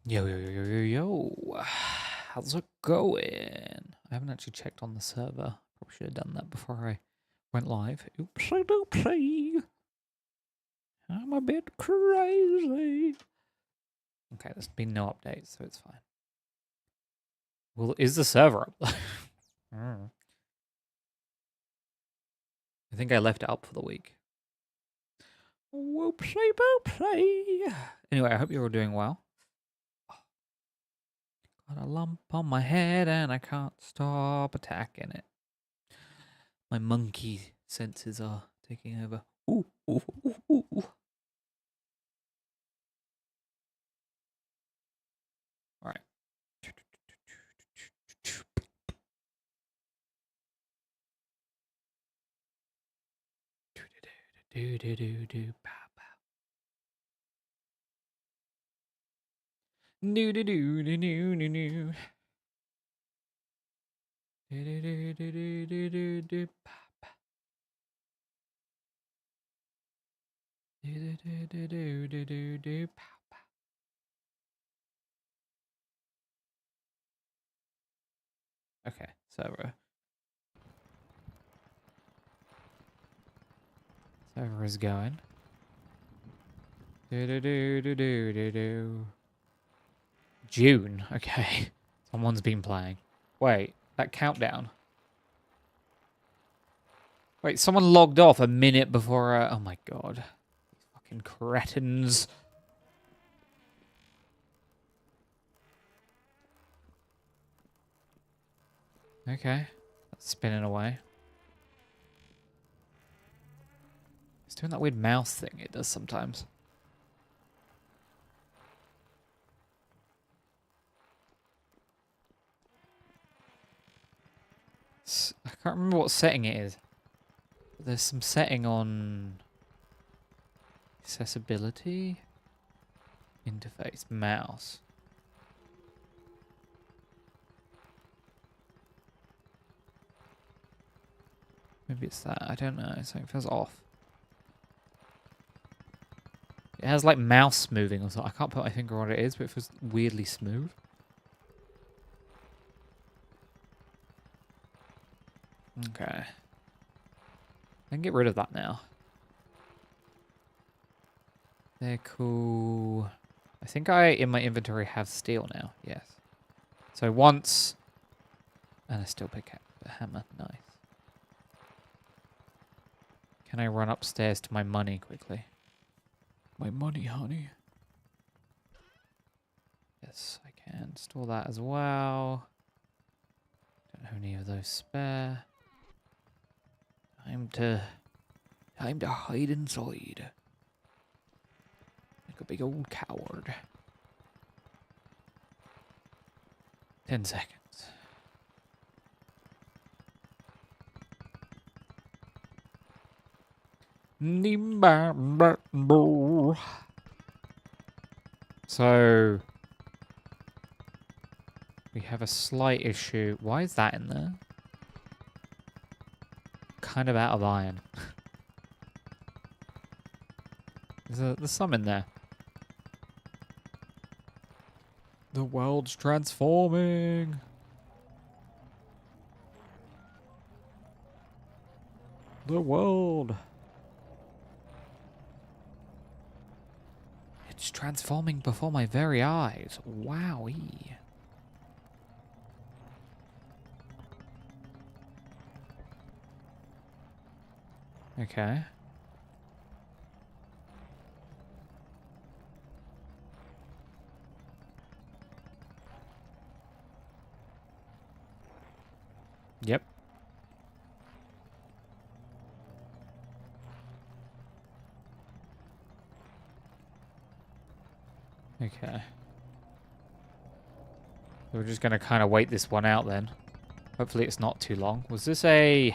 Yo, yo, yo, yo, yo, yo. How's it going? I haven't actually checked on the server. Probably should have done that before I went live. Oopsie doopsie. I'm a bit crazy. Okay, there's been no updates, so it's fine. Well, is the server up? I think I left it up for the week. Whoopsie boopsie. Anyway, I hope you're all doing well. Got a lump on my head and I can't stop attacking it. My monkey senses are taking over. Ooh, ooh, ooh, ooh, ooh. All right. Do do do do pow pow. Do do do do do do do. Do do do do do do do pow pow. Do do do do do do do do pow pow. Okay, server is going. Do do do do do do do. June. Okay, someone's been playing. Wait, that countdown. Wait, someone logged off a minute before. Oh my god, fucking cretins. Okay, that's spinning away. It's doing that weird mouse thing it does sometimes. I can't remember what setting it is. But there's some setting on accessibility, interface, mouse. Maybe it's that. I don't know. Something feels off. It has like mouse moving or something. I can't put my finger on what it is, but it feels weirdly smooth. Okay. I can get rid of that now. They're cool. I think I, in my inventory, have steel now. Yes. So once... And a steel pickaxe. A hammer. Nice. Can I run upstairs to my money quickly? My money, honey. Yes, I can. Store that as well. Don't have any of those spare. Time to hide inside. Like a big old coward. 10 seconds. So we have a slight issue. Why is that in there? Kind of out of iron. There's some in there. The world's transforming. The world. It's transforming before my very eyes. Wowee. Okay. Yep. Okay. We're just going to kind of wait this one out then. Hopefully it's not too long. Was this a...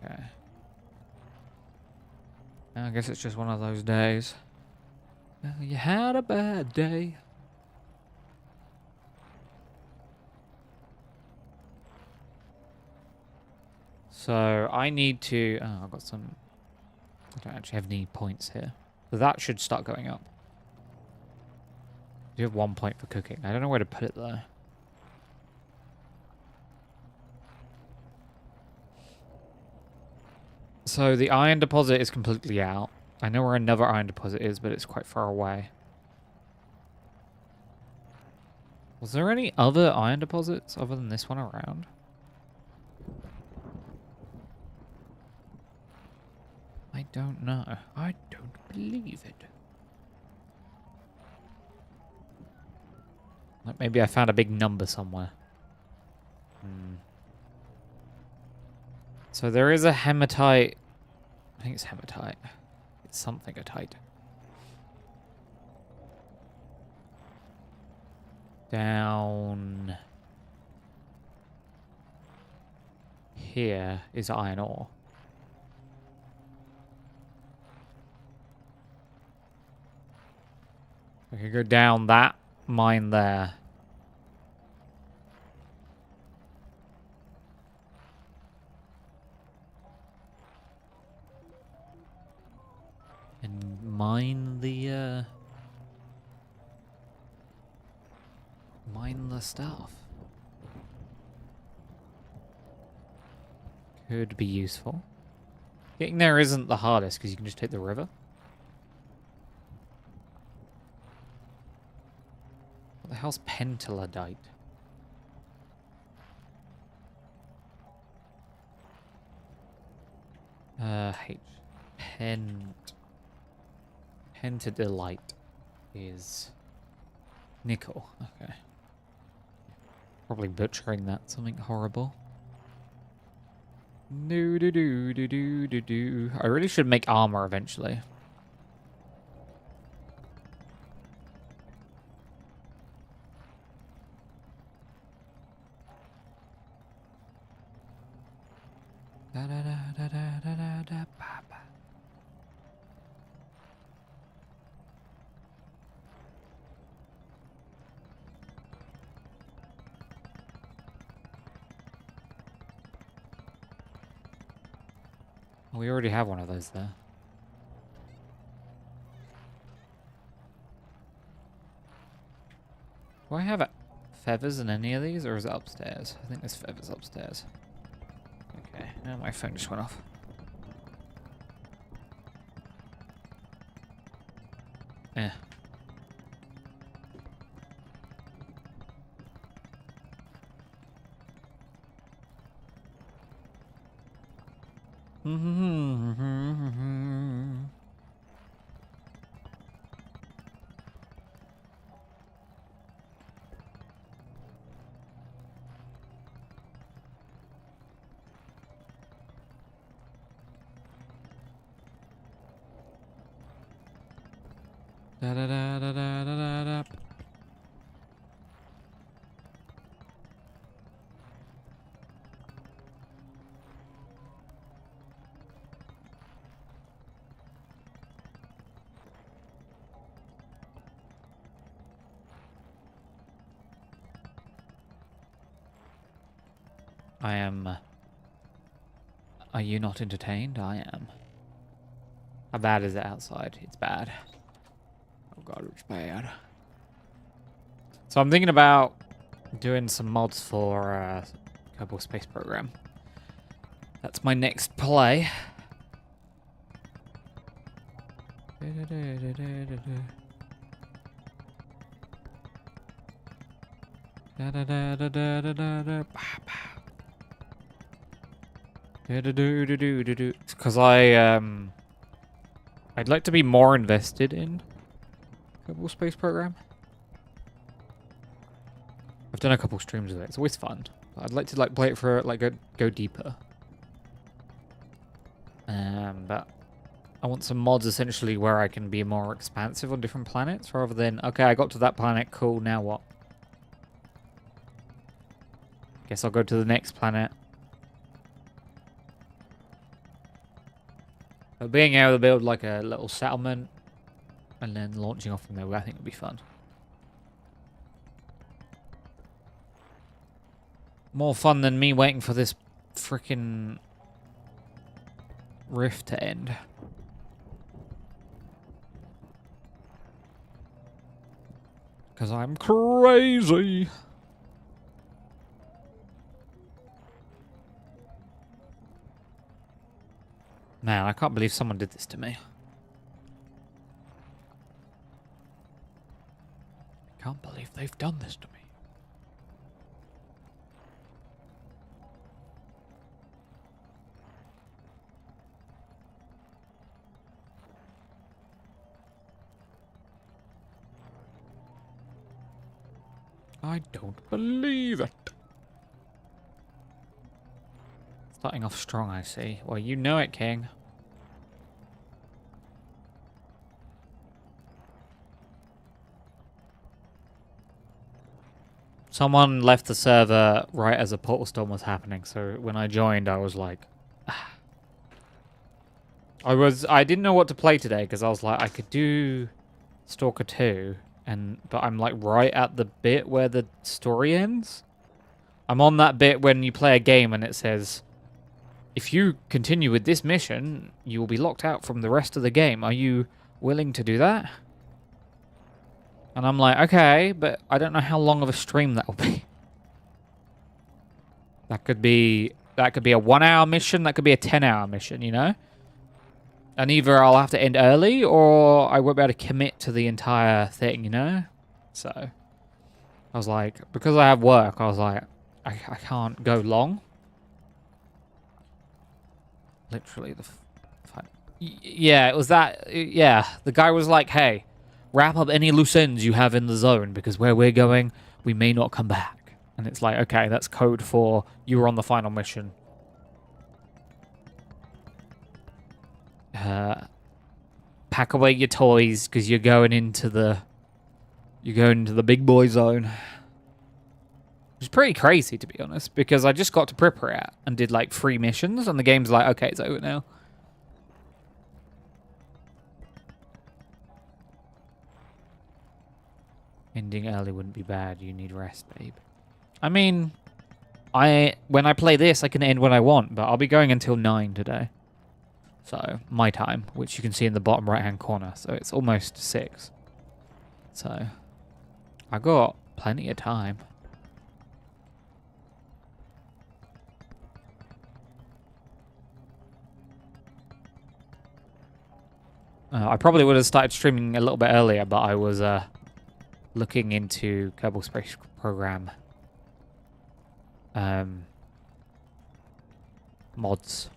Okay. I guess it's just one of those days. Well, you had a bad day. So I need to... Oh, I've got some... I don't actually have any points here. So that should start going up. do have 1 point for cooking. I don't know where to put it though. So the iron deposit is completely out. I know where another iron deposit is, but it's quite far away. Was there any other iron deposits other than this one around? I don't know. I don't believe it. Like maybe I found a big number somewhere. So there is a hematite. I think it's hematite. It's something a Down here is iron ore. I could go down that mine there. And mine the stuff. Could be useful. Getting there isn't the hardest because you can just take the river. What the hell's penteladite? H. Pentadilite is nickel. Okay. Probably butchering that. Something horrible. Do do do do do do do. I really should make armor eventually. Da da da da da da da da ba ba. We already have one of those there. Do I have feathers in any of these, or is it upstairs? I think there's feathers upstairs. Okay, now my phone just went off. Eh. Da da da da da da da. I am. Are you not entertained? I am. How bad is it outside? It's bad. Oh god, it's bad. So I'm thinking about doing some mods for Kerbal Space Program. That's my next play. Because I'd like to be more invested in Kerbal Space Program. I've done a couple streams of it. It's always fun. But I'd like to play it for go deeper. But I want some mods essentially where I can be more expansive on different planets rather than okay, I got to that planet, cool, now what? Guess I'll go to the next planet. But being able to build like a little settlement and then launching off from there, I think would be fun. More fun than me waiting for this freaking rift to end. Because I'm crazy. Man, I can't believe someone did this to me. I can't believe they've done this to me. I don't believe it. Starting off strong, I see. Well, you know it, King. Someone left the server right as a portal storm was happening, so when I joined, I was like... I didn't know what to play today, because I was like, I could do Stalker 2, but I'm like right at the bit where the story ends. I'm on that bit when you play a game and it says, if you continue with this mission, you will be locked out from the rest of the game. Are you willing to do that? And I'm like, okay, but I don't know how long of a stream that will be. That could be a 1-hour mission, that could be a 10-hour mission, you know? And either I'll have to end early or I won't be able to commit to the entire thing, you know? So I was like, because I have work, I was like, I can't go long. Literally, yeah, it was that. Yeah, the guy was like, hey, wrap up any loose ends you have in the zone because where we're going, we may not come back. And it's like, okay, that's code for you were on the final mission. Pack away your toys because you're going into the big boy zone. It's pretty crazy, to be honest, because I just got to Pripyat and did like 3 missions, and the game's like, okay, it's over now. Ending early wouldn't be bad. You need rest, babe. I mean, when I play this, I can end when I want, but I'll be going until 9 today. So, my time, which you can see in the bottom right-hand corner. So, it's almost 6. So, I got plenty of time. I probably would have started streaming a little bit earlier, but I was looking into Kerbal Space Program mods.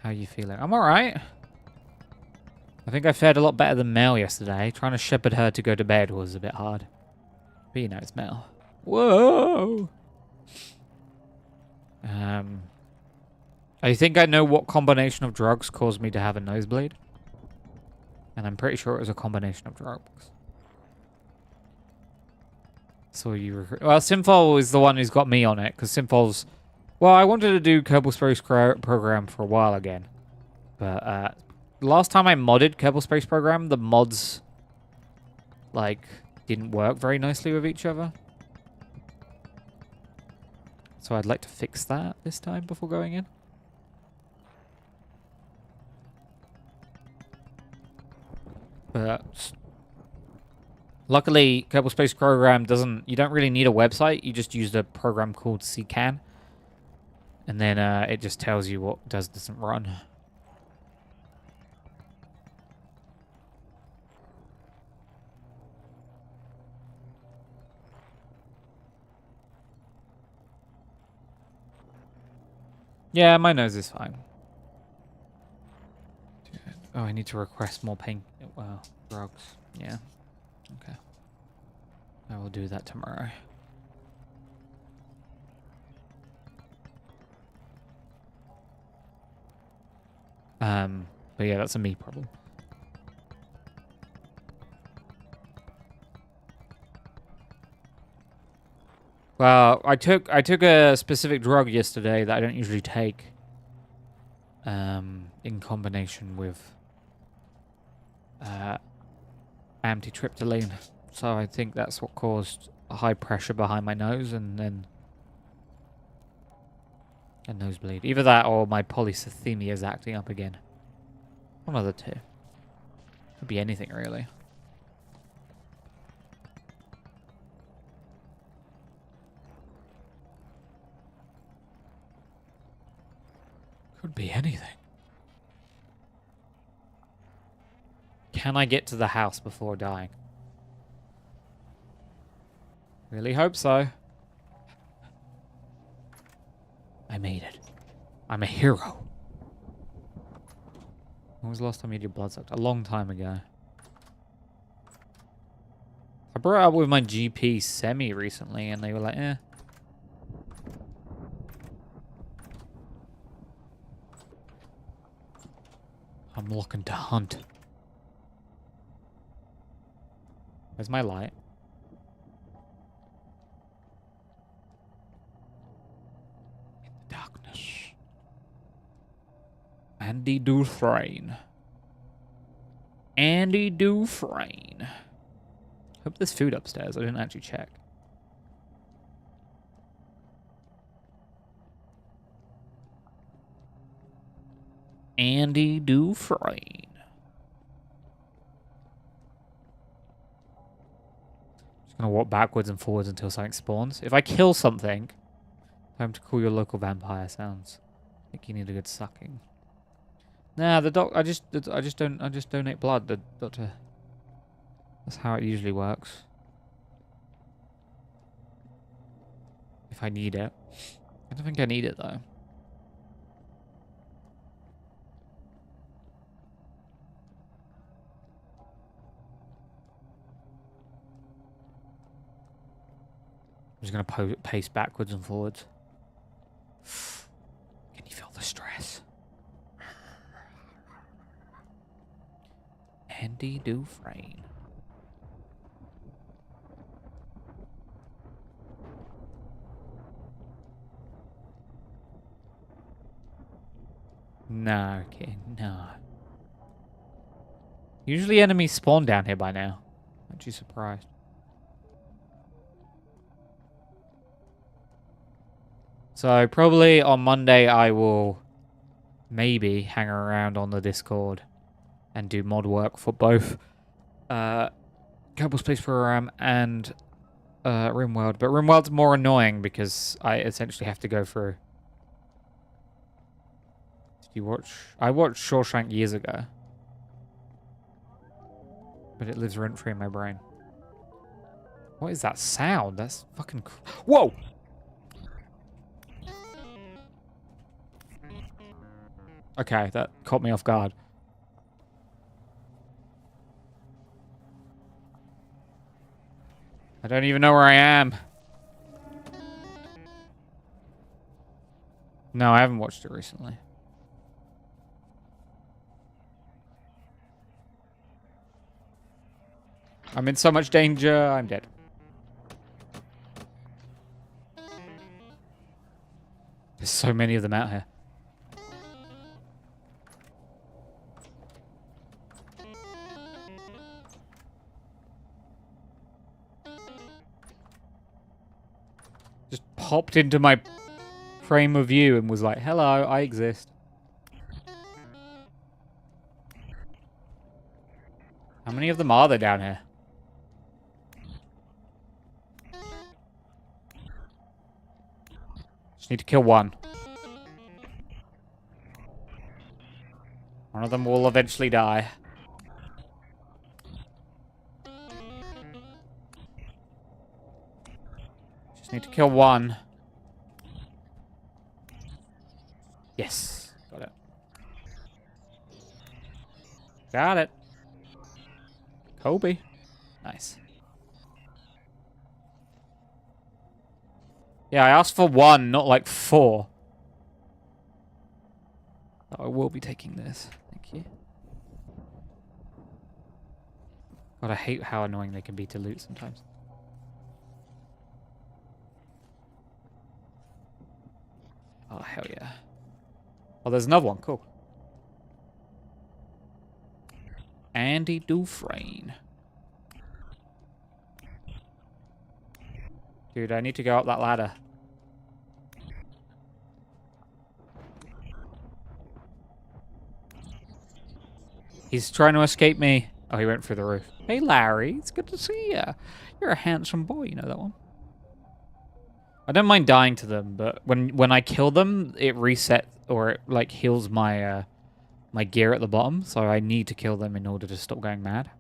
How are you feeling? I'm alright. I think I fared a lot better than Mel yesterday. Trying to shepherd her to go to bed was a bit hard. But you know, it's Mel. Whoa! I think I know what combination of drugs caused me to have a nosebleed. And I'm pretty sure it was a combination of drugs. So you... Well, Simfol is the one who's got me on it, because Simfol's... Well, I wanted to do Kerbal Space Program for a while again. But, last time I modded Kerbal Space Program, the mods, like, didn't work very nicely with each other. So I'd like to fix that this time before going in. But luckily, Kerbal Space Program doesn't... You don't really need a website. You just use a program called CCAN. And then it just tells you what doesn't run. Yeah, my nose is fine. Oh, I need to request more pain. Well, drugs. Yeah. Okay. I will do that tomorrow. But yeah, that's a me problem. Well, I took a specific drug yesterday that I don't usually take. In combination with amitriptyline. So I think that's what caused a high pressure behind my nose, and then A nosebleed. Either that or my polycythemia is acting up again. One of the two. Could be anything, really. Could be anything. Can I get to the house before dying? Really hope so. I made it. I'm a hero. When was the last time you had your blood sucked? A long time ago. I brought it up with my GP semi recently and they were like, eh. I'm looking to hunt. Where's my light? In the darkness. Andy Dufresne. Andy Dufresne. Hope there's food upstairs. I didn't actually check. Andy Dufresne. Just gonna walk backwards and forwards until something spawns. If I kill something, time to call your local vampire. Sounds like you need a good sucking. Nah, the doc. I just donate blood. The doctor. That's how it usually works. If I need it. I don't think I need it though. I'm just going to pace backwards and forwards. Can you feel the stress? Andy Dufresne. No, okay, no. Usually enemies spawn down here by now. Aren't you surprised? So probably on Monday I will maybe hang around on the Discord and do mod work for both Kerbal Space Program and RimWorld. But RimWorld's more annoying because I essentially have to go through. Did you watch? I watched Shawshank years ago. But it lives rent-free in my brain. What is that sound? That's fucking... Whoa! Okay, that caught me off guard. I don't even know where I am. No, I haven't watched it recently. I'm in so much danger. I'm dead. There's so many of them out here. Just popped into my frame of view and was like, hello, I exist. How many of them are there down here? Just need to kill one. One of them will eventually die. Just need to kill one. Yes. Got it. Got it. Kobe. Nice. Yeah, I asked for one, not like 4. I will be taking this. Thank you. God, I hate how annoying they can be to loot sometimes. Oh, hell yeah. Oh, there's another one. Cool. Andy Dufresne. Dude, I need to go up that ladder. He's trying to escape me. Oh, he went through the roof. Hey, Larry. It's good to see you. You're a handsome boy. You know that one? I don't mind dying to them, but when I kill them, it resets or it like heals my my gear at the bottom. So I need to kill them in order to stop going mad.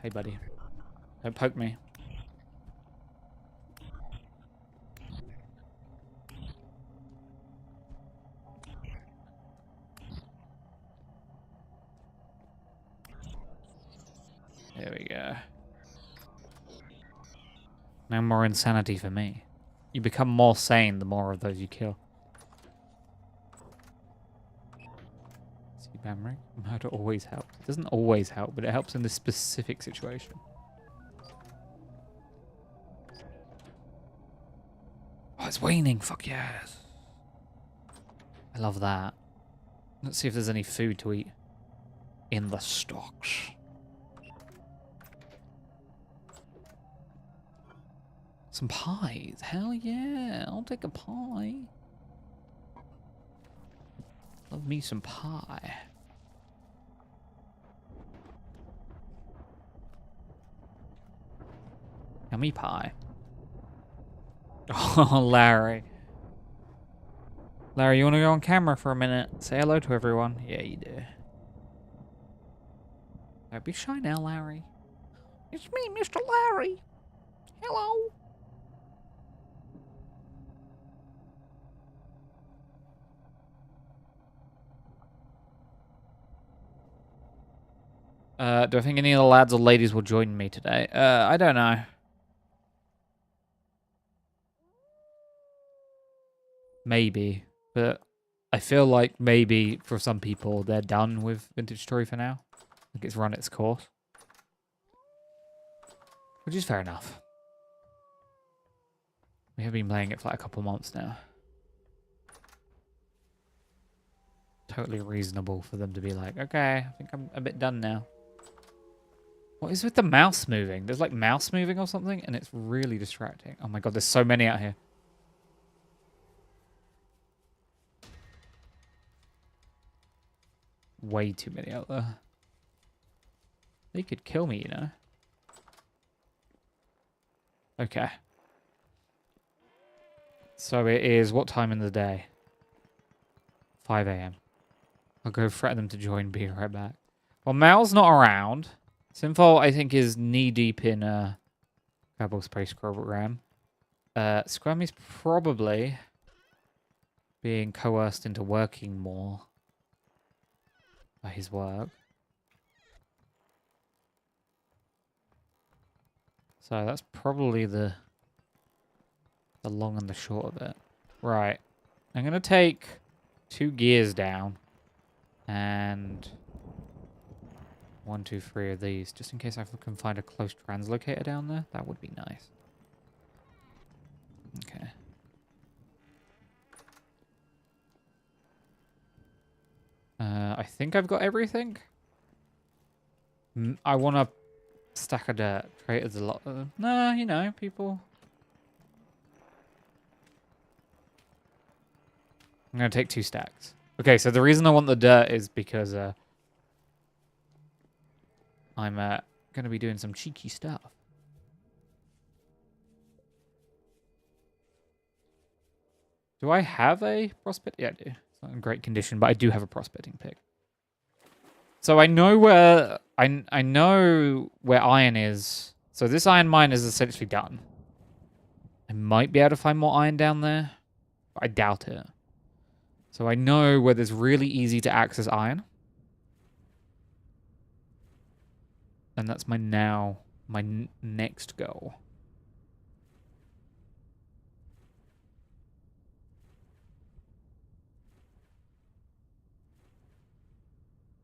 Hey, buddy. Don't poke me. There we go. No more insanity for me. You become more sane the more of those you kill. See, Banrik? Murder always helps. It doesn't always help, but it helps in this specific situation. Oh, it's waning. Fuck yes. I love that. Let's see if there's any food to eat in the stocks. Some pies. Hell yeah. I'll take a pie. Love me some pie. Yummy pie. Oh, Larry. Larry, you want to go on camera for a minute? Say hello to everyone. Yeah, you do. Don't be shy now, Larry. It's me, Mr. Larry. Hello. Do I think any of the lads or ladies will join me today? I don't know. Maybe, but I feel like maybe for some people they're done with Vintage Story for now. Like it's run its course. Which is fair enough. We have been playing it for like a couple months now. Totally reasonable for them to be like, okay, I think I'm a bit done now. What is with the mouse moving? There's like mouse moving or something, and it's really distracting. Oh my god, there's so many out here. Way too many out there. They could kill me, you know. Okay. So it is what time in the day? 5 a.m. I'll go threaten them to join. Be right back. Well, Mal's not around. Sinful, I think, is knee-deep in Kerbal Space Program. Scrum is probably being coerced into working more by his work. So that's probably the long and the short of it. Right. I'm going to take 2 gears down and 1, 2, 3 of these, just in case I can find a close translocator down there. That would be nice. Okay. I think I've got everything. I want a stack of dirt. Created a lot of them. Nah, you know, people. I'm going to take 2 stacks. Okay, so the reason I want the dirt is because I'm going to be doing some cheeky stuff. Do I have a prospect? Yeah, I do. It's not in great condition, but I do have a prospecting pick. So I know where I know where iron is. So this iron mine is essentially done. I might be able to find more iron down there, but I doubt it. So I know where there's really easy to access iron. And that's my next goal.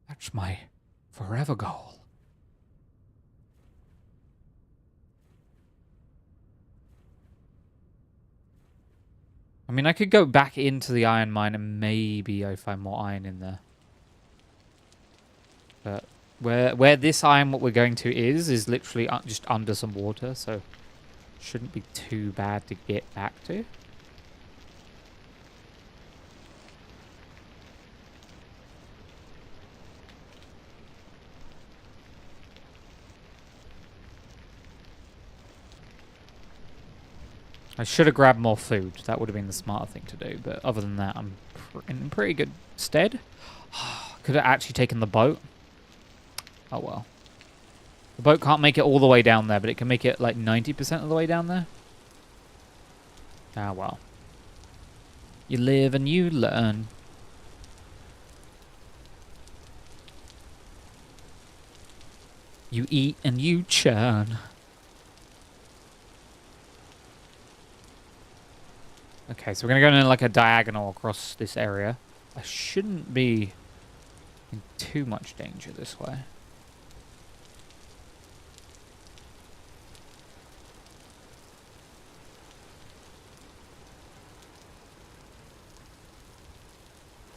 That's my forever goal. I mean, I could go back into the iron mine and maybe I find more iron in there. But where this iron, what we're going to is literally just under some water, so shouldn't be too bad to get back to. I should have grabbed more food. That would have been the smarter thing to do. But other than that, I'm in pretty good stead. Could have actually taken the boat. Oh, well. The boat can't make it all the way down there, but it can make it like 90% of the way down there. Ah, well. You live and you learn. You eat and you churn. Okay, so we're going to go in like a diagonal across this area. I shouldn't be in too much danger this way.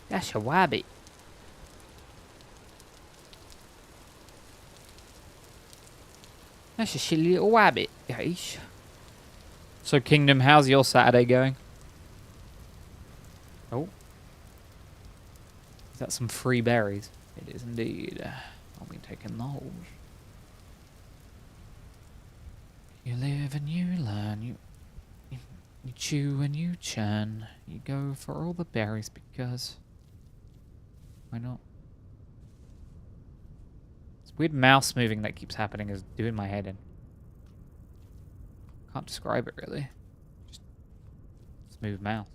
That's a wabbit. That's a silly little wabbit, guys. So, Kingdom, how's your Saturday going? Oh. Is that some free berries? It is indeed. I'll be taking those. You live and you learn. You chew and you churn. You go for all the berries because... Why not? This weird mouse moving that keeps happening is doing my head in. Can't describe it really. Just smooth mouse.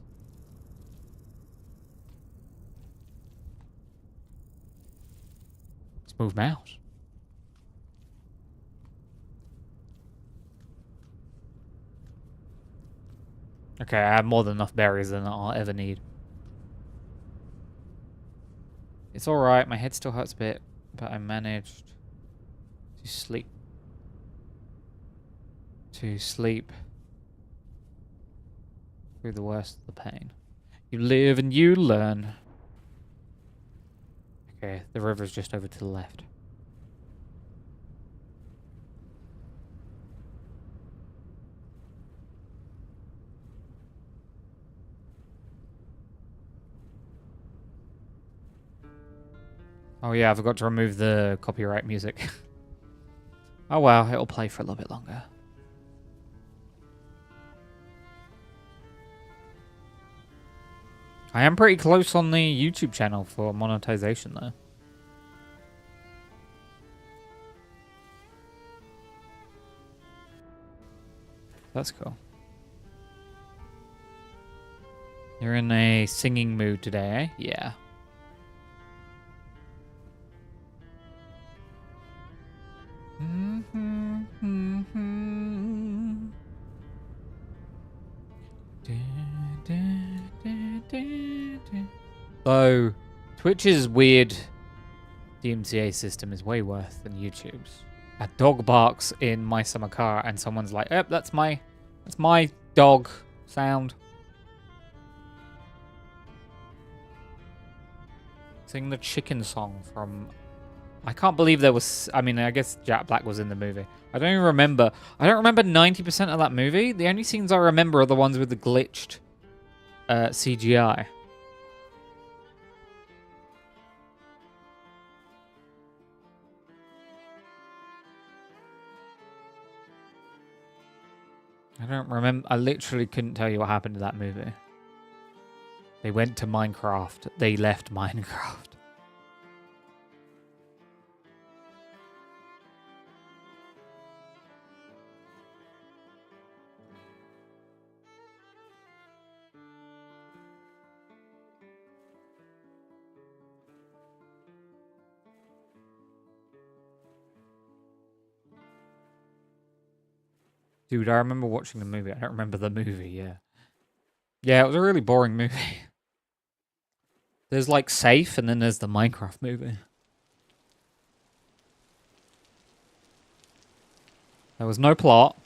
Smooth mouse. Okay, I have more than enough berries than I'll ever need. It's alright, my head still hurts a bit, but I managed to sleep. Through the worst of the pain. You live and you learn. Okay, the river's just over to the left. Oh yeah, I forgot to remove the copyright music. Oh well, it'll play for a little bit longer. I am pretty close on the YouTube channel for monetization though. That's cool. You're in a singing mood today, eh? Yeah. Though Twitch's weird DMCA system is way worse than YouTube's. A dog barks in my summer car and someone's like, "Yep, that's my dog sound." Sing the chicken song from... I can't believe there was... I mean, I guess Jack Black was in the movie. I don't even remember. I don't remember 90% of that movie. The only scenes I remember are the ones with the glitched CGI. I don't remember. I literally couldn't tell you what happened to that movie. They went to Minecraft. They left Minecraft. Dude, I remember watching the movie. I don't remember the movie, yeah. Yeah, it was a really boring movie. There's like Safe, and then there's the Minecraft movie. There was no plot.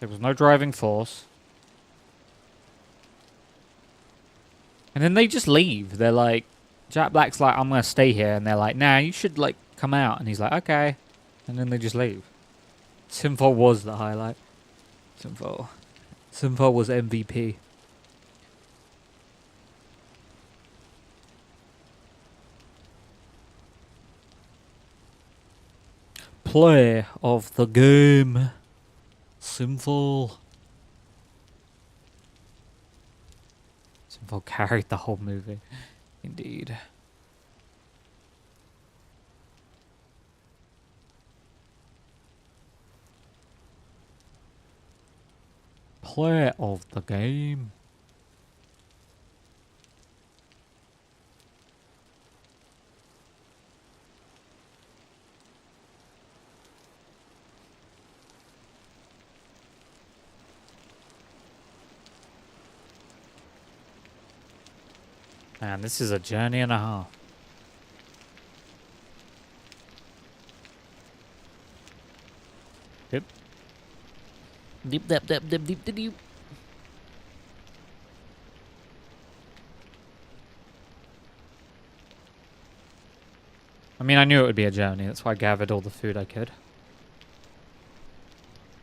There was no driving force. And then they just leave. They're like, Jack Black's like, "I'm going to stay here." And they're like, "Nah, you should like come out." And he's like, "Okay." And then they just leave. Simfall was the highlight. Simfall was MVP. Play of the game. Sinful. Sinful carried the whole movie. Indeed. Play of the game. Man, this is a journey and a half. Yep. Deep, deep, deep, deep, deep, deep, deep. I mean, I knew it would be a journey. That's why I gathered all the food I could.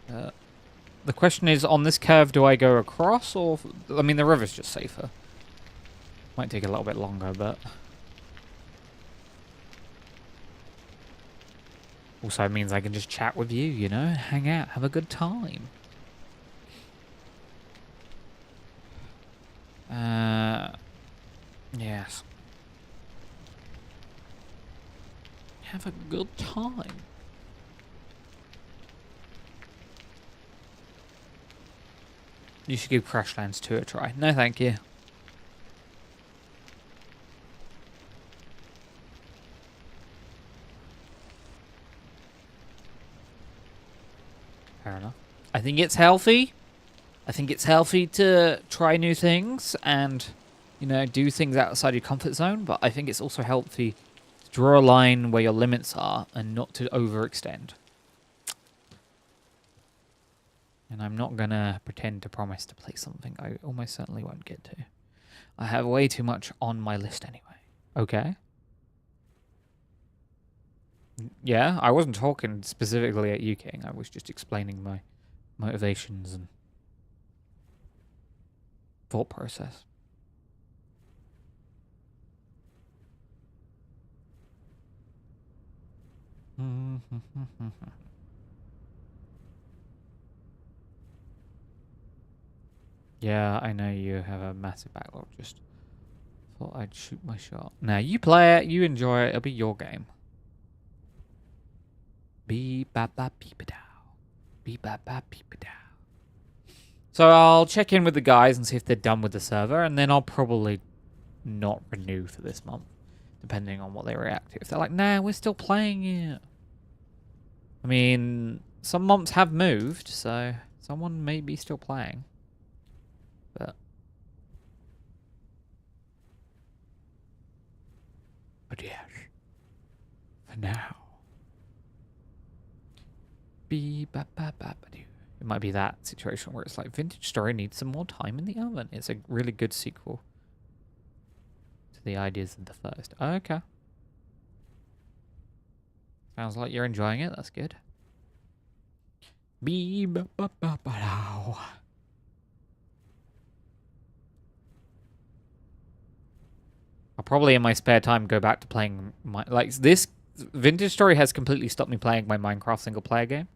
The question is, on this curve, do I go across or... I mean, the river's just safer. Might take a little bit longer, but... Also means I can just chat with you, you know? Hang out, have a good time. Yes. Have a good time. You should give Crashlands 2 a try. No, thank you. Fair enough. I think it's healthy. I think it's healthy to try new things and, you know, do things outside your comfort zone. But I think it's also healthy to draw a line where your limits are and not to overextend. And I'm not going to pretend to promise to play something I almost certainly won't get to. I have way too much on my list anyway. Okay? Yeah, I wasn't talking specifically at you, King. I was just explaining my motivations and thought process. Yeah, I know you have a massive backlog. Just thought I'd shoot my shot. Now, you play it, you enjoy it, it'll be your game. Beep, bap, bap, beep, dow. Beep, bap, bap, beep, dow. So I'll check in with the guys and see if they're done with the server, and then I'll probably not renew for this month, depending on what they react to. If they're like, nah, we're still playing it. I mean, some months have moved, so someone may be still playing. But yes, for now. It might be that situation where it's like, Vintage Story needs some more time in the oven. It's a really good sequel to the ideas of the first. Okay. Sounds like you're enjoying it. That's good. I'll probably in my spare time go back to playing my... Like, this Vintage Story has completely stopped me playing my Minecraft single player game.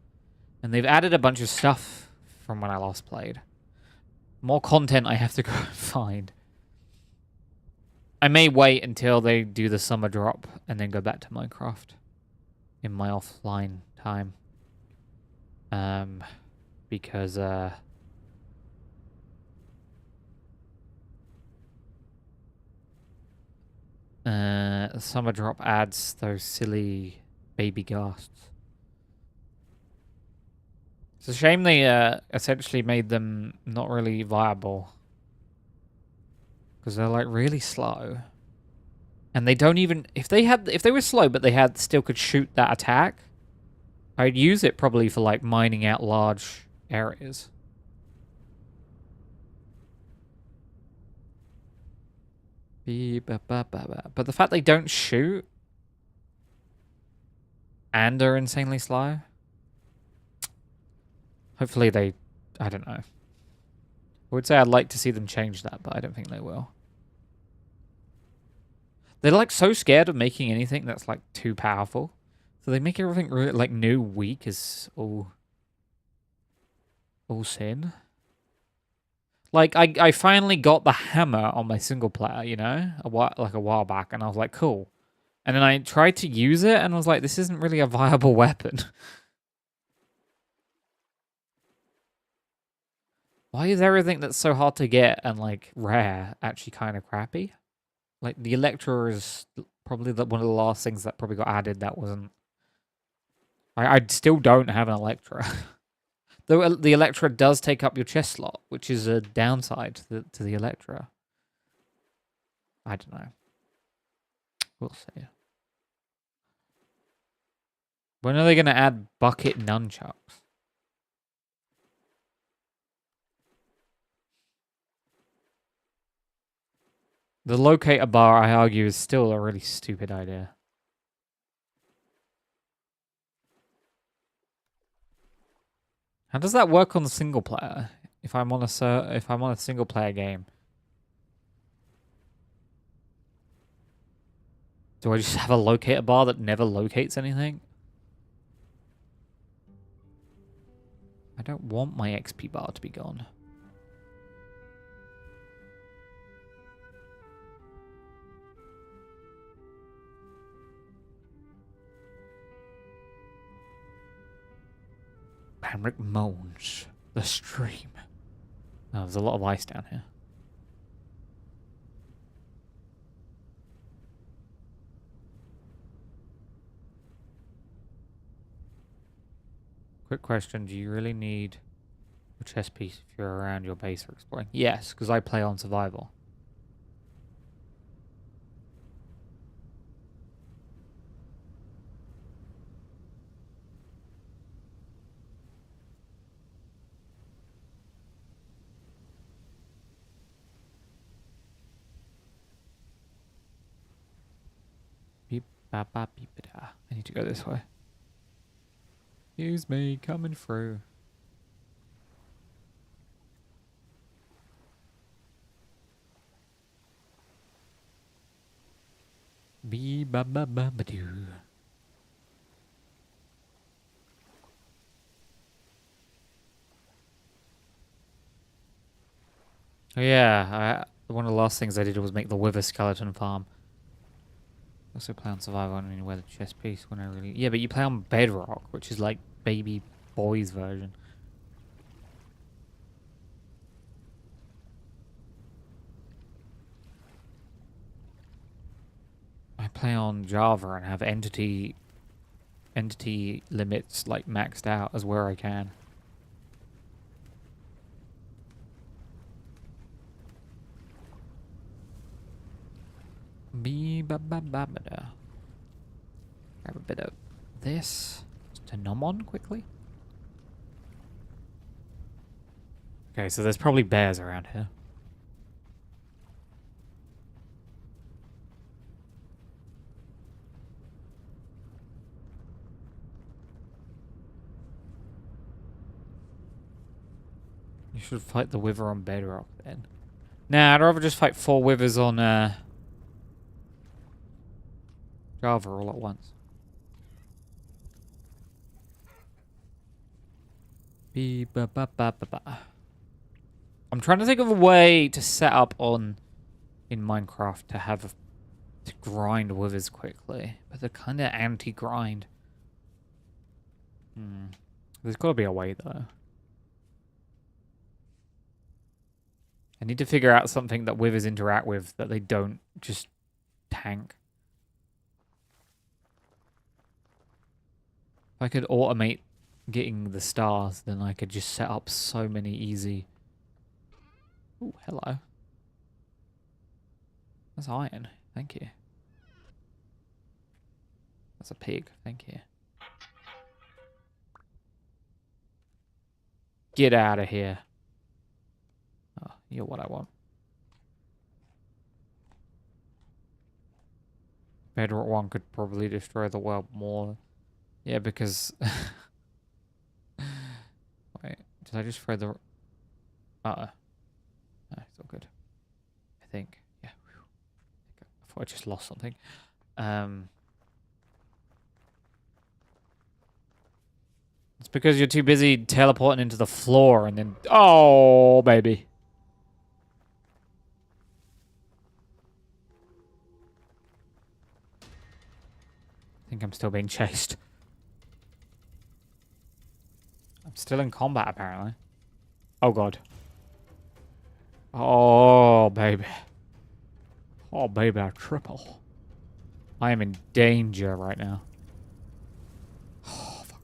And they've added a bunch of stuff from when I last played. More content I have to go find. I may wait until they do the summer drop and then go back to Minecraft in my offline time. Because summer drop adds those silly baby ghasts. It's a shame they essentially made them not really viable. Because they're like really slow. And they don't even... If they were slow but they still could shoot that attack, I'd use it probably for like mining out large areas. But the fact they don't shoot and are insanely slow... Hopefully they... I don't know. I would say I'd like to see them change that, but I don't think they will. They're like so scared of making anything that's like too powerful. So they make everything really, like new, weak as all... all sin. Like, I finally got the hammer on my single player, you know, like a while back, and I was like, cool. And then I tried to use it, and I was like, this isn't really a viable weapon. Why is everything that's so hard to get and, like, rare actually kind of crappy? Like, the Electra is probably one of the last things that probably got added that wasn't... I still don't have an Electra. Though the Electra does take up your chest slot, which is a downside to the Electra. I don't know. We'll see. When are they going to add bucket nunchucks? The locator bar, I argue, is still a really stupid idea. How does that work on the single player? If I'm on a single player game, do I just have a locator bar that never locates anything? I don't want my XP bar to be gone. Banrik moans. The stream. Oh, there's a lot of ice down here. Quick question, do you really need a chest piece if you're around your base or exploring? Yes, because I play on survival. Beep, ba, ba, beep, da. I need to go this way. Excuse me, coming through. Bee ba ba ba ba doo. Oh yeah, one of the last things I did was make the Wither skeleton farm. Also play on survival and wear the chest piece when I really... Yeah, but you play on Bedrock, which is like baby boy's version. I play on Java and have entity limits like maxed out as where I can. Bee ba ba ba ba da. Grab a bit of this to numb on quickly. Okay, so there's probably bears around here. You should fight the Wither on Bedrock then. Nah, I'd rather just fight 4 Withers on Java all at once. Bee ba ba ba ba ba. I'm trying to think of a way to set up in Minecraft to grind withers quickly, but they're kind of anti-grind. There's got to be a way though. I need to figure out something that withers interact with that they don't just tank. If I could automate getting the stars, then I could just set up so many easy... Ooh, hello. That's iron. Thank you. That's a pig. Thank you. Get out of here. Oh, you're what I want. Bedrock 1 could probably destroy the world more. Yeah, because... Wait, did I just throw the... Uh-oh. No, it's all good. I think. Yeah. I thought I just lost something. It's because you're too busy teleporting into the floor and then... Oh, baby. I think I'm still being chased. I'm still in combat, apparently. Oh, God. Oh, baby. Oh, baby, a triple. I am in danger right now. Oh, fuck.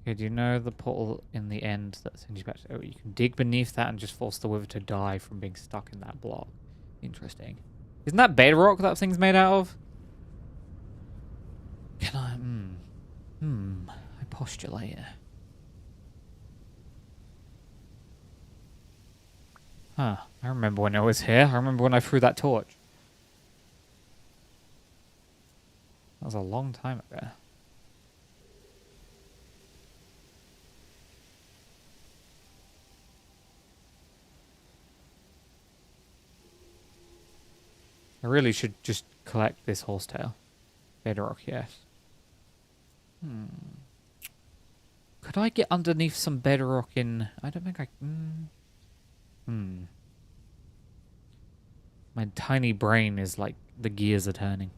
Okay, do you know the portal in the end that sends you back to... Oh, you can dig beneath that and just force the wither to die from being stuck in that block. Interesting. Isn't that bedrock that thing's made out of? Can I... I postulate. Huh. I remember when I was here. I remember when I threw that torch. That was a long time ago. I really should just collect this horsetail. Bedrock, yes. Could I get underneath some bedrock in... I don't think I... My tiny brain is like... The gears are turning.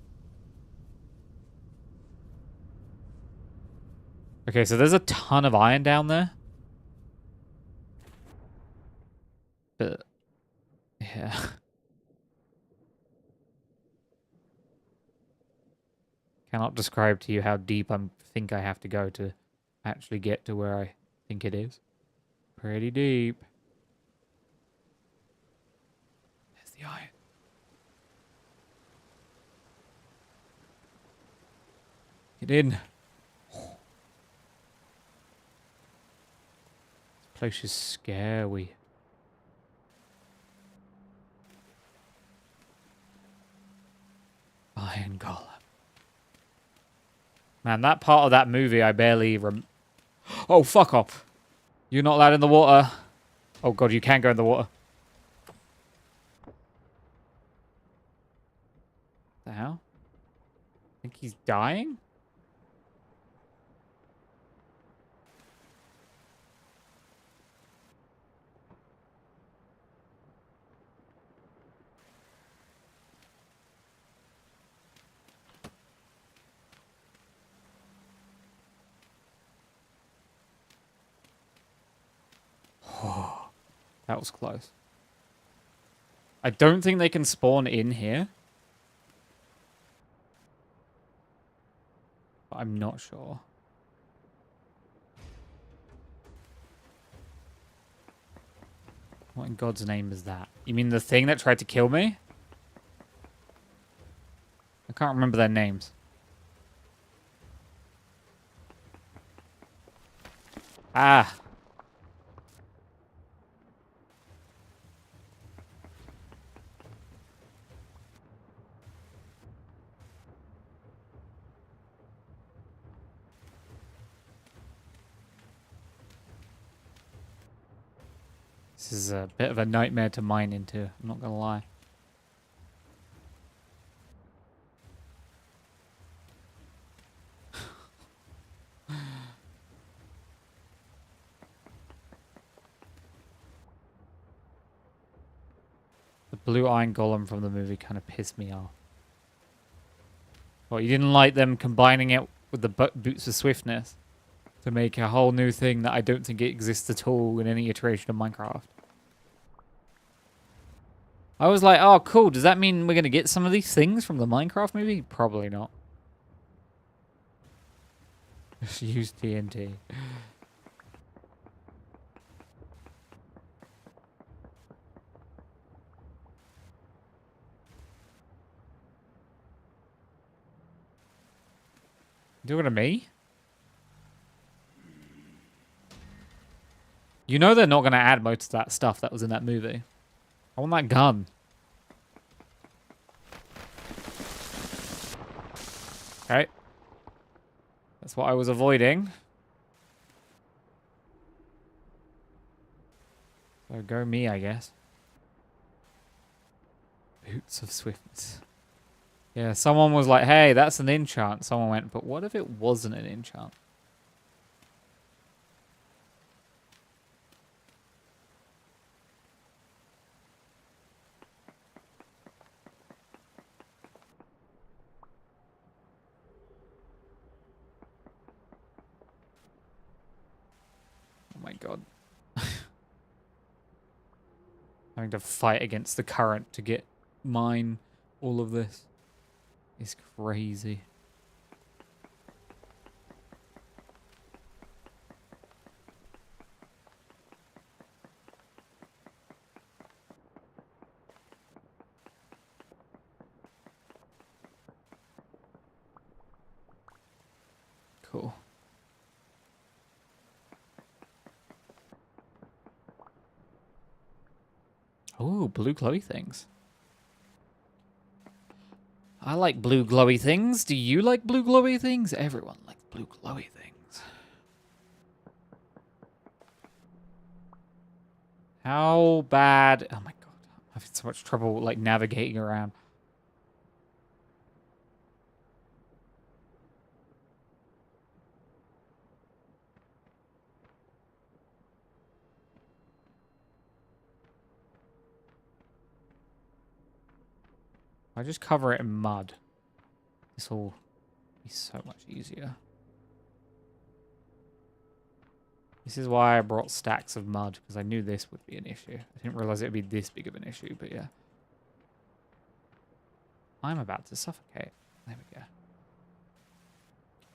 Okay, so there's a ton of iron down there. But... Yeah. Cannot describe to you how deep I think I have to go to actually get to where I think it is. Pretty deep. There's the iron. Get in. This place is scary. Iron Golem. Man, that part of that movie I barely Oh, fuck off. You're not allowed in the water. Oh god, you can go in the water. The hell? I think he's dying? That was close. I don't think they can spawn in here. But I'm not sure. What in God's name is that? You mean the thing that tried to kill me? I can't remember their names. Ah. This is a bit of a nightmare to mine into, I'm not gonna lie. The blue iron golem from the movie kind of pissed me off. Well, you didn't like them combining it with the boots of swiftness to make a whole new thing that I don't think it exists at all in any iteration of Minecraft. I was like, oh, cool. Does that mean we're going to get some of these things from the Minecraft movie? Probably not. Just use TNT. You talking to me? You know they're not going to add most of that stuff that was in that movie. I want that gun. Okay. That's what I was avoiding. So go me, I guess. Boots of Swiftness. Yeah, someone was like, hey, that's an enchant. Someone went, but what if it wasn't an enchant? Oh my god. Having to fight against the current to get mine all of this is crazy. Cool. Oh, blue glowy things. I like blue glowy things. Do you like blue glowy things? Everyone likes blue glowy things. How bad? Oh my god. I'm having so much trouble like navigating around. I just cover it in mud. This will be so much easier. This is why I brought stacks of mud, because I knew this would be an issue. I didn't realize it would be this big of an issue, but yeah. I'm about to suffocate. There we go.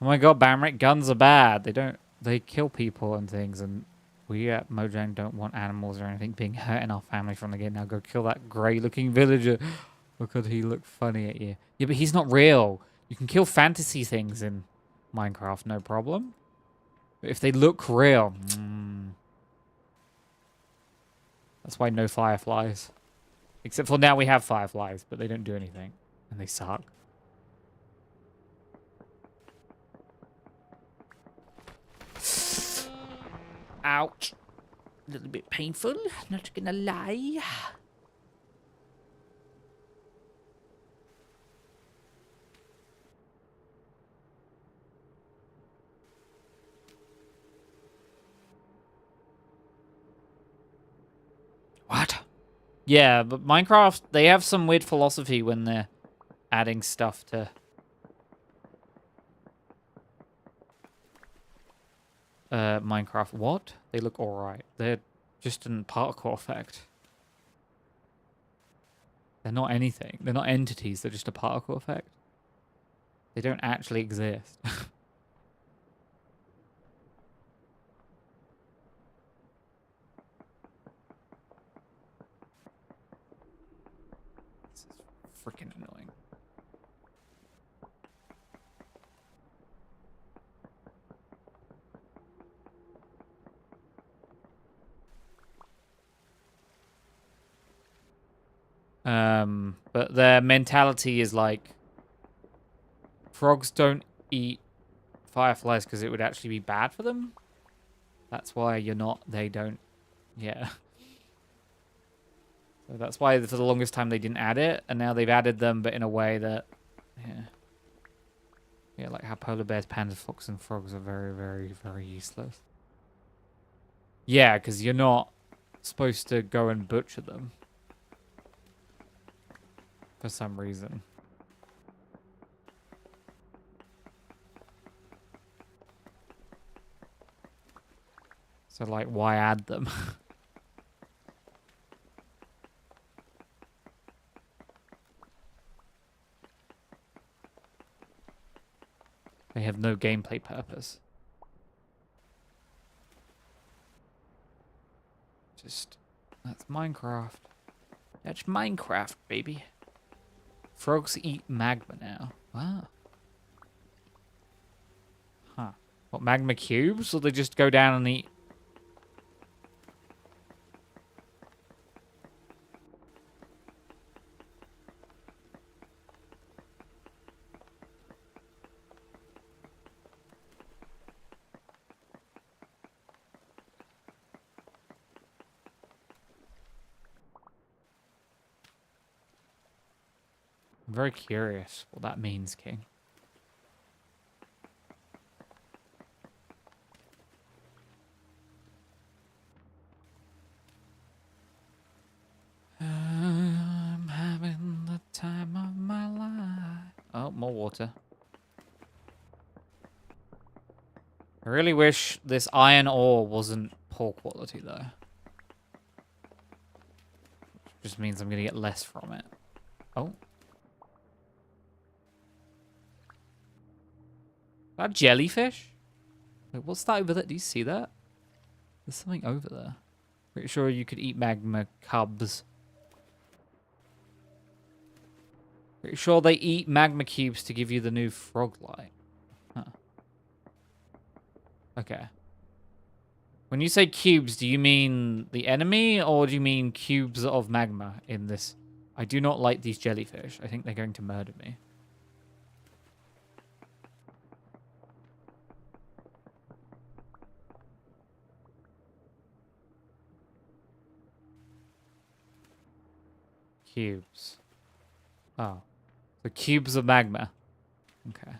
Oh my god, Banrik, guns are bad. They kill people and things, and we at Mojang don't want animals or anything being hurt in our family from the get. Now go kill that grey-looking villager. Because he looked funny at you. Yeah, but he's not real. You can kill fantasy things in Minecraft, no problem. But if they look real... That's why no fireflies. Except for now we have fireflies, but they don't do anything. And they suck. Ouch. A little bit painful, not gonna lie. What? Yeah, but Minecraft, they have some weird philosophy when they're adding stuff to... Minecraft. What? They look alright. They're just a particle effect. They're not anything. They're not entities. They're just a particle effect. They don't actually exist. This is freaking annoying. But their mentality is like, frogs don't eat fireflies because it would actually be bad for them. That's why they don't, yeah. So that's why for the longest time they didn't add it, and now they've added them, but in a way that, yeah. Yeah, like how polar bears, pandas, foxes, and frogs are very, very, very useless. Yeah, because you're not supposed to go and butcher them. For some reason. So, like, why add them? They have no gameplay purpose. That's Minecraft. That's Minecraft, baby. Frogs eat magma now. Wow. Huh. What, magma cubes? Or they just go down and eat? I'm very curious what that means, King. I'm having the time of my life. Oh, more water. I really wish this iron ore wasn't poor quality, though. Just means I'm going to get less from it. Oh. That jellyfish? Wait, what's that over there? Do you see that? There's something over there. Pretty sure you could eat magma cubs. Pretty sure they eat magma cubes to give you the new frog light. Huh. Okay. When you say cubes, do you mean the enemy or do you mean cubes of magma in this? I do not like these jellyfish. I think they're going to murder me. Cubes. Oh. The cubes of magma. Okay.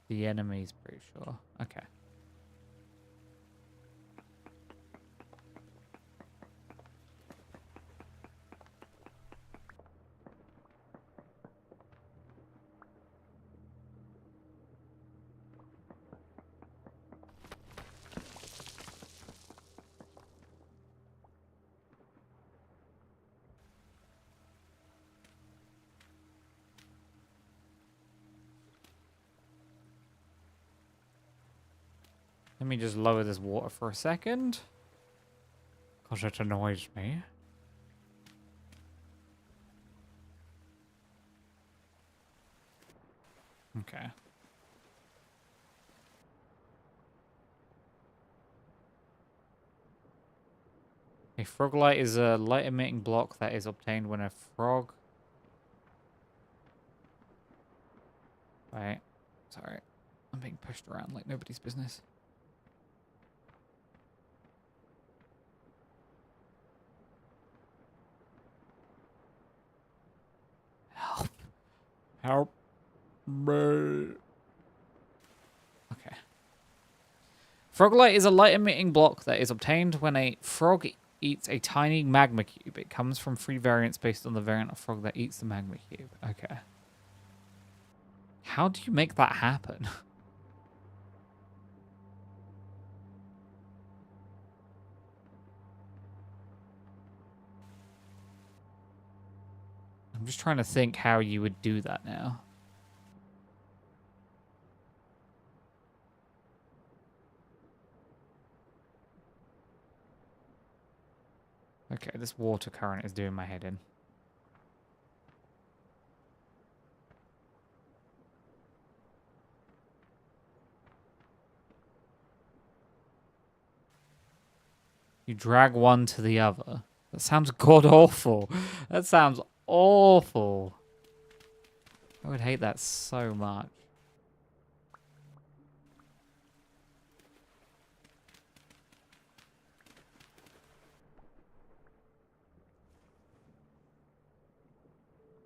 The enemy's pretty sure. Okay. Let me just lower this water for a second. Because it annoys me. Okay. A frog light is a light emitting block that is obtained when a frog... Right. Sorry. I'm being pushed around like nobody's business. Help. Help me. Okay. Frog light is a light emitting block that is obtained when a frog eats a tiny magma cube. It comes from 3 variants based on the variant of frog that eats the magma cube. Okay. How do you make that happen? I'm just trying to think how you would do that now. Okay, this water current is doing my head in. You drag one to the other. That sounds god-awful. That sounds awful. I would hate that so much.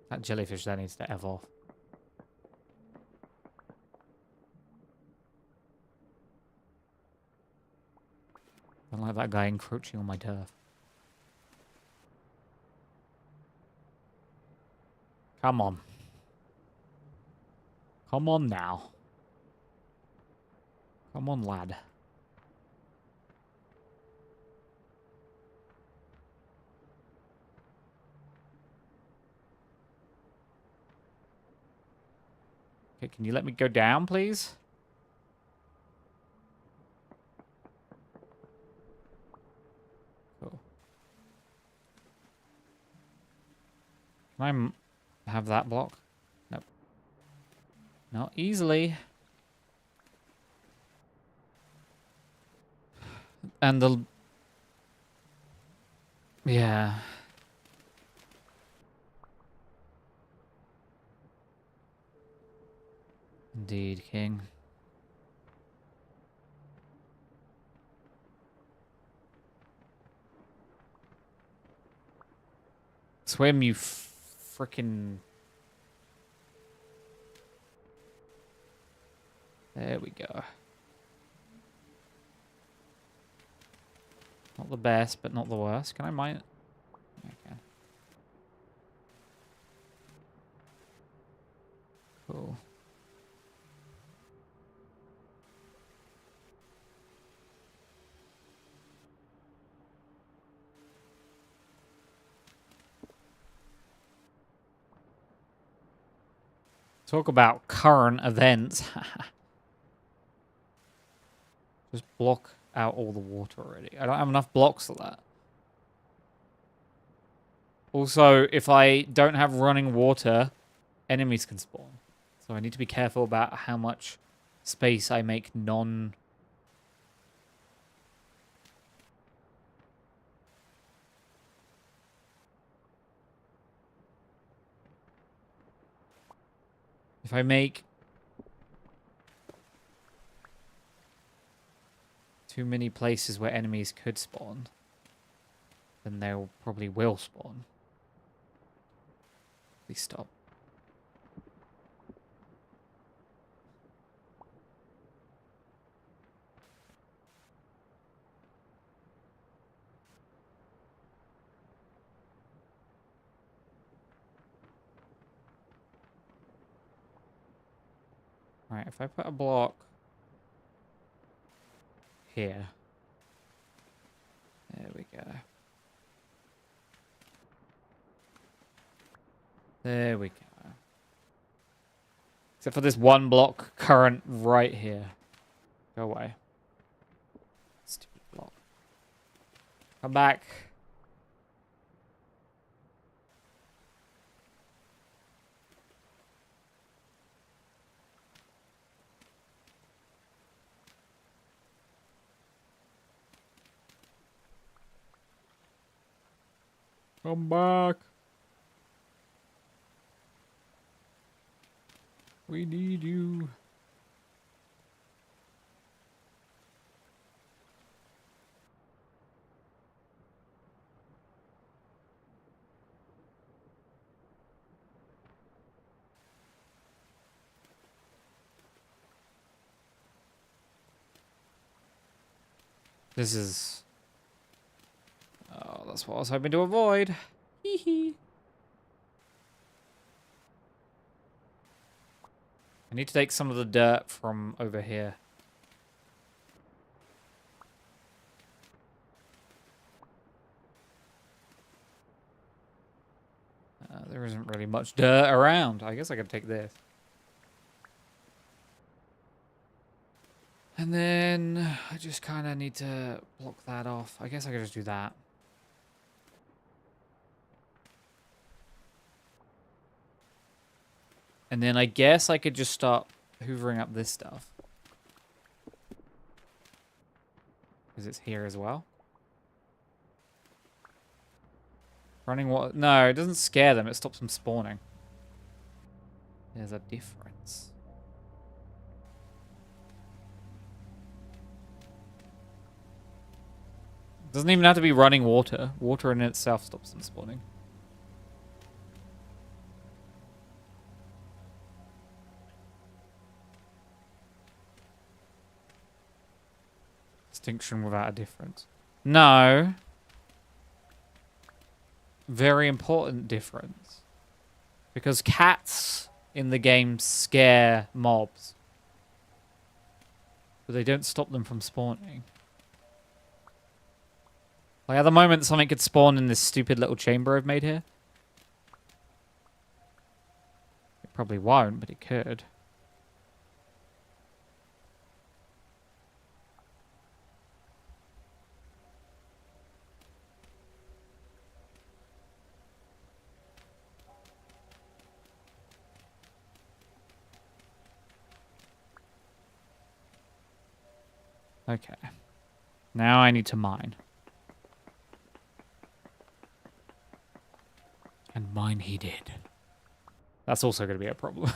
That jellyfish there needs to evolve. I don't like that guy encroaching on my turf. Come on. Come on now. Come on, lad. Okay, can you let me go down, please? Cool. Can I have that block? Nope. Not easily. And the... Yeah. Indeed, King. Swim, you frickin'... There we go. Not the best, but not the worst. Can I mine it? I can. Cool. Talk about current events. Just block out all the water already. I don't have enough blocks for that. Also, if I don't have running water, enemies can spawn. So I need to be careful about how much space I make non... If I make too many places where enemies could spawn, then they probably will spawn. Please stop. Right, if I put a block here. There we go. There we go. Except for this one block current right here. Go away. Stupid block. Come back. Come back. We need you. This is... Oh, that's what I was hoping to avoid. Hee hee. I need to take some of the dirt from over here. There isn't really much dirt around. I guess I could take this. And then I just kind of need to block that off. I guess I could just do that. And then I guess I could just start hoovering up this stuff. Because it's here as well. Running water. No, it doesn't scare them. It stops them spawning. There's a difference. It doesn't even have to be running water. Water in itself stops them spawning. Distinction without a difference. No. Very important difference. Because cats in the game scare mobs. But they don't stop them from spawning. Like at the moment something could spawn in this stupid little chamber I've made here. It probably won't, but it could. Okay. Now I need to mine. And mine he did. That's also going to be a problem.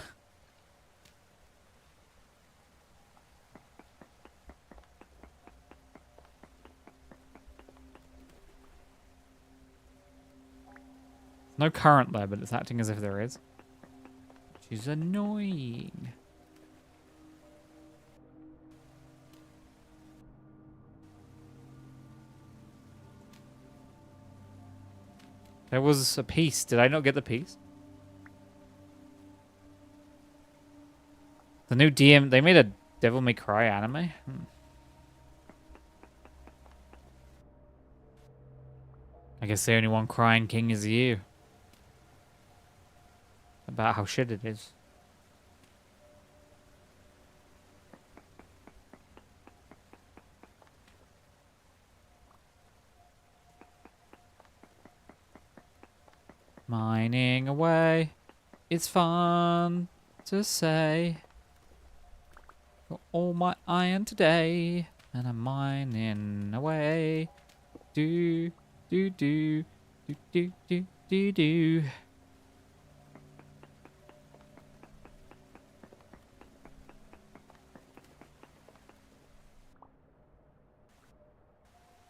No current there, but it's acting as if there is. Which is annoying. There was a piece. Did I not get the piece? The new DM, they made a Devil May Cry anime? I guess the only one crying king is you. About how shit it is. Mining away. It's fun to say. Got all my iron today. And I'm mining away. Do, do, do, do, do, do, do, do.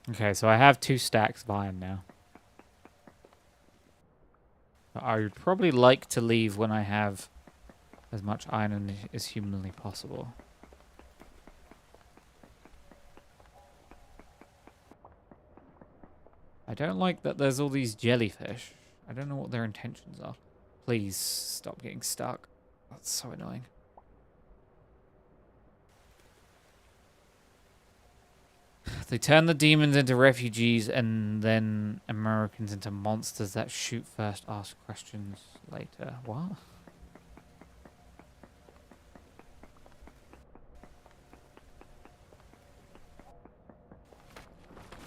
Okay, so I have 2 stacks of iron now. I would probably like to leave when I have as much iron as humanly possible. I don't like that there's all these jellyfish. I don't know what their intentions are. Please stop getting stuck. That's so annoying. They turn the demons into refugees and then Americans into monsters that shoot first, ask questions later. What?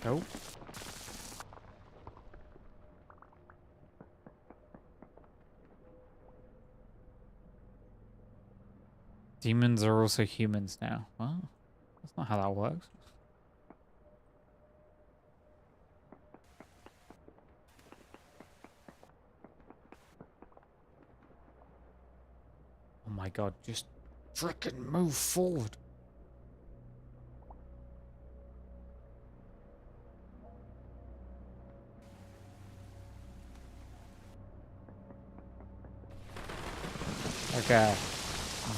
Nope. Demons are also humans now. What? That's not how that works. Oh my god, just frickin' move forward. Okay.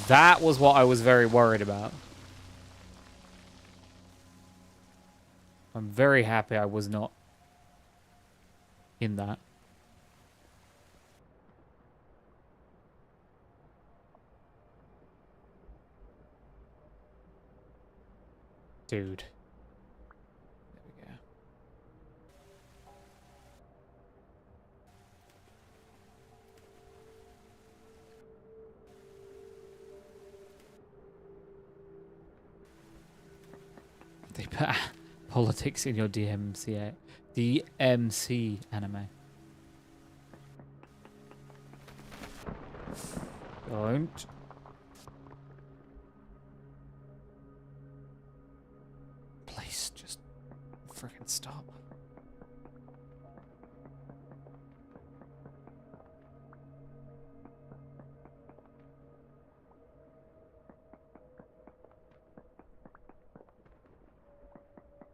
That was what I was very worried about. I'm very happy I was not in that. Dude. There we go. They put politics in your DMC anime. Don't. Please, just freaking stop.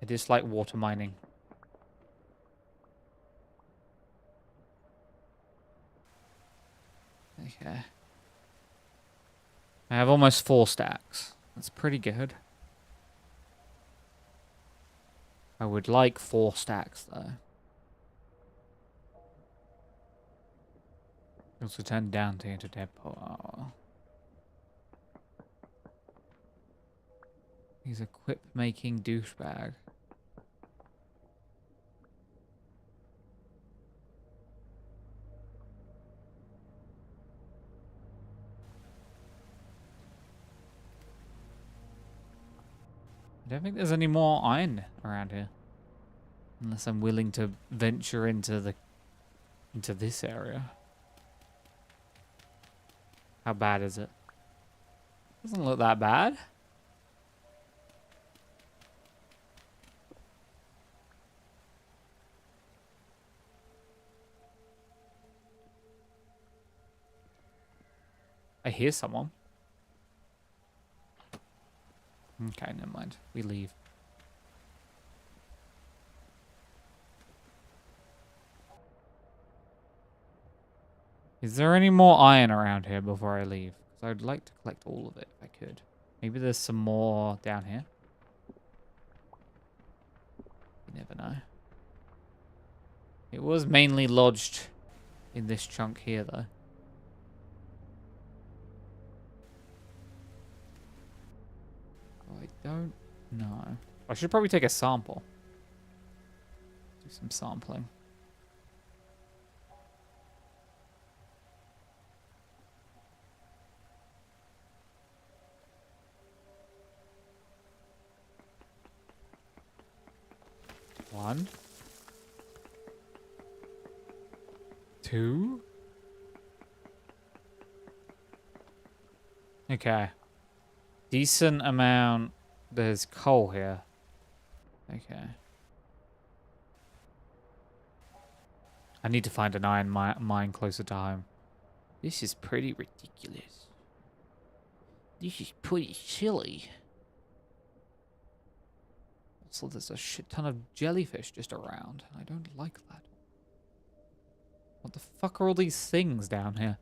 I dislike water mining. Okay. I have almost 4 stacks. That's pretty good. I would like 4 stacks, though. Also turn Dante into Deadpool. Oh. He's a quip-making douchebag. I don't think there's any more iron around here. Unless I'm willing to venture into this area. How bad is it? Doesn't look that bad. I hear someone. Okay, never mind. We leave. Is there any more iron around here before I leave? Because I'd like to collect all of it if I could. Maybe there's some more down here. You never know. It was mainly lodged in this chunk here, though. Oh, I don't know. I should probably take a sample. Do some sampling. One. Two. Okay. Decent amount. There's coal here. Okay. I need to find an iron mine closer to home. This is pretty ridiculous. This is pretty silly. Also, there's a shit ton of jellyfish just around. I don't like that. What the fuck are all these things down here?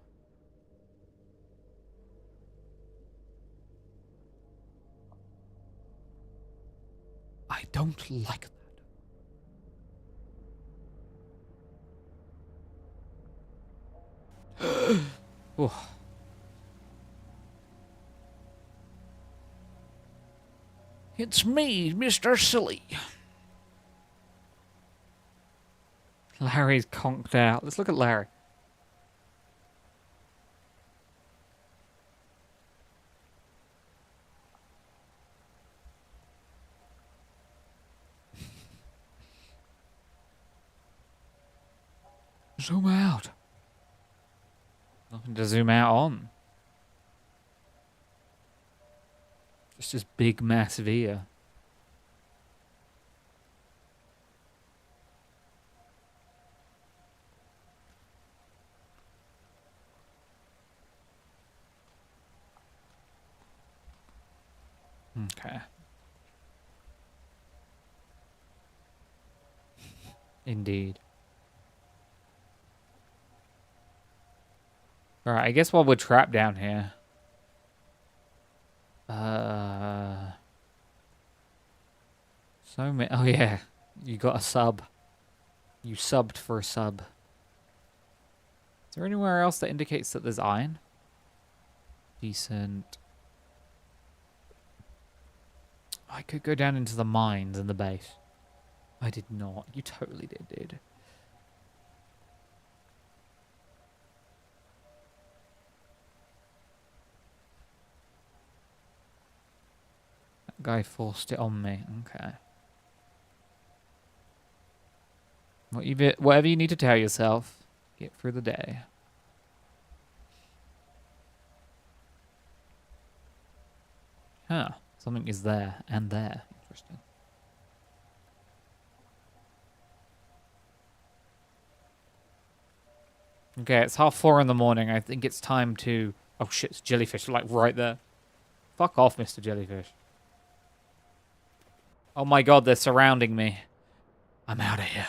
I don't like that. Oh. It's me, Mr. Silly. Larry's conked out. Let's look at Larry. Zoom out. Nothing to zoom out on. Just this big, massive ear. Okay. Indeed. Alright, I guess while we're trapped down here. So many. Oh, yeah. You got a sub. You subbed for a sub. Is there anywhere else that indicates that there's iron? Decent. I could go down into the mines in the base. I did not. You totally did, dude. That guy forced it on me. Okay. Whatever you need to tell yourself, get through the day. Huh. Something is there and there. Interesting. Okay, it's 4:30 in the morning. I think it's time to... Oh shit, it's jellyfish, like right there. Fuck off, Mr. Jellyfish. Oh my god, they're surrounding me. I'm out of here.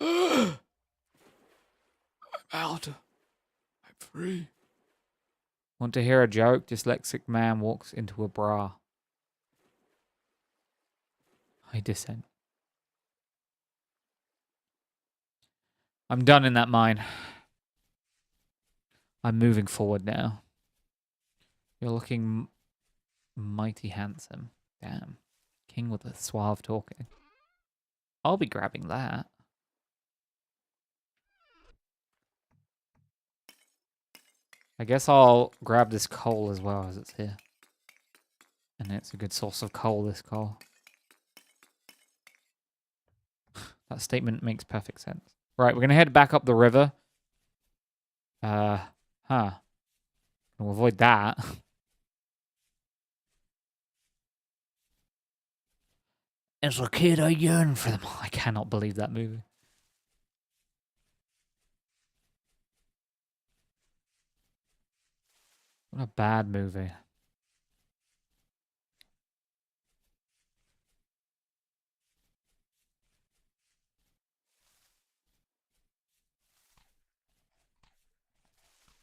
I'm out. I'm free. Want to hear a joke? Dyslexic man walks into a bra. I dissent. I'm done in that mine. I'm moving forward now. You're looking mighty handsome. Damn. King with a suave talking. I'll be grabbing that. I guess I'll grab this coal as well as it's here. And it's a good source of coal, this coal. That statement makes perfect sense. Right, we're going to head back up the river. We'll avoid that. As a kid, I yearned for them. I cannot believe that movie. What a bad movie.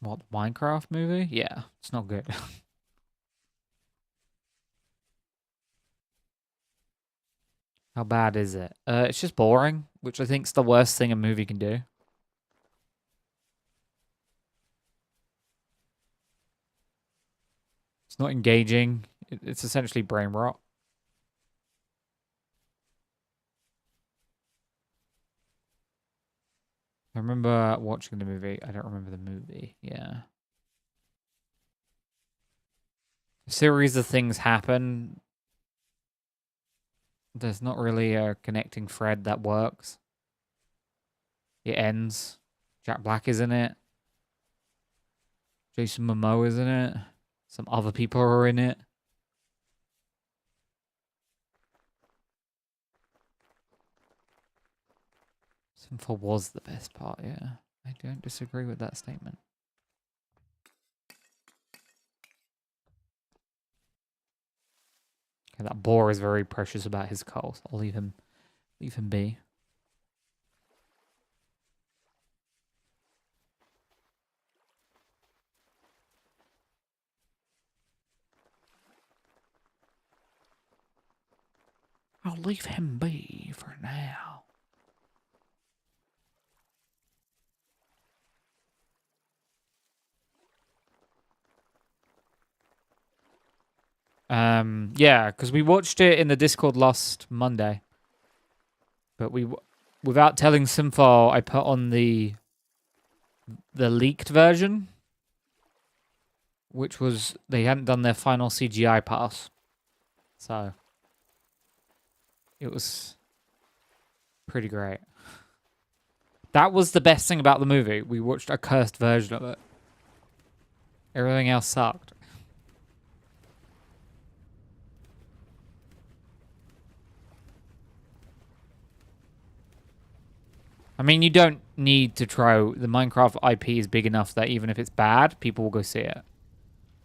What, the Minecraft movie? Yeah, it's not good. How bad is it? It's just boring, which I think is the worst thing a movie can do. It's not engaging. It's essentially brain rot. I remember watching the movie. I don't remember the movie. Yeah. A series of things happen. There's not really a connecting thread that works. It ends. Jack Black is in it. Jason Momoa is in it. Some other people are in it. Sinful was the best part, yeah. I don't disagree with that statement. Okay, that boar is very precious about his coal, so I'll leave him be. I'll leave him be for now. Yeah, because we watched it in the Discord last Monday. But without telling Simfal, I put on the leaked version, which was, they hadn't done their final CGI pass. So, it was pretty great. That was the best thing about the movie. We watched a cursed version of it. Everything else sucked. I mean, you don't need to try. The Minecraft IP is big enough that even if it's bad, people will go see it.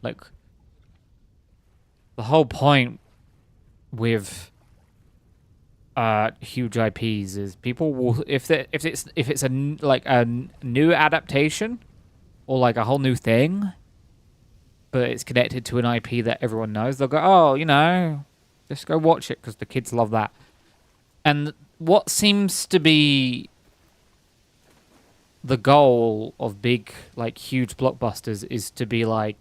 Like, the whole point with huge IPs is people will, if it's a new adaptation or like a whole new thing, but it's connected to an IP that everyone knows, they'll go, oh, you know, just go watch it because the kids love that. And what seems to be the goal of big, like, huge blockbusters is to be, like,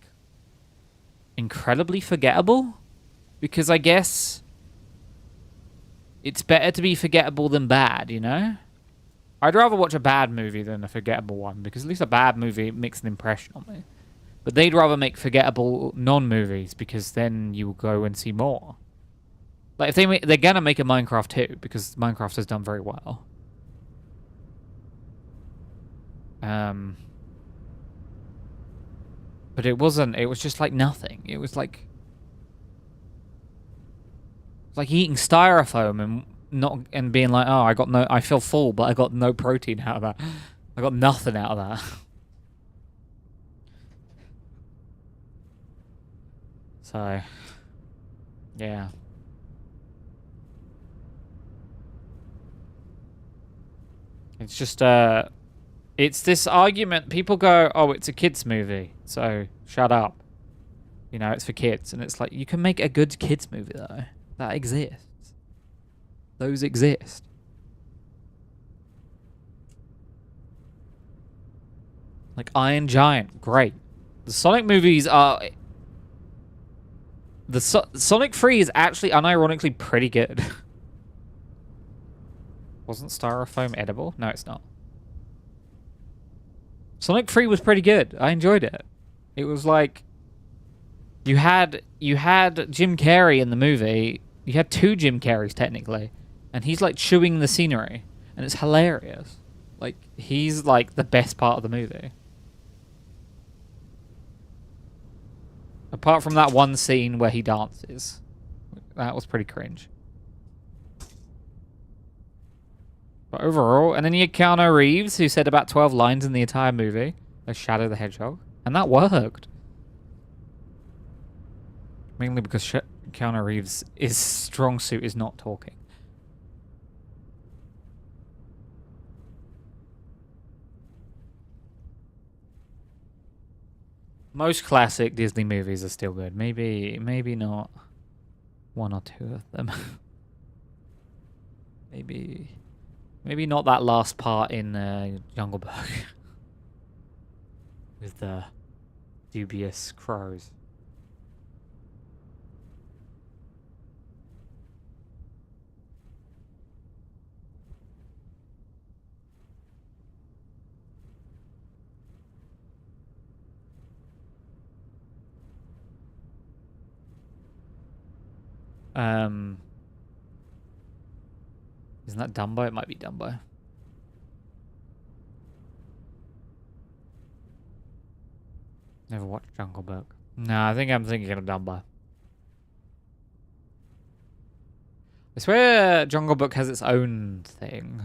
incredibly forgettable. Because I guess it's better to be forgettable than bad, you know? I'd rather watch a bad movie than a forgettable one, because at least a bad movie makes an impression on me. But they'd rather make forgettable non-movies, because then you will go and see more. Like, if they're gonna make a Minecraft 2, because Minecraft has done very well. But it wasn't. It was just like nothing. It was like eating styrofoam and being like, oh, I feel full, but I got no protein out of that. I got nothing out of that. So, yeah. It's just it's this argument. People go, oh, it's a kids movie, so shut up. You know, it's for kids. And it's like, you can make a good kids movie, though. That exists. Those exist. Like Iron Giant, great. The Sonic movies are... Sonic 3 is actually unironically pretty good. Wasn't styrofoam edible? No, it's not. Sonic 3 was pretty good. I enjoyed it. It was like... You had Jim Carrey in the movie. You had two Jim Carreys, technically. And he's, like, chewing the scenery. And it's hilarious. Like, he's, like, the best part of the movie. Apart from that one scene where he dances. That was pretty cringe. But overall, and then you had Keanu Reeves, who said about 12 lines in the entire movie, as Shadow the Hedgehog. And that worked. Mainly because Keanu Reeves' strong suit is not talking. Most classic Disney movies are still good. Maybe not one or two of them. maybe not that last part in Jungle Book with the dubious crows. Isn't that Dumbo? It might be Dumbo. Never watched Jungle Book. No, I think I'm thinking of Dumbo. I swear Jungle Book has its own thing.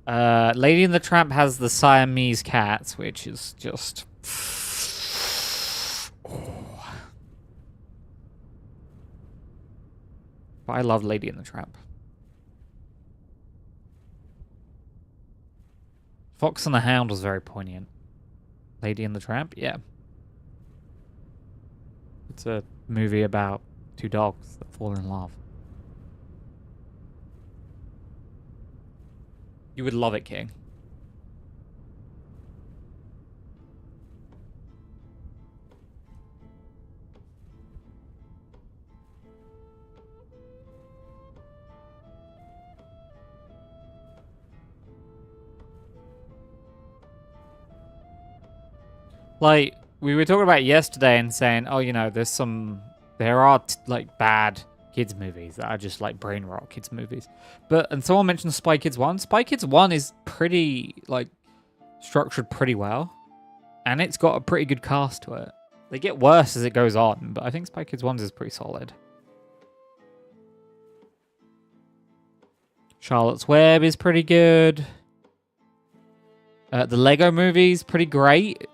Lady and the Tramp has the Siamese cats, which is just... But I love Lady and the Tramp. Fox and the Hound was very poignant. Lady and the Tramp? Yeah. It's a movie about two dogs that fall in love. You would love it, King. Like, we were talking about yesterday and saying, oh, you know, there are, like, bad kids movies that are just, like, brain rot kids movies. And someone mentioned Spy Kids 1. Spy Kids 1 is pretty, like, structured pretty well. And it's got a pretty good cast to it. They get worse as it goes on, but I think Spy Kids 1 is pretty solid. Charlotte's Web is pretty good. The Lego Movie is pretty great.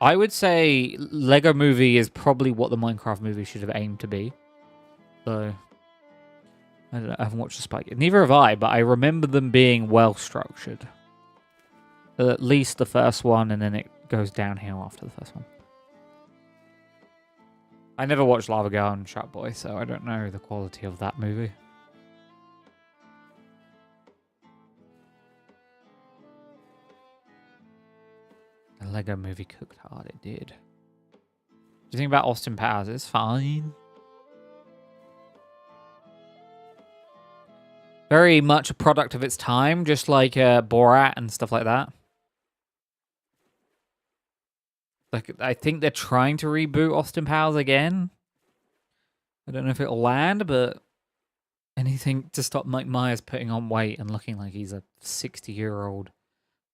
I would say Lego Movie is probably what the Minecraft movie should have aimed to be. So, I don't know, I haven't watched the Spy Kids. Neither have I, but I remember them being well structured. At least the first one, and then it goes downhill after the first one. I never watched Lava Girl and Shark Boy, so I don't know the quality of that movie. The Lego Movie cooked hard, it did. Do you think about Austin Powers? It's fine. Very much a product of its time, just like Borat and stuff like that. Like, I think they're trying to reboot Austin Powers again. I don't know if it'll land, but anything to stop Mike Myers putting on weight and looking like he's a 60-year-old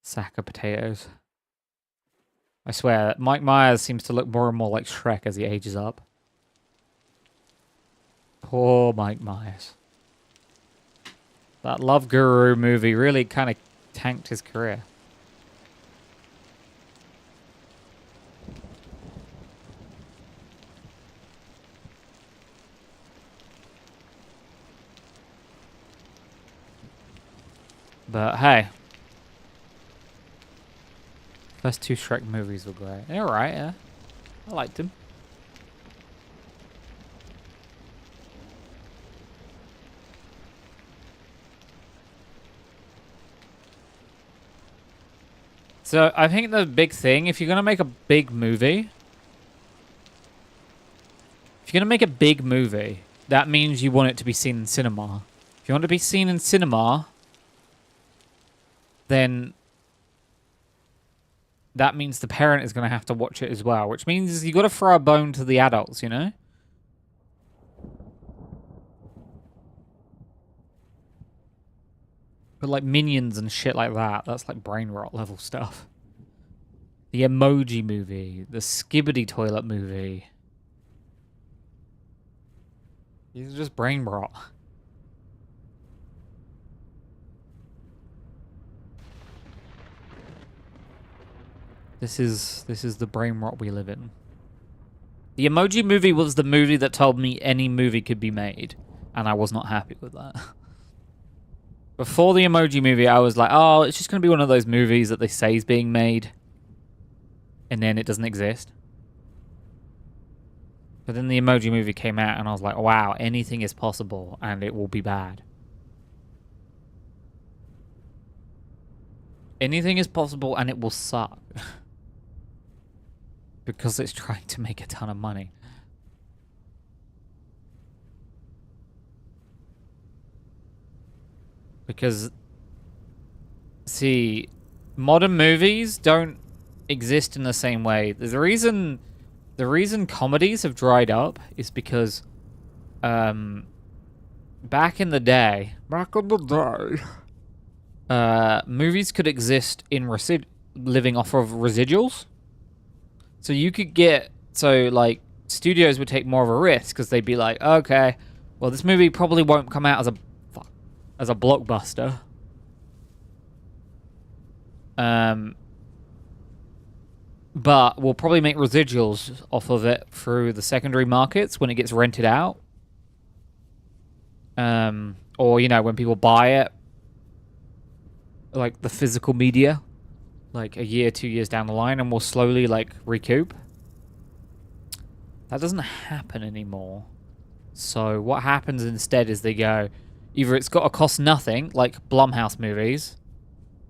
sack of potatoes. I swear, Mike Myers seems to look more and more like Shrek as he ages up. Poor Mike Myers. That Love Guru movie really kind of tanked his career. But hey. First two Shrek movies were great. They're alright, yeah. I liked them. So I think the big thing, if you're going to make a big movie, that means you want it to be seen in cinema. If you want it to be seen in cinema, then that means the parent is going to have to watch it as well, which means you got to throw a bone to the adults, you know? But like Minions and shit like that, that's like brain rot level stuff. The Emoji Movie, the Skibbity Toilet Movie. These are just brain rot. This is the brain rot we live in. The Emoji Movie was the movie that told me any movie could be made, and I was not happy with that. Before the Emoji Movie, I was like, oh, it's just going to be one of those movies that they say is being made. and then it doesn't exist. But then the Emoji Movie came out, and I was like, wow, anything is possible, and it will be bad. Anything is possible, and it will suck. Because it's trying to make a ton of money. Because, see, modern movies don't exist in the same way. The reason comedies have dried up is because back in the day, movies could exist in living off of residuals. So you could get, like, studios would take more of a risk because they'd be like, okay, well, this movie probably won't come out as a blockbuster. But we'll probably make residuals off of it through the secondary markets when it gets rented out. Or, you know, when people buy it, like the physical media, like a year, 2 years down the line, and we'll slowly, like, recoup. That doesn't happen anymore. So what happens instead is they go, either it's got to cost nothing, like Blumhouse movies,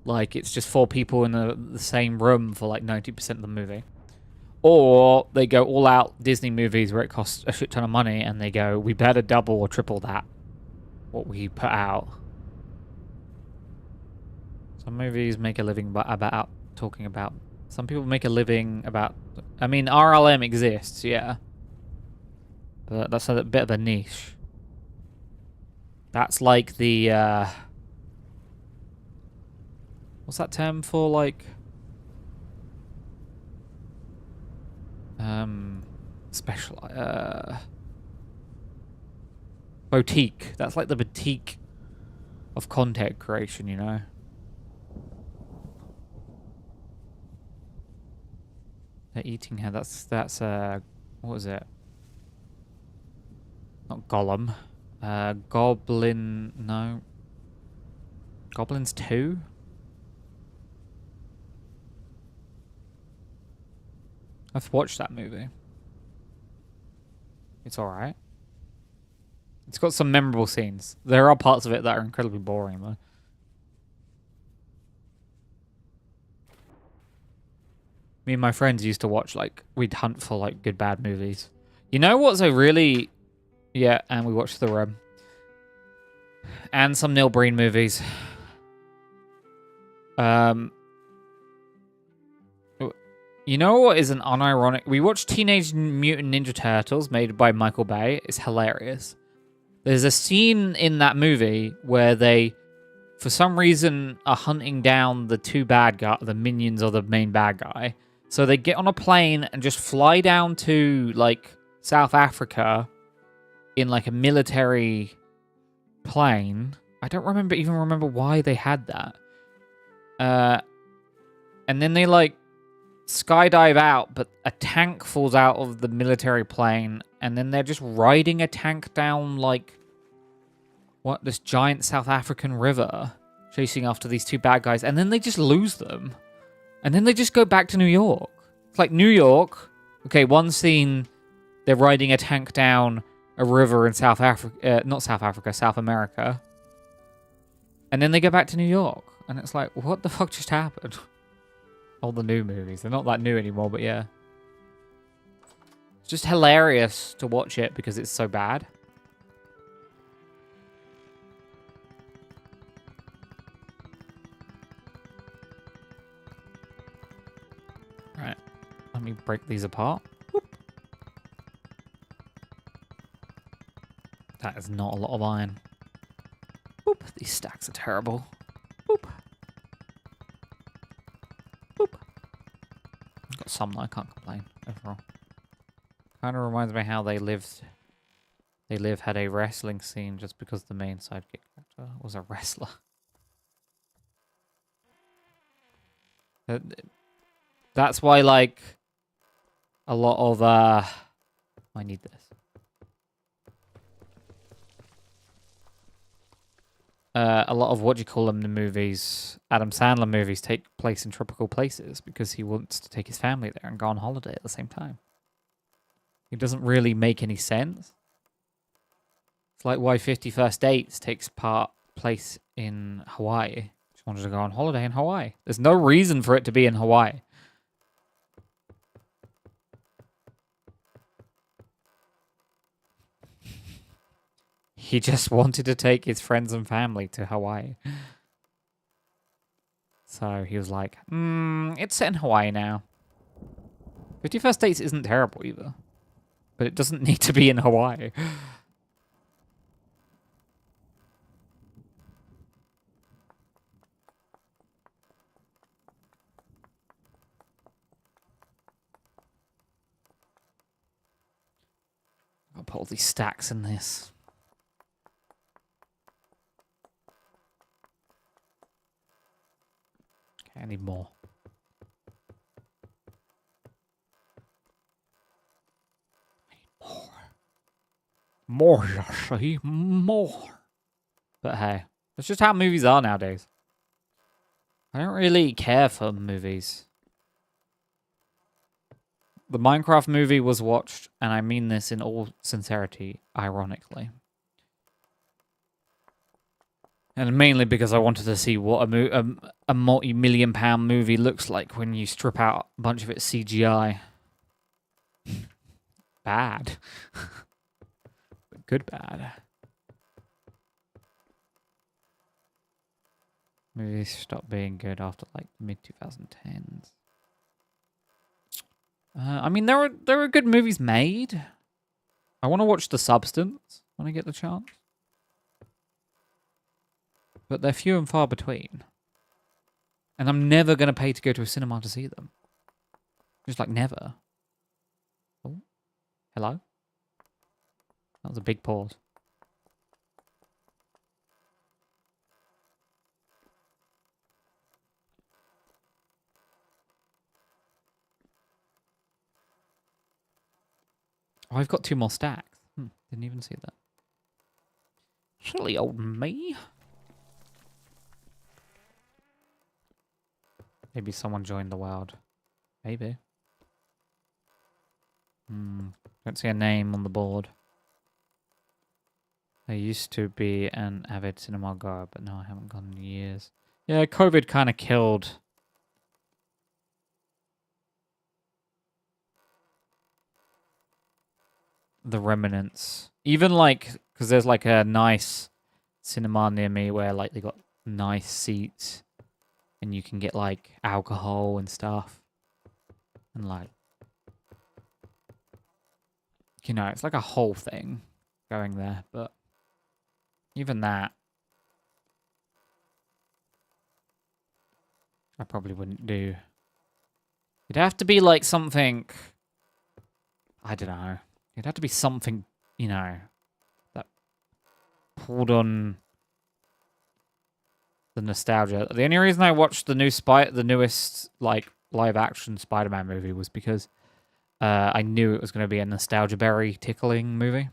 like it's just 4 people in the same room for like 90% of the movie, or they go all out Disney movies where it costs a shit ton of money, and they go, we better double or triple that what we put out. Some movies make a living about talking about. Some people make a living about. I mean, RLM exists, yeah, but that's a bit of a niche. That's like the what's that term for, like, special boutique. That's like the boutique of content creation, you know. The eating head. That's what was it? Not Gollum. Goblin. No. Goblins 2. I've watched that movie. It's alright. It's got some memorable scenes. There are parts of it that are incredibly boring, though. Me and my friends used to watch, like, we'd hunt for, like, good bad movies. You know what's a really... Yeah, and we watched The Room. And some Neil Breen movies. You know what is an unironic... We watched Teenage Mutant Ninja Turtles, made by Michael Bay. It's hilarious. There's a scene in that movie where they, for some reason, are hunting down the two bad guys, the minions of the main bad guy. So they get on a plane and just fly down to, like, South Africa in, like, a military plane. I don't even remember why they had that. And then they, like, skydive out, but a tank falls out of the military plane, and then they're just riding a tank down, like, this giant South African river, chasing after these two bad guys, and then they just lose them. And then they just go back to New York. It's like New York. Okay, one scene, they're riding a tank down a river in South Africa, not South Africa, South America. And then they go back to New York. And it's like, what the fuck just happened? All the new movies. They're not that new anymore, but yeah. It's just hilarious to watch it because it's so bad. Right. Let me break these apart. Whoop. That is not a lot of iron. Whoop. These stacks are terrible. Whoop. Boop. I've got some that I can't complain overall. Kind of reminds me how They Live had a wrestling scene just because the main sidekick character was a wrestler. That's why, like, a lot of I need this. a lot of the movies, Adam Sandler movies, take place in tropical places because he wants to take his family there and go on holiday at the same time. It doesn't really make any sense. It's like why 50 First Dates takes place in Hawaii. She wanted to go on holiday in Hawaii. There's no reason for it to be in Hawaii. He just wanted to take his friends and family to Hawaii. So he was like, it's set in Hawaii now. 50 First Dates isn't terrible either. But it doesn't need to be in Hawaii. I'll put all these stacks in this. Okay, I need more. More, I see. More. But hey, that's just how movies are nowadays. I don't really care for movies. The Minecraft movie was watched, and I mean this in all sincerity, ironically. And mainly because I wanted to see what a multi-million-pound movie looks like when you strip out a bunch of its CGI. Bad. But good bad. Movies stopped being good after like mid-2010s. I mean, there are good movies made. I want to watch The Substance when I get the chance. But they're few and far between. And I'm never going to pay to go to a cinema to see them. Just like never. Oh, hello? That was a big pause. Oh, I've got 2 more stacks. Didn't even see that. Silly old me. Maybe someone joined the world. Maybe. Don't see a name on the board. I used to be an avid cinema goer, but no, I haven't gone in years. Yeah, COVID kind of killed the remnants. Even like, because there's like a nice cinema near me where like they got nice seats and you can get like alcohol and stuff. And like, you know, it's like a whole thing going there, but even that, I probably wouldn't do. It'd have to be like something, I don't know. It'd have to be something, you know, that pulled on the nostalgia. The only reason I watched the newest like live action Spider-Man movie was because I knew it was going to be a nostalgia berry tickling movie,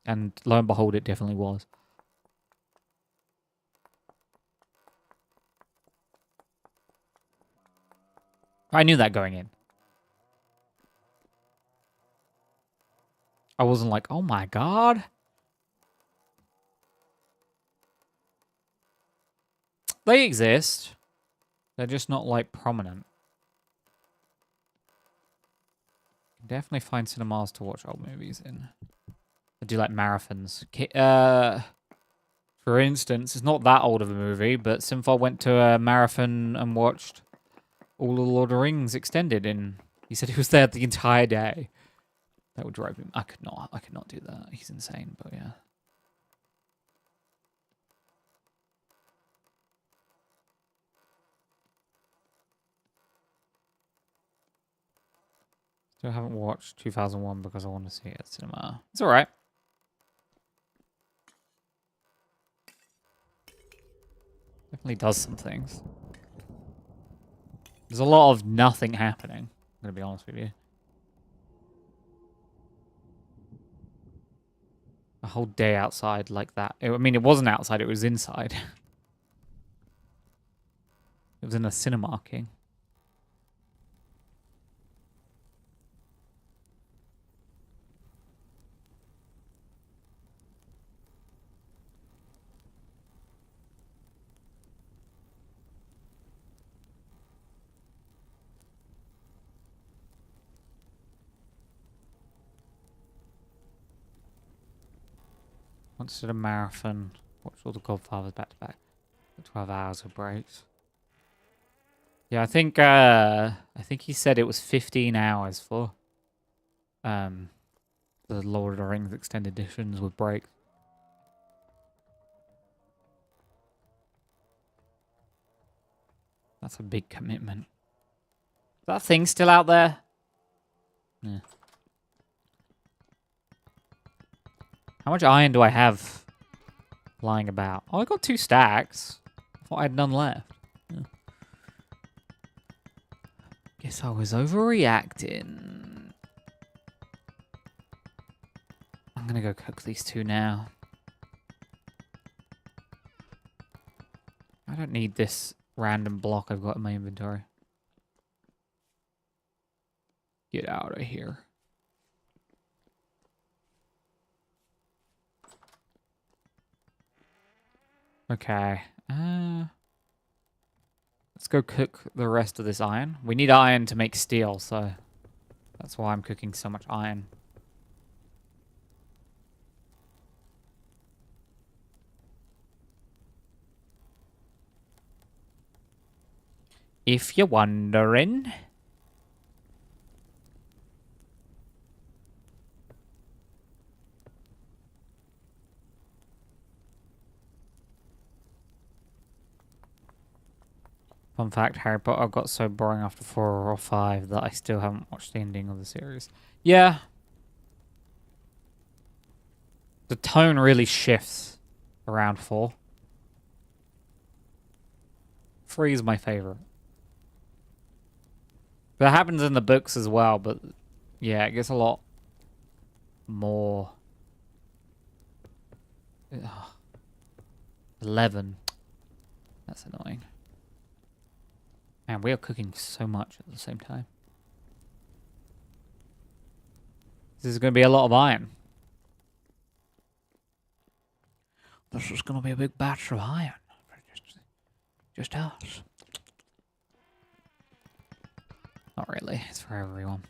and lo and behold, it definitely was. I knew that going in. I wasn't like, oh my god. They exist. They're just not like prominent. You can definitely find cinemas to watch old movies in. I do like marathons. For instance, it's not that old of a movie, but Simfal went to a marathon and watched all the Lord of the Rings extended in. He said he was there the entire day. That would drive him. I could not do that. He's insane, but yeah. Still haven't watched 2001 because I want to see it at cinema. It's alright. Definitely does some things. There's a lot of nothing happening, I'm going to be honest with you. A whole day outside like that. I mean, it wasn't outside, it was inside. It was in a cinema, King. Once did a marathon. Watched all the Godfathers back to back. 12 hours of breaks. Yeah, I think he said it was 15 hours for the Lord of the Rings extended editions with breaks. That's a big commitment. Is that thing still out there? Yeah. How much iron do I have lying about? Oh, I got 2 stacks. I thought I had none left. Yeah. Guess I was overreacting. I'm gonna go cook these 2 now. I don't need this random block I've got in my inventory. Get out of here. Okay. Let's go cook the rest of this iron. We need iron to make steel, so that's why I'm cooking so much iron. If you're wondering. Fun fact, Harry Potter got so boring after 4 or 5 that I still haven't watched the ending of the series. Yeah. The tone really shifts around 4. 3 is my favorite. That happens in the books as well, but yeah, it gets a lot more. Ugh. 11. That's annoying. Man, we are cooking so much at the same time. This is going to be a lot of iron. This is going to be a big batch of iron. Just us. Not really. It's for everyone.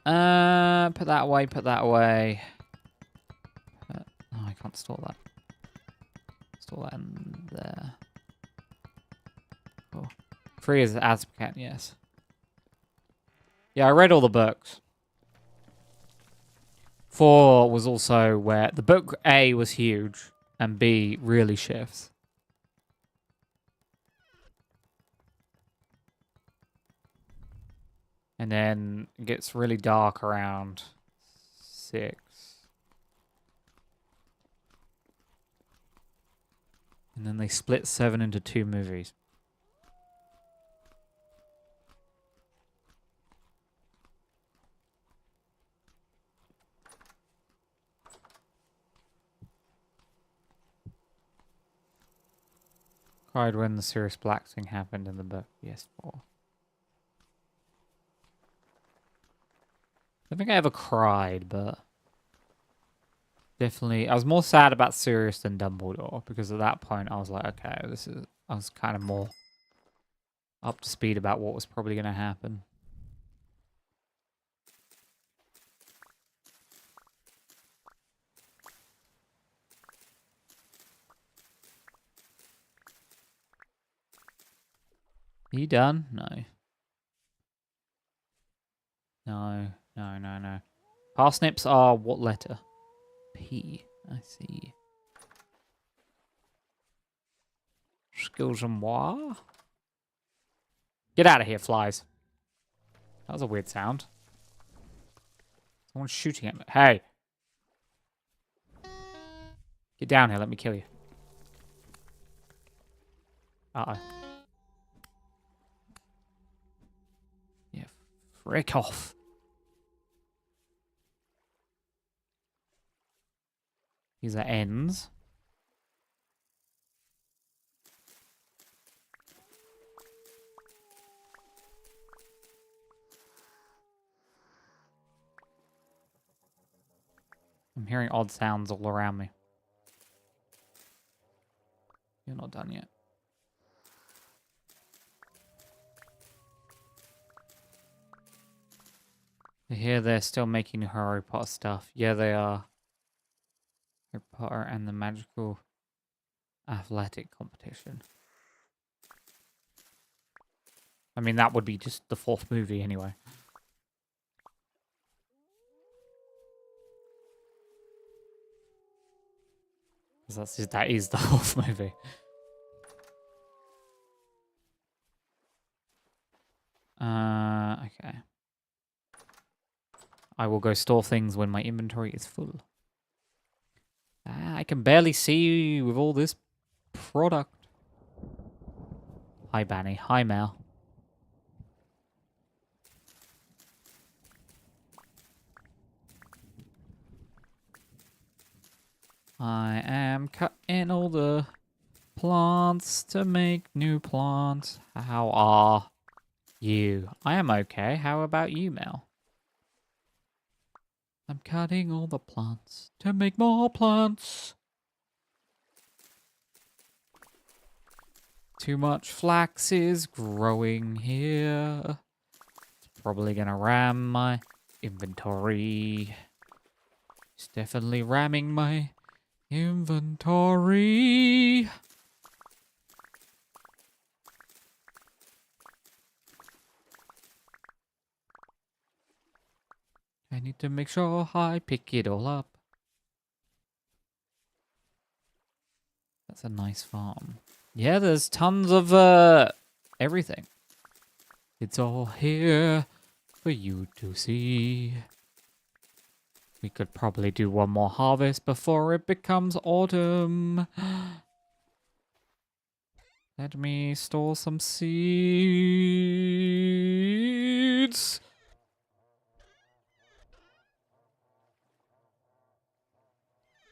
Put that away, put that away. Oh, I can't store that. Store that in there. Cool. 3 is Azkaban, yes. Yeah, I read all the books. 4 was also where the book A was huge and B really shifts. And then it gets really dark around 6. And then they split 7 into 2 movies. Cried when the Sirius Black thing happened in the book. Yes, 4. I don't think I ever cried, but definitely I was more sad about Sirius than Dumbledore because at that point I was like, okay, I was kind of more up to speed about what was probably going to happen. Are you done? No. No. Parsnips are what letter? P. I see. Excusez-moi. Get out of here, flies. That was a weird sound. Someone's shooting at me. Hey. Get down here, let me kill you. Uh-oh. Yeah, frick off. These are ends. I'm hearing odd sounds all around me. You're not done yet. I hear they're still making Harry Potter stuff. Yeah, they are. Harry Potter and the Magical Athletic Competition. I mean, that would be just the 4th movie anyway. Because that is the 4th movie. Okay. I will go store things when my inventory is full. I can barely see you with all this product. Hi, Banny. Hi, Mel. I am cutting all the plants to make new plants. How are you? I am okay. How about you, Mel? I'm cutting all the plants to make more plants. Too much flax is growing here. It's probably gonna ram my inventory. It's definitely ramming my inventory. I need to make sure I pick it all up. That's a nice farm. Yeah, there's tons of everything. It's all here for you to see. We could probably do one more harvest before it becomes autumn. Let me store some seeds.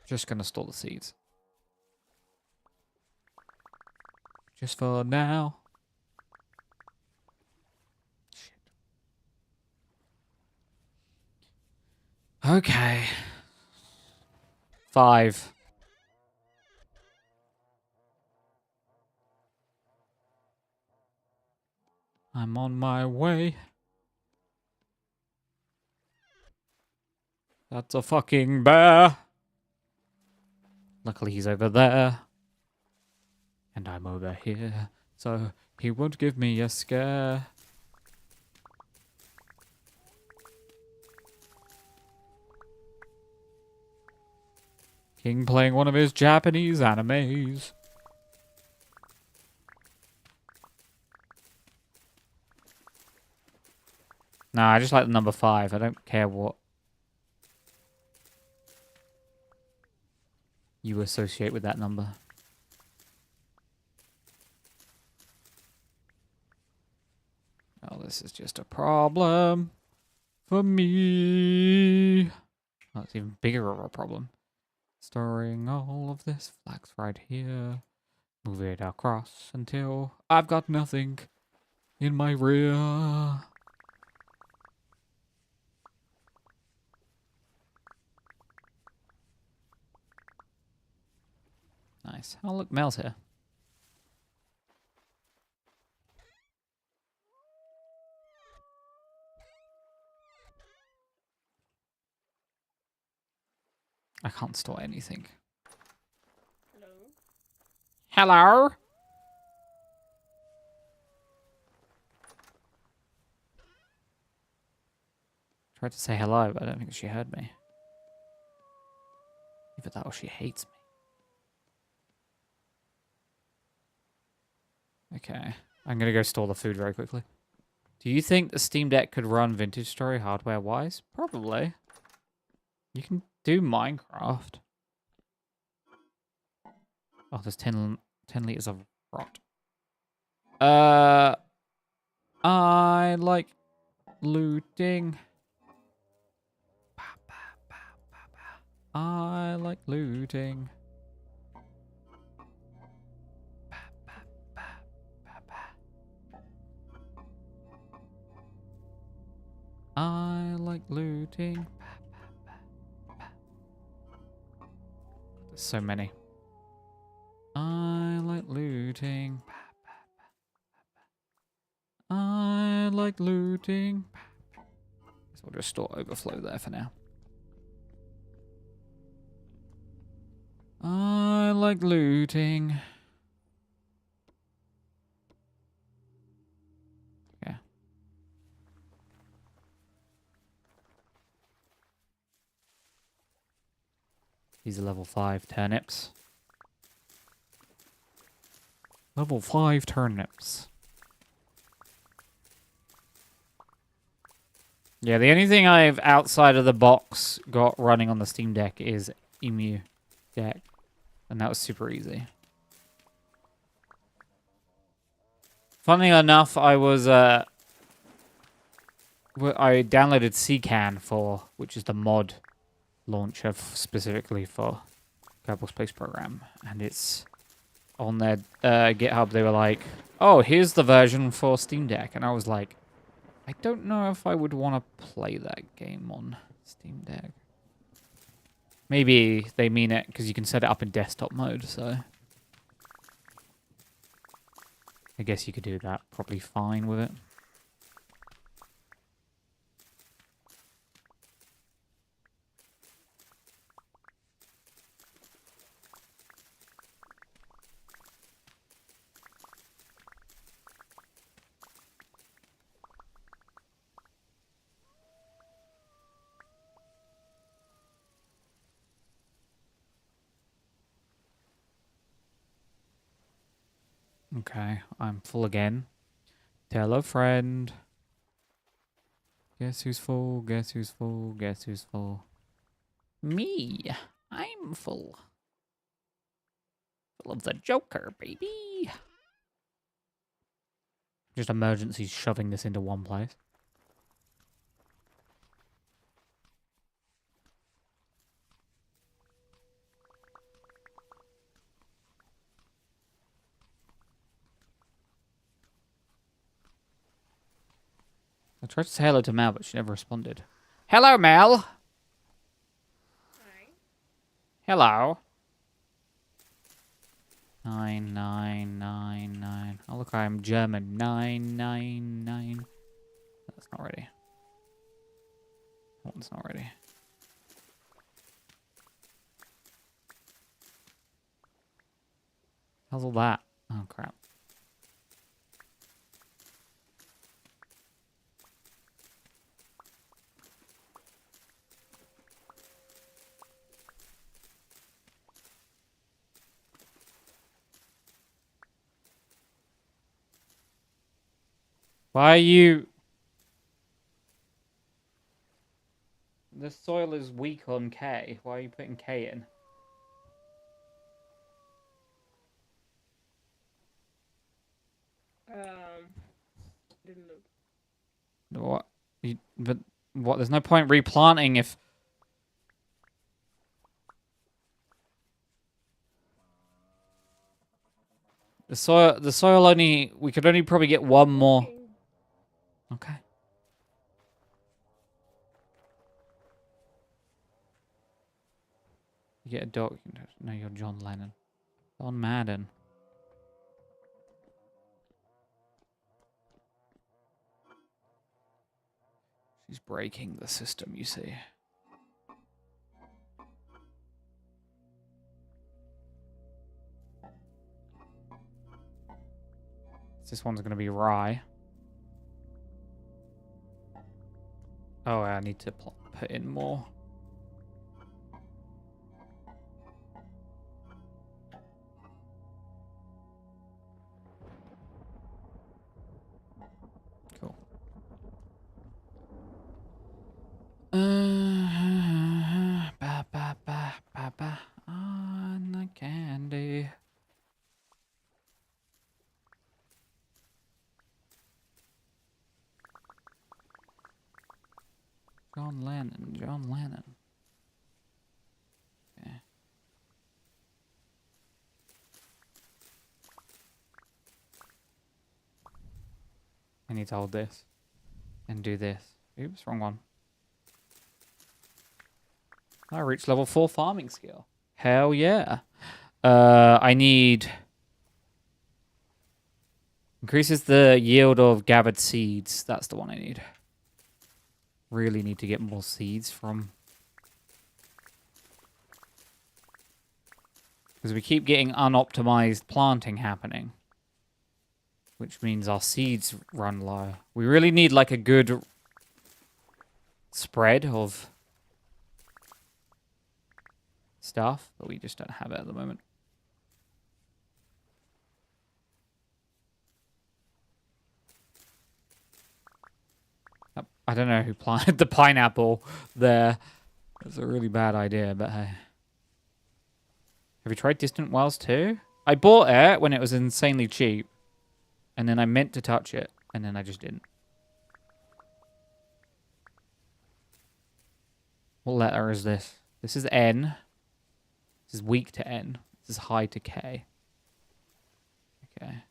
Just gonna store the seeds. Just for now. Shit. Okay. 5. I'm on my way. That's a fucking bear. Luckily he's over there. And I'm over here. So he won't give me a scare. King playing one of his Japanese animes. Nah, I just like the number 5. I don't care what you associate with that number. Oh, this is just a problem for me. Oh, it's even bigger of a problem. Storing all of this flax right here. Move it across until I've got nothing in my rear. Nice. Oh, look, Mel's here. I can't store anything. Hello. Hello? Tried to say hello, but I don't think she heard me. Either that or she hates me. Okay. I'm going to go store the food very quickly. Do you think the Steam Deck could run Vintage Story hardware-wise? Probably. You can do Minecraft. Oh, there's 10 liters of rot. I like looting. I like looting. I like looting. So many. I like looting. I like looting. So we'll just store overflow there for now. I like looting. Yeah. These are level 5 turnips. Level 5 turnips. Yeah, the only thing I've outside of the box got running on the Steam Deck is Emu Deck. And that was super easy. Funnily enough, I downloaded CCAN for, which is the mod launcher specifically for Kerbal Space Program, and it's on their GitHub. They were like, "Oh, here's the version for Steam Deck," and I was like, "I don't know if I would want to play that game on Steam Deck." Maybe they mean it because you can set it up in desktop mode, so I guess you could do that probably fine with it. Okay, I'm full again. Tell a friend. Guess who's full? Guess who's full? Guess who's full? Me. I'm full. Full of the Joker, baby. Just emergency shoving this into one place. I tried to say hello to Mel, but she never responded. Hello, Mel. Hi. Hello. 9999. Oh, look, I'm German. 999. That's not ready. That one's not ready. How's all that? Oh, crap. Why are you... The soil is weak on K. Why are you putting K in? Didn't look. What? But what? There's no point replanting if... The soil only... We could only probably get one more... Okay. You get a dog. No, you're John Lennon. John Madden. She's breaking the system, you see. This one's going to be rye. Oh, I need to put in more. Cool. Ba ba ba ba ba on the candy. John Lennon, John Lennon. Okay. I need to hold this and do this. Oops, wrong one. I reached level 4 farming skill. Hell yeah. I need... Increases the yield of gathered seeds. That's the one I need. Really need to get more seeds from... Because we keep getting unoptimized planting happening. Which means our seeds run low. We really need like a good spread of stuff, but we just don't have it at the moment. I don't know who planted the pineapple there. That's a really bad idea, but hey. Have you tried Distant Wells too? I bought it when it was insanely cheap. And then I meant to touch it, and then I just didn't. What letter is this? This is N. This is weak to N. This is high to K. Okay.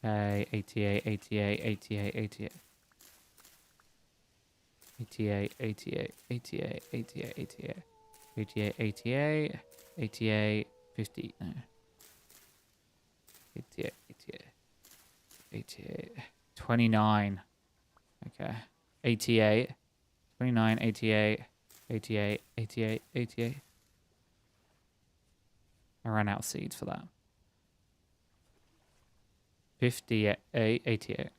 Okay, ATA, ATA, ATA, ATA. ATA, ATA, ATA, ATA, ATA. ATA, ATA, ATA, 50. No. ATA, ATA, ATA, 29. Okay. ATA, 29, ATA, ATA, ATA, ATA. I ran out of seeds for that. 58, ATA.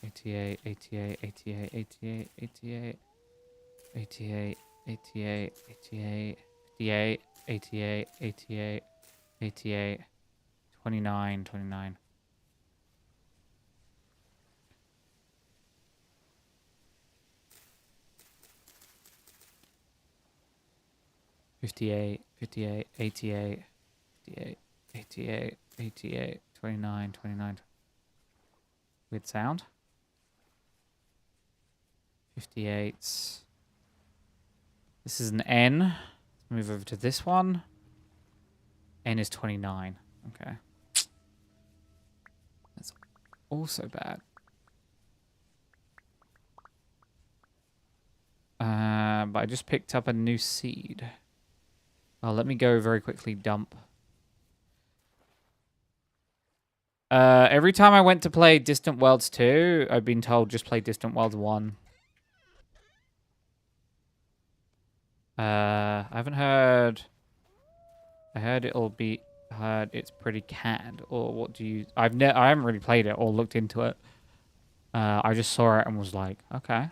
ATA, ATA, ATA, ATA, ATA, ATA, ATA, ATA, 58, ATA, ATA, ATA, 29, 29. $58, $58, $88, $58, $88, $88, $29, $29. Weird sound. 58. This is an N. Let's move over to this one. N is 29. Okay. That's also bad. But I just picked up a new seed. Oh, let me go very quickly dump. Every time I went to play Distant Worlds 2, I've been told just play Distant Worlds 1. I haven't heard... I heard it'll be... heard it's pretty canned. Or what do you... I haven't really played it or looked into it. I just saw it and was like, okay.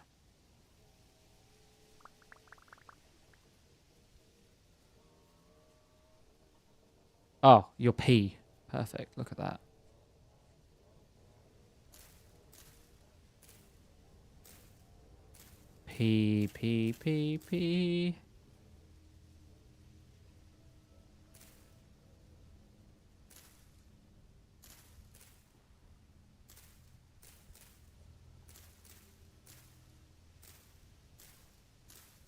Oh, your P. Perfect. Look at that. P, P, P, P.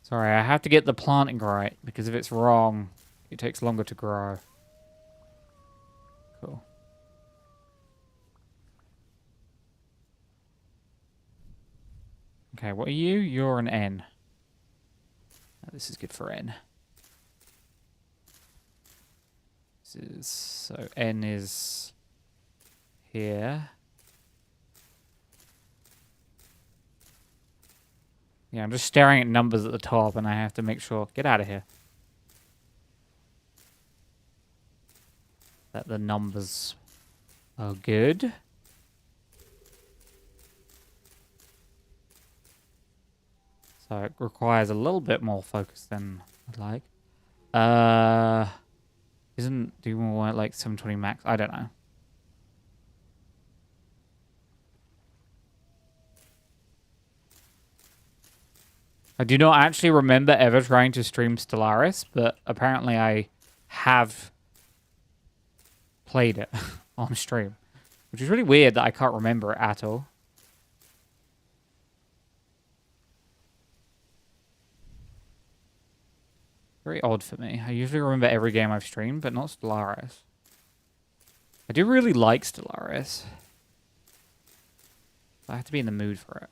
Sorry, I have to get the planting right, because if it's wrong, it takes longer to grow. Cool. Okay, what are you? You're an N. Oh, this is good for N. This is... so N is... here. Yeah, I'm just staring at numbers at the top, and I have to make sure... Get out of here. That the numbers are good. So it requires a little bit more focus than I'd like. Do we want like 720 max? I don't know. I do not actually remember ever trying to stream Stellaris, but apparently I have played it on stream. Which is really weird that I can't remember it at all. Very odd for me. I usually remember every game I've streamed, but not Stellaris. I do really like Stellaris. I have to be in the mood for it.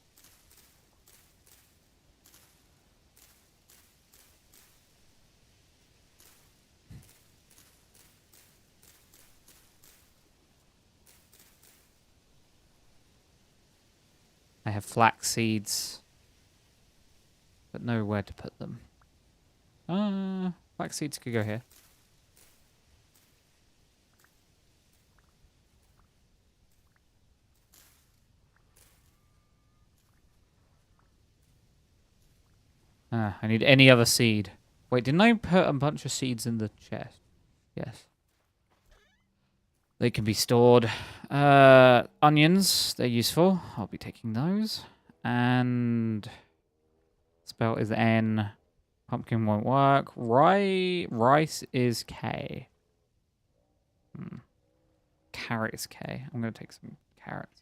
I have flax seeds, but nowhere to put them. Flax seeds could go here. I need any other seed. Wait, didn't I put a bunch of seeds in the chest? Yes. They can be stored. Onions, they're useful. I'll be taking those. And spell is N. Pumpkin won't work. Rice is K. Carrot is K. I'm going to take some carrots.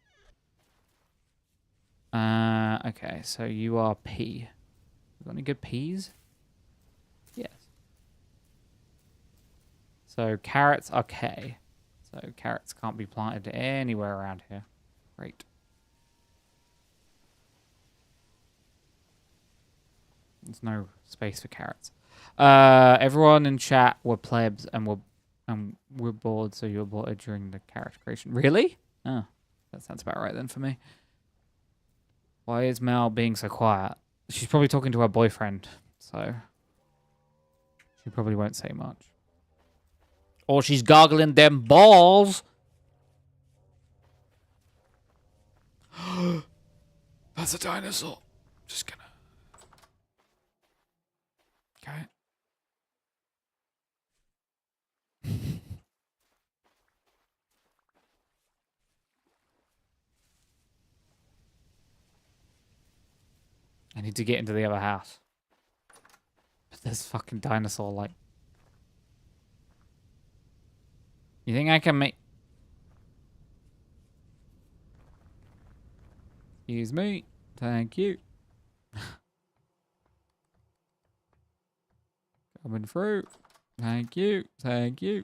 Okay, so you are P. You got any good peas? Yes. So carrots are K. So carrots can't be planted anywhere around here. Great. There's no space for carrots. Everyone in chat were plebs and were bored, so you aborted during the carrot creation. Really? Oh, that sounds about right then for me. Why is Mel being so quiet? She's probably talking to her boyfriend, so she probably won't say much. Or she's goggling them balls. That's a dinosaur. Just gonna. Okay. I need to get into the other house. But there's fucking dinosaur like. You think I can make... Excuse me. Thank you. Coming through. Thank you. Thank you.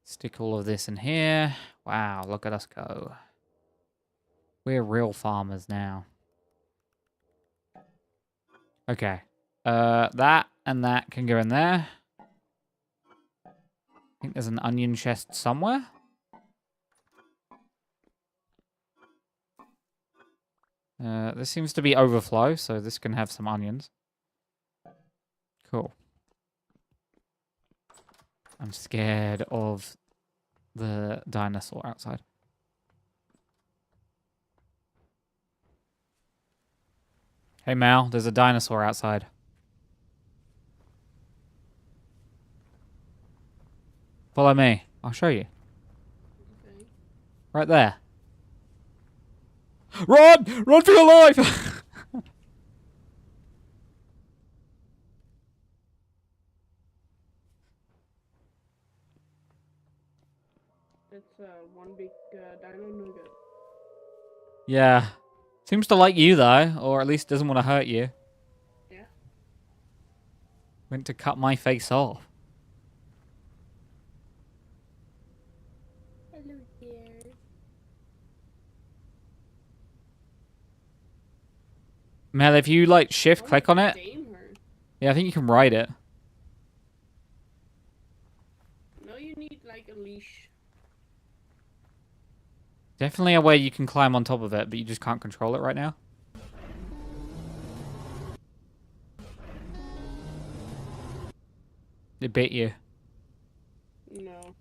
Stick all of this in here. Wow, look at us go. We're real farmers now. Okay. That and that can go in there. I think there's an onion chest somewhere. This seems to be overflow, so this can have some onions. Cool. I'm scared of the dinosaur outside. Hey, Mal, there's a dinosaur outside. Follow me. I'll show you. Okay. Right there. Run! Run for your life! It's one big dino nugget. Yeah. Seems to like you, though. Or at least doesn't want to hurt you. Yeah. Went to cut my face off. Hello, dear. Mel, if you, like, shift, click on it. Tame her. Yeah, I think you can ride it. No, you need like a leash. Definitely a way you can climb on top of it, but you just can't control it right now. It bit you. No.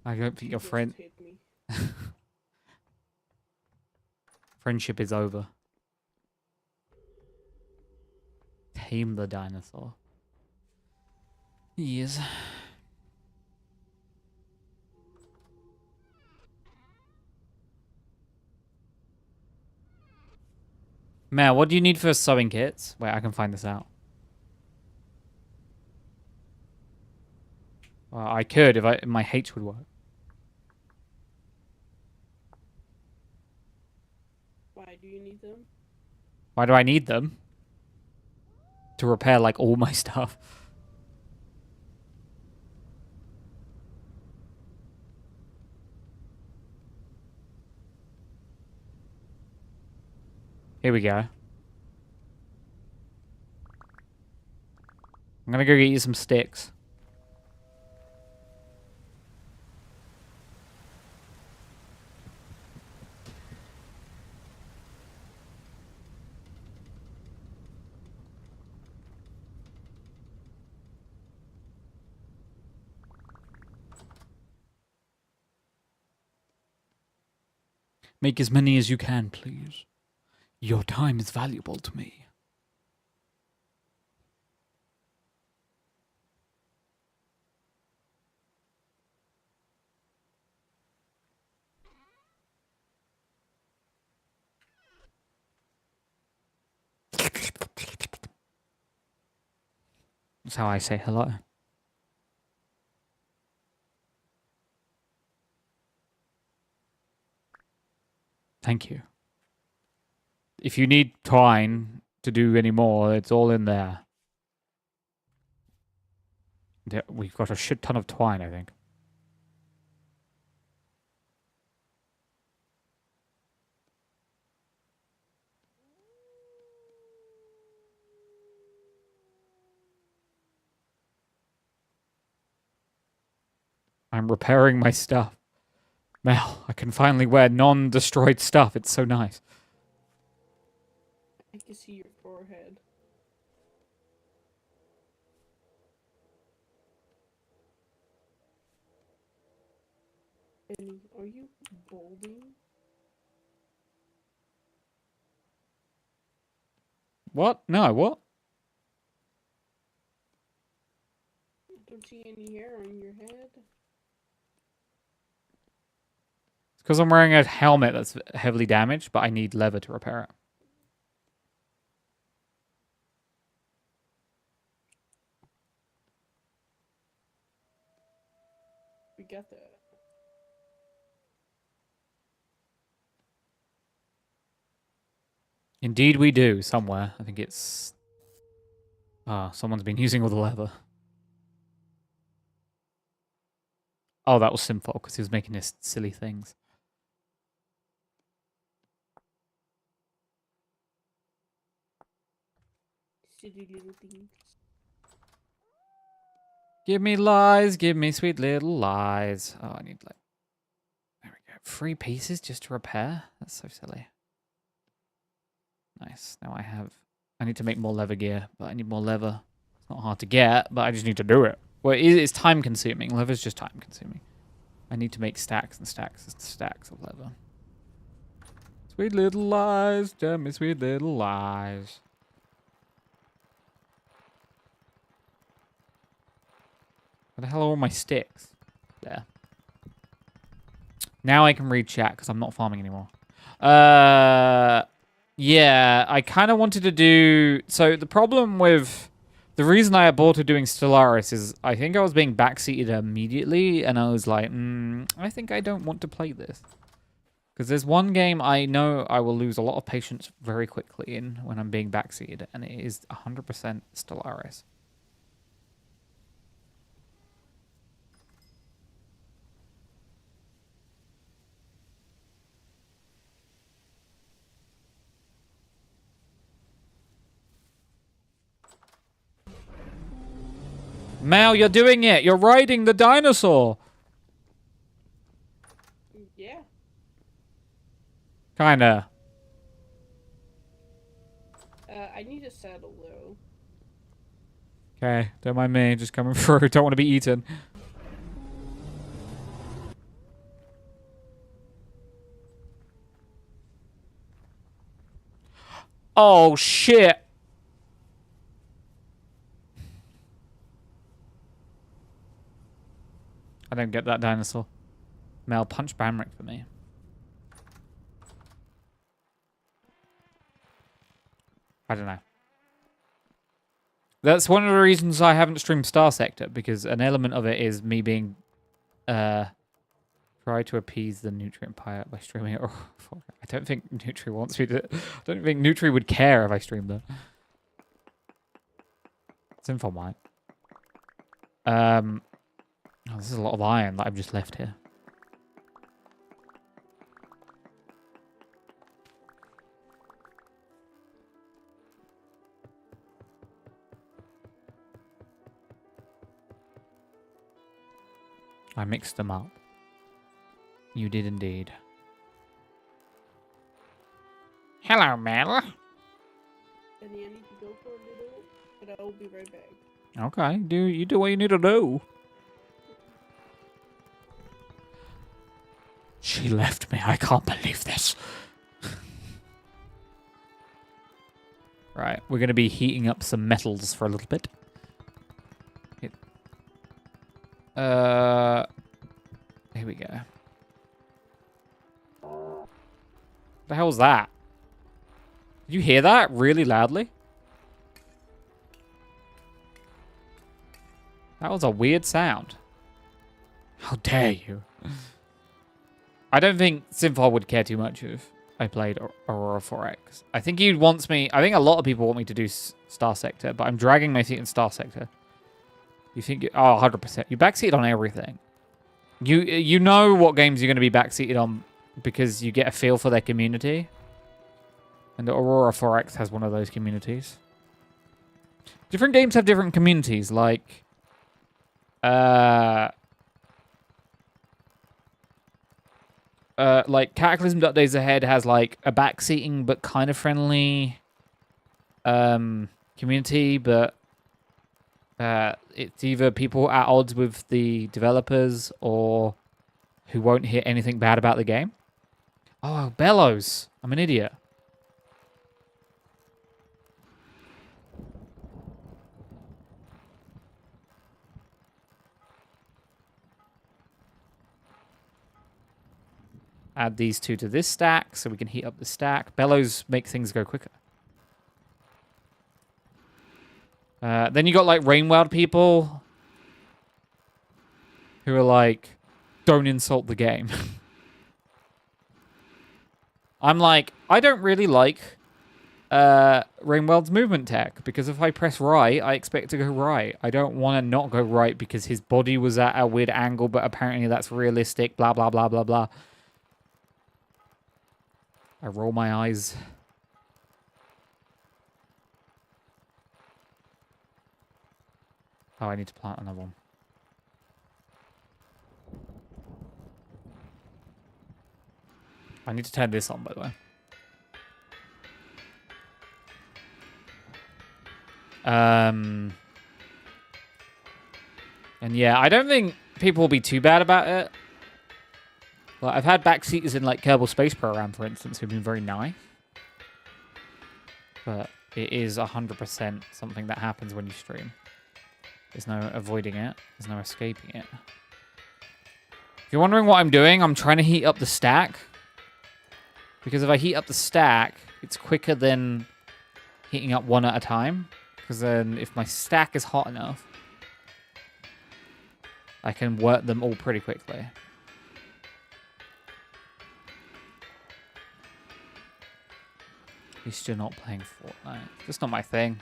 I don't think your Just friend hit me. friendship is over. Tame the dinosaur. Yes. Mel, what do you need for sewing kits? Wait, I can find this out. Well, I could if my H would work. Why do you need them? Why do I need them? To repair, like, all my stuff. Here we go. I'm gonna go get you some sticks. Make as many as you can, please. Your time is valuable to me. That's how I say hello. Thank you. If you need twine to do any more, it's all in there. Yeah, we've got a shit ton of twine, I think. I'm repairing my stuff. Mel, I can finally wear non-destroyed stuff. It's so nice. I can see your forehead. Benny, are you balding? What? No, what? I don't see any hair on your head. It's because I'm wearing a helmet that's heavily damaged, but I need leather to repair it. We got that. Indeed we do, somewhere. I think it's... Ah, someone's been using all the leather. Oh, that was Simfol, because he was making his silly things. Silly little things. Give me lies, give me sweet little lies. Oh, I need like... There we go. 3 pieces just to repair? That's so silly. Nice. Now I have... I need to make more leather gear, but I need more leather. It's not hard to get, but I just need to do it. Well, it's time consuming. Leather's just time consuming. I need to make stacks and stacks and stacks of leather. Sweet little lies, tell me sweet little lies. Where the hell are all my sticks? There. Now I can read chat because I'm not farming anymore. Yeah, I kind of wanted to do... So the problem with... The reason I aborted doing Stellaris is I think I was being backseated immediately, and I was like, I think I don't want to play this. Because there's one game I know I will lose a lot of patience very quickly in when I'm being backseated, and it is 100% Stellaris. Mal, you're doing it! You're riding the dinosaur! Yeah. Kinda. I need a saddle though. Okay, don't mind me, just coming through. Don't want to be eaten. Oh, shit! I don't get that dinosaur. Mel, punch Banrik for me. I don't know. That's one of the reasons I haven't streamed Star Sector, because an element of it is me being... try to appease the nutrient pirate by streaming it. I don't think Nutri wants me to... I don't think Nutri would care if I streamed that. Sinful might. Oh, this is a lot of iron that I've just left here. I mixed them up. You did indeed. Hello, Mel. Eddie, I need to go for a little, but I will be right back. Okay, you do what you need to do. She left me. I can't believe this. Right, we're going to be heating up some metals for a little bit. Here we go. What the hell was that? Did you hear that really loudly? That was a weird sound. How dare you? I don't think Simfar would care too much if I played Aurora 4X. I think he wants me... I think a lot of people want me to do Star Sector, but I'm dragging my feet in Star Sector. You think... Oh, 100%. You backseat on everything. You know what games you're going to be backseated on because you get a feel for their community. And the Aurora 4X has one of those communities. Different games have different communities, like... like Cataclysm Days Ahead has like a backseating but kind of friendly community, but it's either people at odds with the developers or who won't hear anything bad about the game. Oh, bellows. I'm an idiot. Add these two to this stack so we can heat up the stack. Bellows make things go quicker. Then you got like Rainwild people who are like, don't insult the game. I'm like, I don't really like Rainwild's movement tech because if I press right, I expect to go right. I don't want to not go right because his body was at a weird angle, but apparently that's realistic, blah, blah, blah, blah, blah. I roll my eyes. Oh, I need to plant another one. I need to turn this on, by the way. And yeah, I don't think people will be too bad about it. Like, I've had backseaters in like Kerbal Space Program, for instance, who've been very nice. But it is 100% something that happens when you stream. There's no avoiding it. There's no escaping it. If you're wondering what I'm doing, I'm trying to heat up the stack. Because if I heat up the stack, it's quicker than heating up one at a time. Because then if my stack is hot enough, I can work them all pretty quickly. At least you're not playing Fortnite. That's not my thing.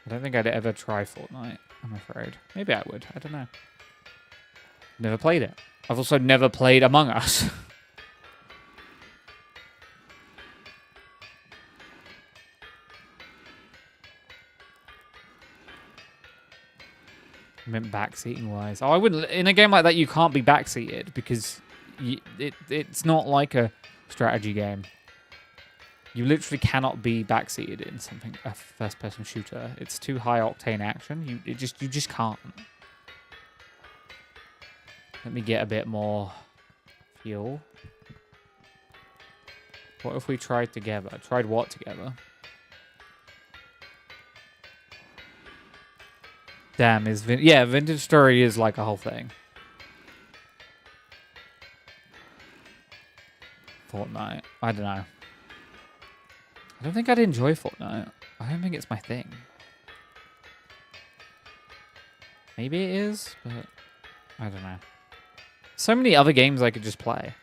I don't think I'd ever try Fortnite, I'm afraid. Maybe I would. I don't know. Never played it. I've also never played Among Us. I meant backseating wise. Oh, I wouldn't. In a game like that, you can't be backseated because it's not like a strategy game. You literally cannot be backseated in something a first-person shooter. It's too high octane action. You just can't. Let me get a bit more fuel. What if we tried together? Tried what together? Damn, yeah, Vintage Story is like a whole thing. Fortnite. I don't know. I don't think I'd enjoy Fortnite. I don't think it's my thing. Maybe it is, but I don't know. So many other games I could just play.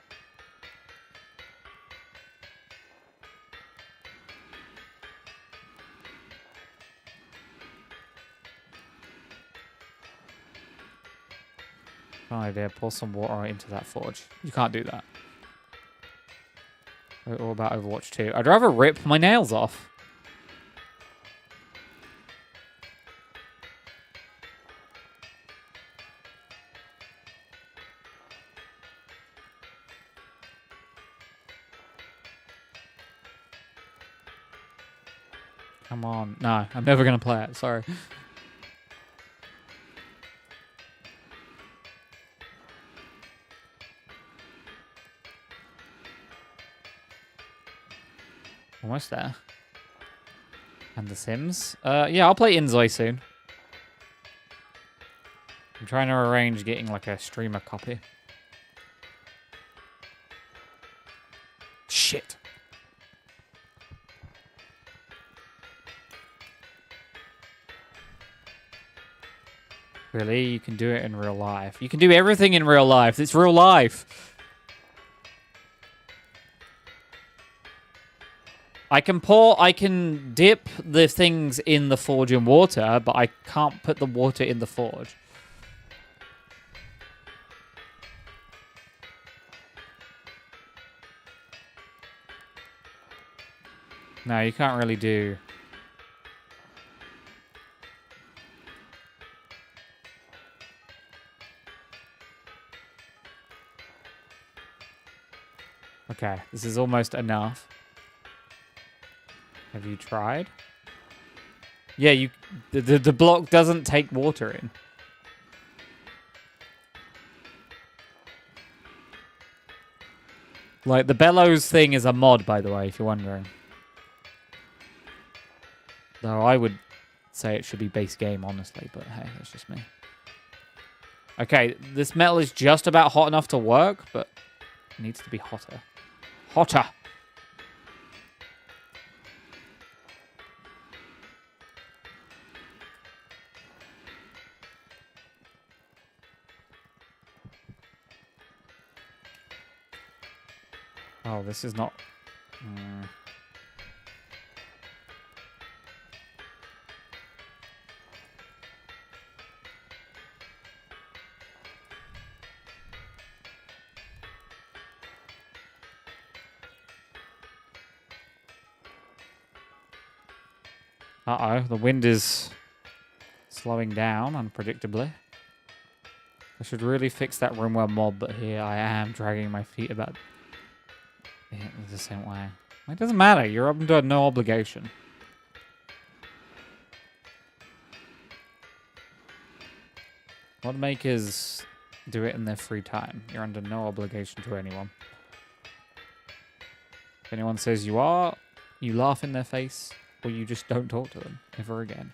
Fun idea. Pour some water into that forge. You can't do that. All about Overwatch 2. I'd rather rip my nails off. Come on. No, I'm never going to play it. Sorry. Almost there. And The Sims. Yeah, I'll play Inzoi soon. I'm trying to arrange getting like a streamer copy. Shit. Really? You can do it in real life. You can do everything in real life. It's real life. I can dip the things in the forge in water, but I can't put the water in the forge. No, you can't really do... Okay, this is almost enough. Have you tried? Yeah, the block doesn't take water in. Like, the bellows thing is a mod, by the way, if you're wondering. Though I would say it should be base game, honestly, but hey, that's just me. Okay, this metal is just about hot enough to work, but it needs to be hotter. Hotter! Oh, this is not... Uh-oh, the wind is slowing down unpredictably. I should really fix that room where mob, but here I am dragging my feet about the same way. It doesn't matter, you're under no obligation. Mod makers do it in their free time. You're under no obligation to anyone. If anyone says you are, you laugh in their face, or you just don't talk to them ever again.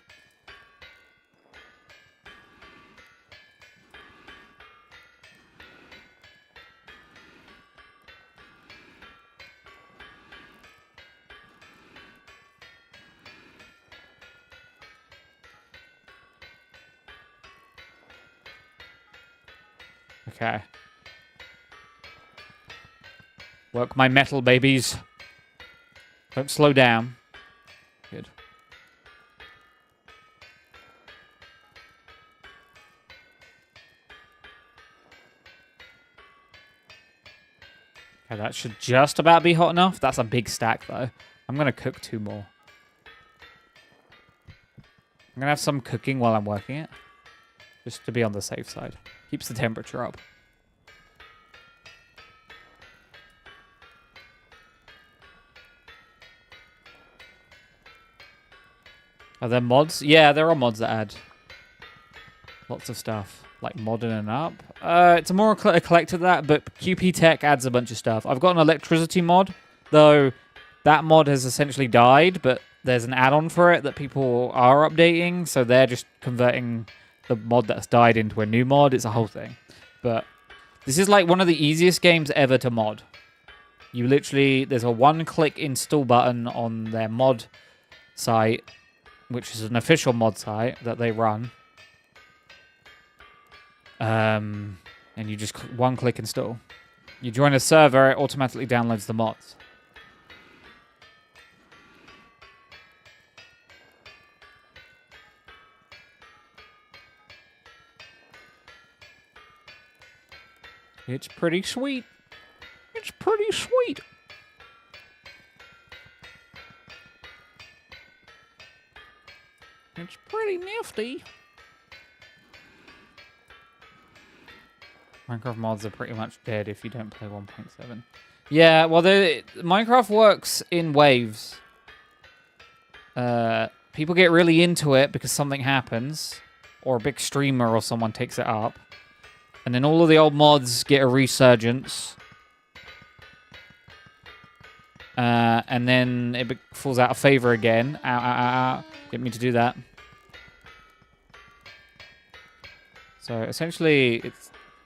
Okay. Work my metal, babies. Don't slow down. Good. Okay, that should just about be hot enough. That's a big stack, though. I'm going to cook 2 more. I'm going to have some cooking while I'm working it. Just to be on the safe side. Keeps the temperature up. Are there mods? Yeah, there are mods that add lots of stuff. Like modding up. It's a more eclectic that, but QP Tech adds a bunch of stuff. I've got an electricity mod, though that mod has essentially died, but there's an add-on for it that people are updating, so they're just converting the mod that's died into a new mod. It's a whole thing. But this is like one of the easiest games ever to mod. You literally, there's a one-click install button on their mod site, which is an official mod site that they run. And you just one-click install. You join a server, it automatically downloads the mods. It's pretty sweet. It's pretty sweet. It's pretty nifty. Minecraft mods are pretty much dead if you don't play 1.7. Yeah, well, Minecraft works in waves. people get really into it because something happens, or a big streamer or someone takes it up, and then all of the old mods get a resurgence, and then it falls out of favor again. Ow, ow, ow, ow. Didn't mean to do that. So essentially,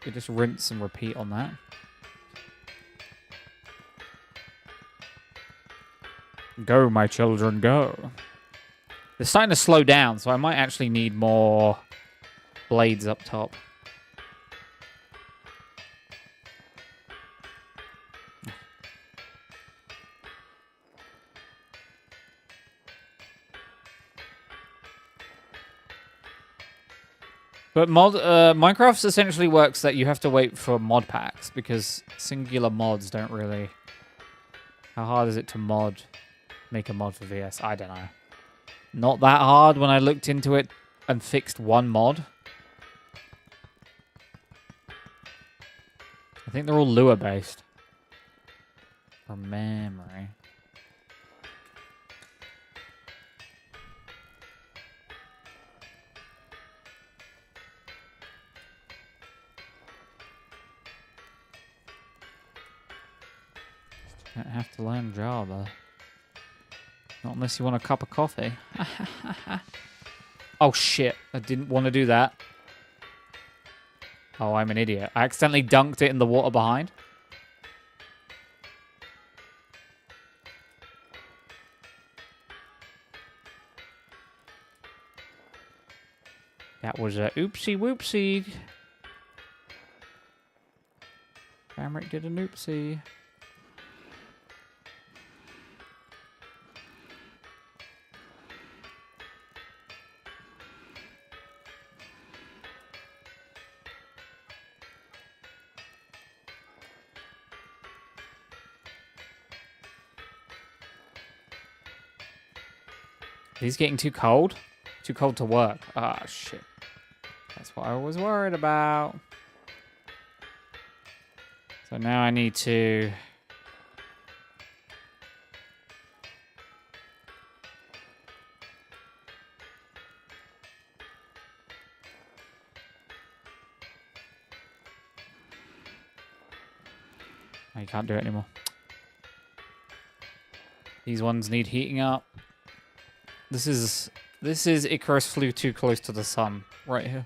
you just rinse and repeat on that. Go, my children, go. They're starting to slow down, so I might actually need more blades up top. But Minecraft essentially works that you have to wait for mod packs, because singular mods don't really... How hard is it to make a mod for VS? I don't know. Not that hard when I looked into it and fixed one mod. I think they're all Lua based. From memory. Don't have to learn Java. Not unless you want a cup of coffee. Oh shit, I didn't want to do that. Oh, I'm an idiot. I accidentally dunked it in the water behind. That was a oopsie whoopsie. Banrik did an oopsie. He's getting too cold? Too cold to work. Ah, shit. That's what I was worried about. So now I need to... Oh, you can't do it anymore. These ones need heating up. This is Icarus flew too close to the sun right here.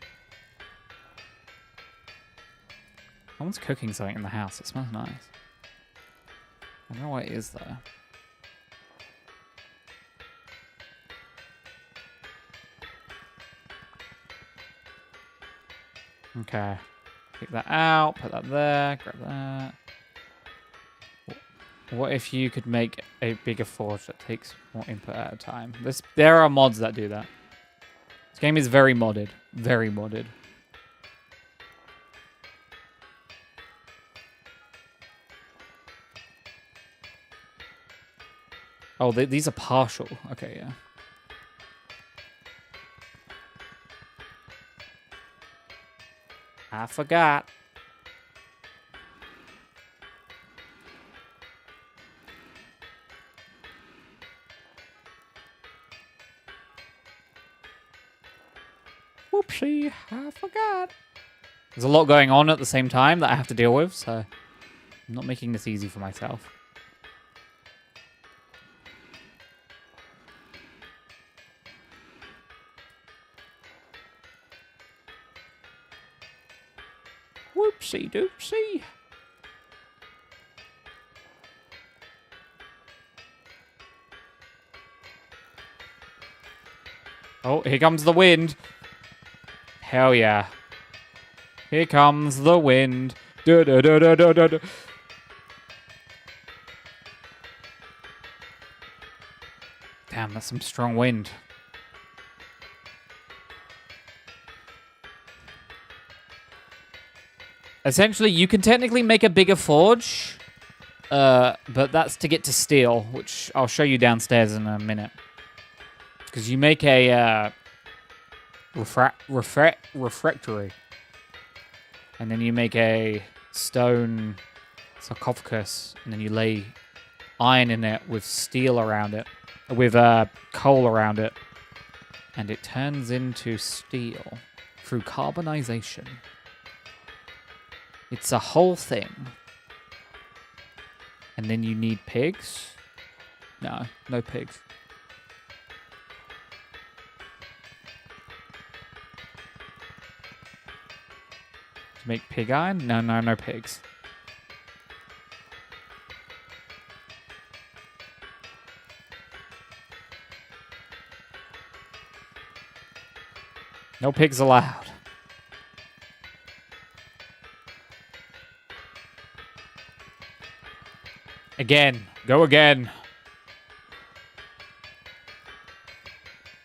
Someone's cooking something in the house. It smells nice. I don't know what it is though. Okay. Take that out, put that there, grab that. What if you could make a bigger forge that takes more input at a time? There are mods that do that. This game is very modded. Very modded. Oh, these are partial. Okay, yeah. I forgot. Whoopsie, I forgot. There's a lot going on at the same time that I have to deal with, so I'm not making this easy for myself. Whoopsie doopsie. Oh, here comes the wind. Hell yeah. Here comes the wind. Da, da, da, da, da, da, da. Damn, that's some strong wind. Essentially, you can technically make a bigger forge, but that's to get to steel, which I'll show you downstairs in a minute. Because you make a refractory, and then you make a stone sarcophagus, and then you lay iron in it with steel around it, with coal around it, and it turns into steel through carbonization. It's a whole thing. And then you need pigs? No, no pigs. To make pig iron? No, no, no pigs. No pigs allowed. Again. Go again.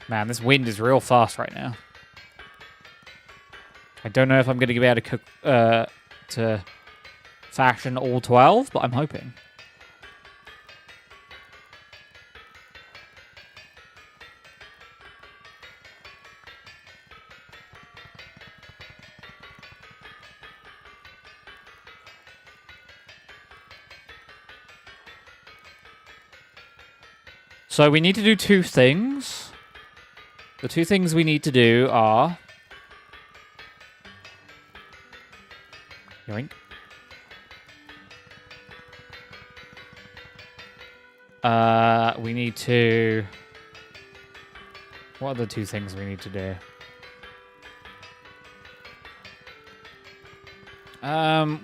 Man, this wind is real fast right now. I don't know if I'm going to be able to cook, to fashion all 12, but I'm hoping. So we need to do two things. The two things we need to do are... Yoink. We need to... What are the two things we need to do?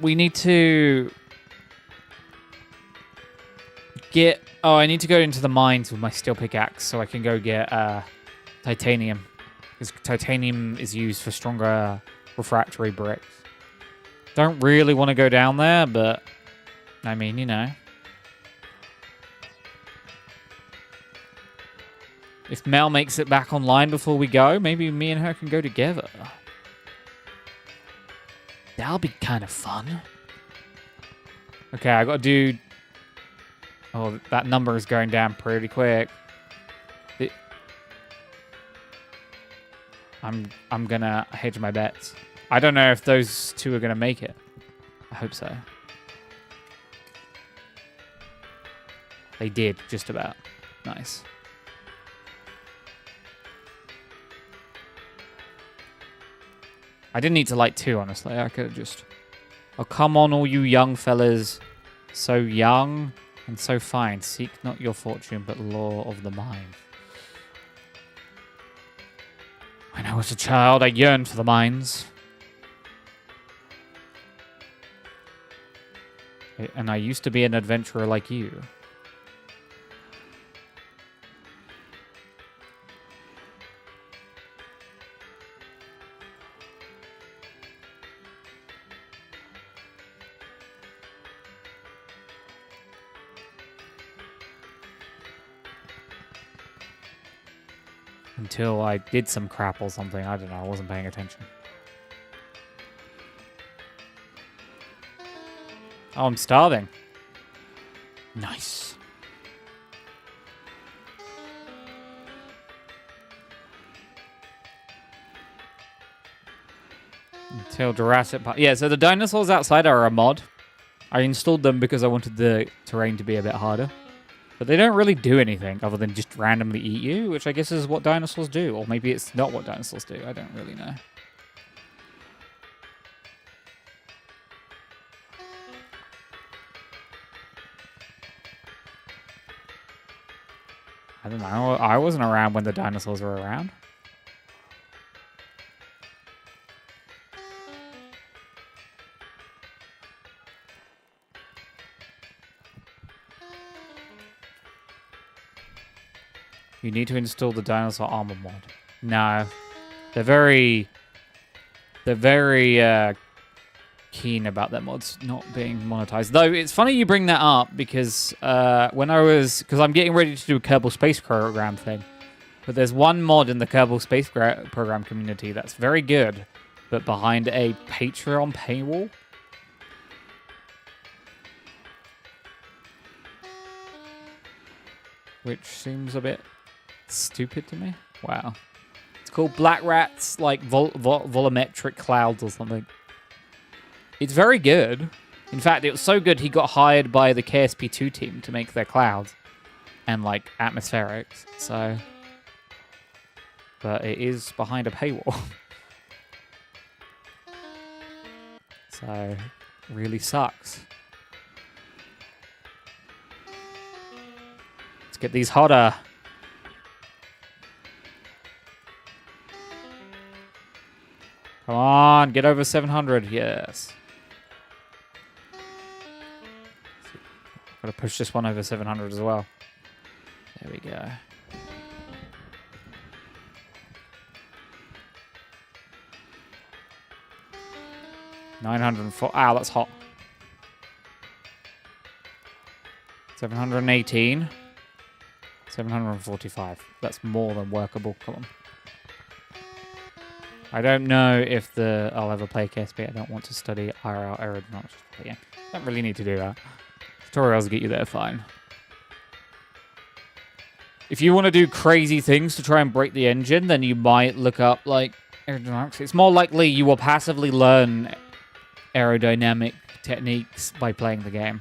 We need to... get... Oh, I need to go into the mines with my steel pickaxe so I can go get titanium. Because titanium is used for stronger refractory bricks. Don't really want to go down there, but... I mean, you know. If Mel makes it back online before we go, maybe me and her can go together. That'll be kind of fun. Okay, I gotta do... Oh, that number is going down pretty quick. I'm gonna hedge my bets. I don't know if those two are gonna make it. I hope so. They did, just about. Nice. I didn't need to light two, honestly. I could have just... Oh, come on, all you young fellas. So young and so fine. Seek not your fortune, but law of the mind. When I was a child, I yearned for the mines. And I used to be an adventurer like you. Until I did some crap or something. I don't know. I wasn't paying attention. Oh, I'm starving. Nice. Until Jurassic Park. Yeah, so the dinosaurs outside are a mod. I installed them because I wanted the terrain to be a bit harder. But they don't really do anything other than just randomly eat you, which I guess is what dinosaurs do. Or maybe it's not what dinosaurs do. I don't really know. I don't know. I wasn't around when the dinosaurs were around. You need to install the dinosaur armor mod. No. They're very keen about their mods not being monetized. Though it's funny you bring that up because because I'm getting ready to do a Kerbal Space Program thing. But there's one mod in the Kerbal Space Program community that's very good, but behind a Patreon paywall. Which seems a bit stupid to me. Wow. It's called Black Rat's, like, volumetric clouds or something. It's very good, In fact, it was so good he got hired by the KSP2 team to make their clouds and like atmospherics. So, but it is behind a paywall. So, really sucks. Let's get these hotter. Come on, get over 700. Yes. Gotta push this one over 700 as well. There we go. $904. Ow, that's hot. 718. 745. That's more than workable. Come on. I don't know if I'll ever play KSP. I don't want to study IRL aerodynamics. Yeah, don't really need to do that. Tutorials get you there fine. If you want to do crazy things to try and break the engine, then you might look up like aerodynamics. It's more likely you will passively learn aerodynamic techniques by playing the game.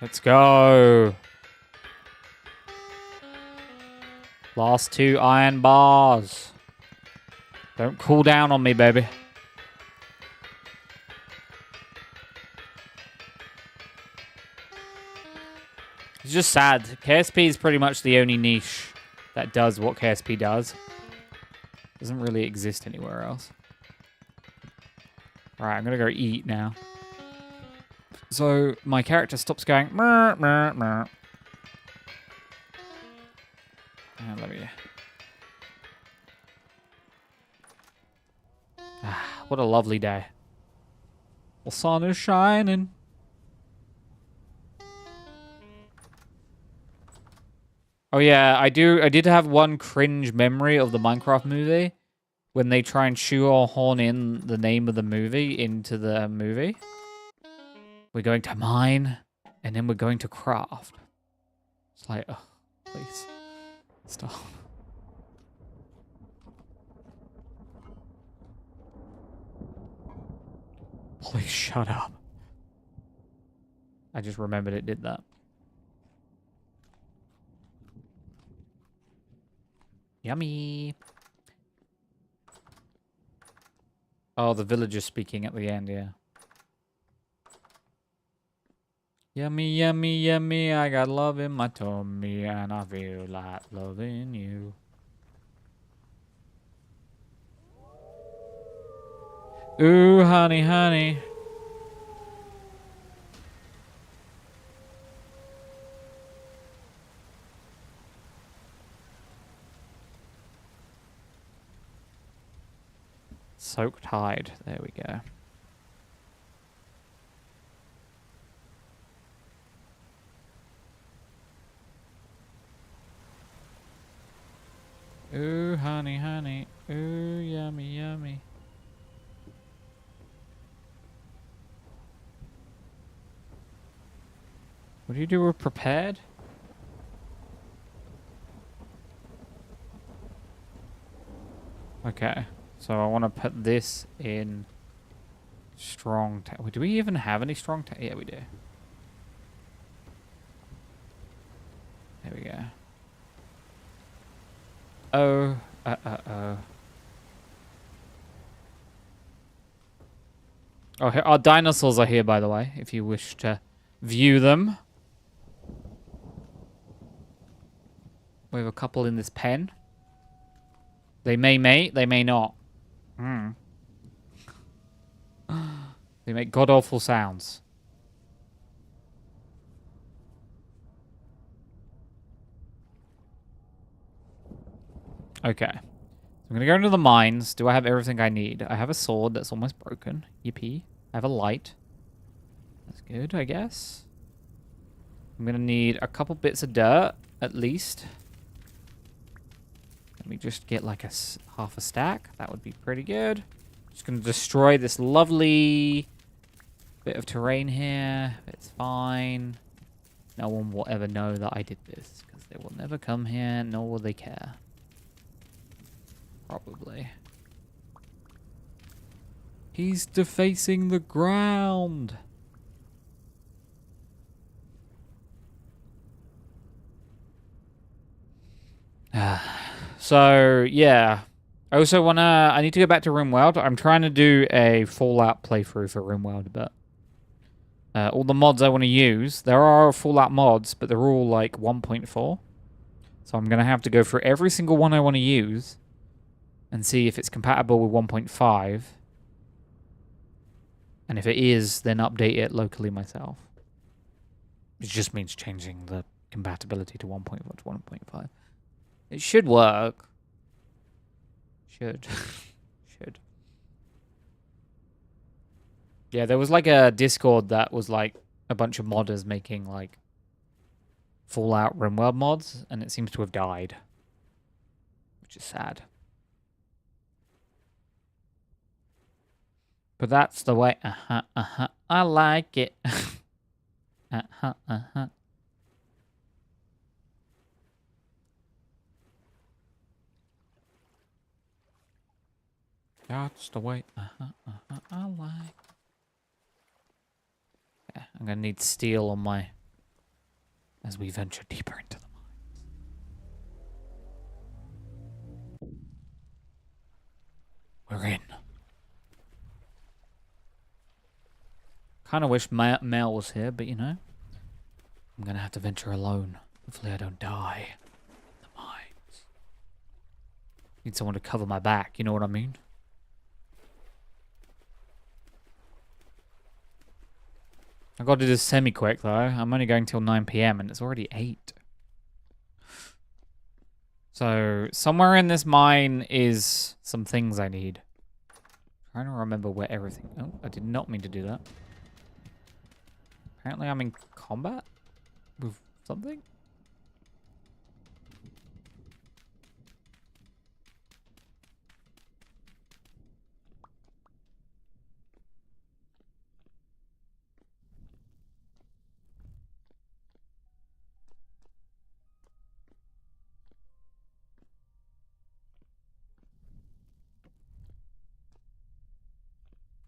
Let's go. Last 2 iron bars. Don't cool down on me, baby. It's just sad. KSP is pretty much the only niche that does what KSP does. Doesn't really exist anywhere else. Alright, I'm gonna go eat now. So my character stops going mer mer mer. And let me. What a lovely day. The sun is shining. Oh yeah, I did have one cringe memory of the Minecraft movie when they try and shoehorn in the name of the movie into the movie. We're going to mine, and then we're going to craft. It's like, oh, please. Stop. Please shut up. I just remembered it did that. Yummy. Oh, the villager speaking at the end, yeah. Yummy, yummy, yummy, I got love in my tummy, and I feel like loving you. Ooh, honey, honey. Soaked hide, there we go. Ooh, honey, honey. Ooh, yummy, yummy. What do you do with prepared? Okay, so I want to put this in strong. Do we even have any strong? Yeah, we do. There we go. Oh, oh. Oh, our dinosaurs are here, by the way, if you wish to view them. We have a couple in this pen. They may mate, they may not. Hmm. They make god-awful sounds. Okay. So I'm going to go into the mines. Do I have everything I need? I have a sword that's almost broken. Yippee. I have a light. That's good, I guess. I'm going to need a couple bits of dirt, at least. Let me just get like half a stack. That would be pretty good. Just gonna destroy this lovely bit of terrain here. It's fine. No one will ever know that I did this, because they will never come here, nor will they care. Probably. He's defacing the ground. So, yeah. I need to go back to RimWorld. I'm trying to do a Fallout playthrough for RimWorld, but all the mods I want to use, there are Fallout mods, but they're all like 1.4. So I'm going to have to go through every single one I want to use and see if it's compatible with 1.5. And if it is, then update it locally myself. It just means changing the compatibility to 1.4 to 1.5. It should work. Should. Should. Yeah, there was like a Discord that was like a bunch of modders making like Fallout RimWorld mods, and it seems to have died. Which is sad. But that's the way. I like it. That's the way. I like. Yeah, I'm gonna need steel on my. As we venture deeper into the mines. We're in. Kind of wish Mel was here, but you know, I'm gonna have to venture alone. Hopefully I don't die in the mines. Need someone to cover my back, you know what I mean? I gotta do this semi-quick though. I'm only going till 9 PM and it's already 8. So, somewhere in this mine is some things I need. Trying to remember where everything... Oh, I did not mean to do that. Apparently I'm in combat with something.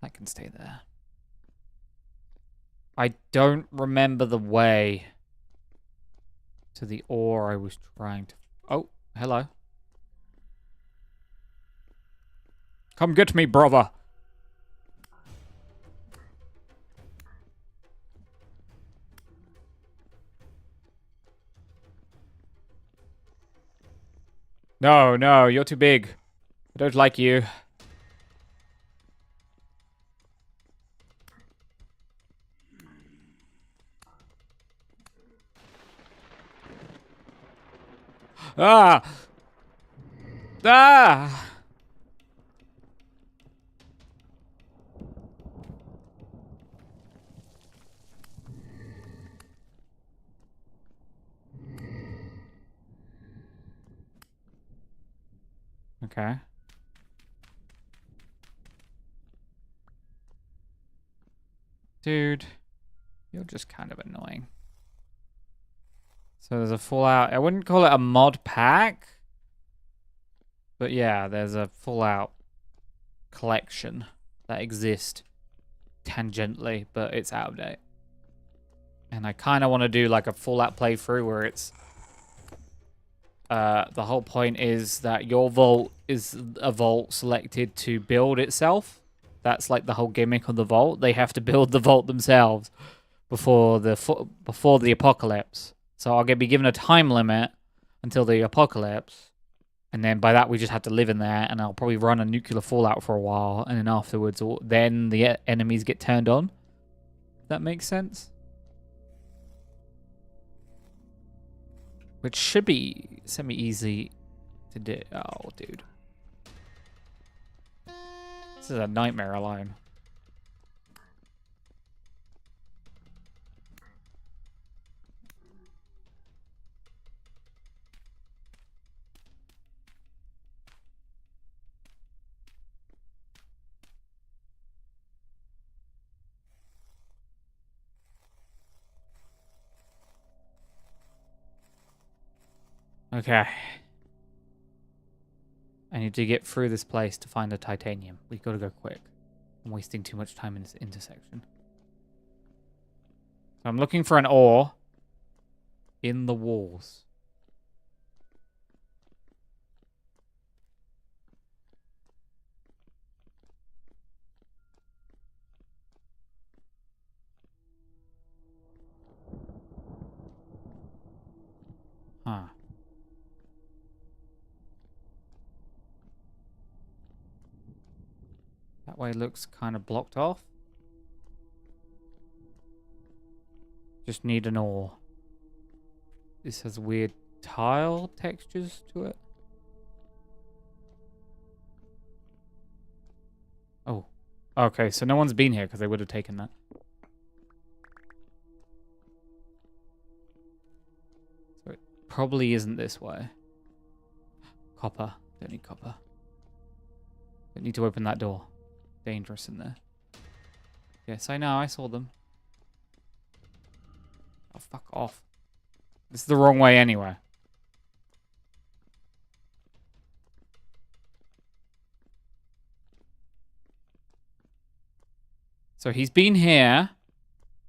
That can stay there. I don't remember the way to the ore I was trying to... Oh, hello. Come get me, brother. No, no, you're too big. I don't like you. Ah! Ah! Okay. Dude, you're just kind of annoying. So there's a Fallout... I wouldn't call it a mod pack. But yeah, there's a Fallout collection that exists tangentially, but it's out of date. And I kind of want to do like a Fallout playthrough where it's... the whole point is that your vault is a vault selected to build itself. That's like the whole gimmick of the vault. They have to build the vault themselves before the apocalypse. So I'll be given a time limit until the apocalypse. And then by that, we just have to live in there. And I'll probably run a nuclear fallout for a while. And then afterwards, then the enemies get turned on. That makes sense? Which should be semi-easy to do. Oh, dude. This is a nightmare alone. Okay. I need to get through this place to find a titanium. We gotta go quick. I'm wasting too much time in this intersection. So I'm looking for an ore in the walls. Huh. That way looks kind of blocked off. Just need an ore. This has weird tile textures to it. Oh. Okay, so no one's been here because they would have taken that. So it probably isn't this way. Copper. Don't need copper. Don't need to open that door. Dangerous in there. Yes, I know. I saw them. Oh, fuck off. This is the wrong way anyway. So he's been here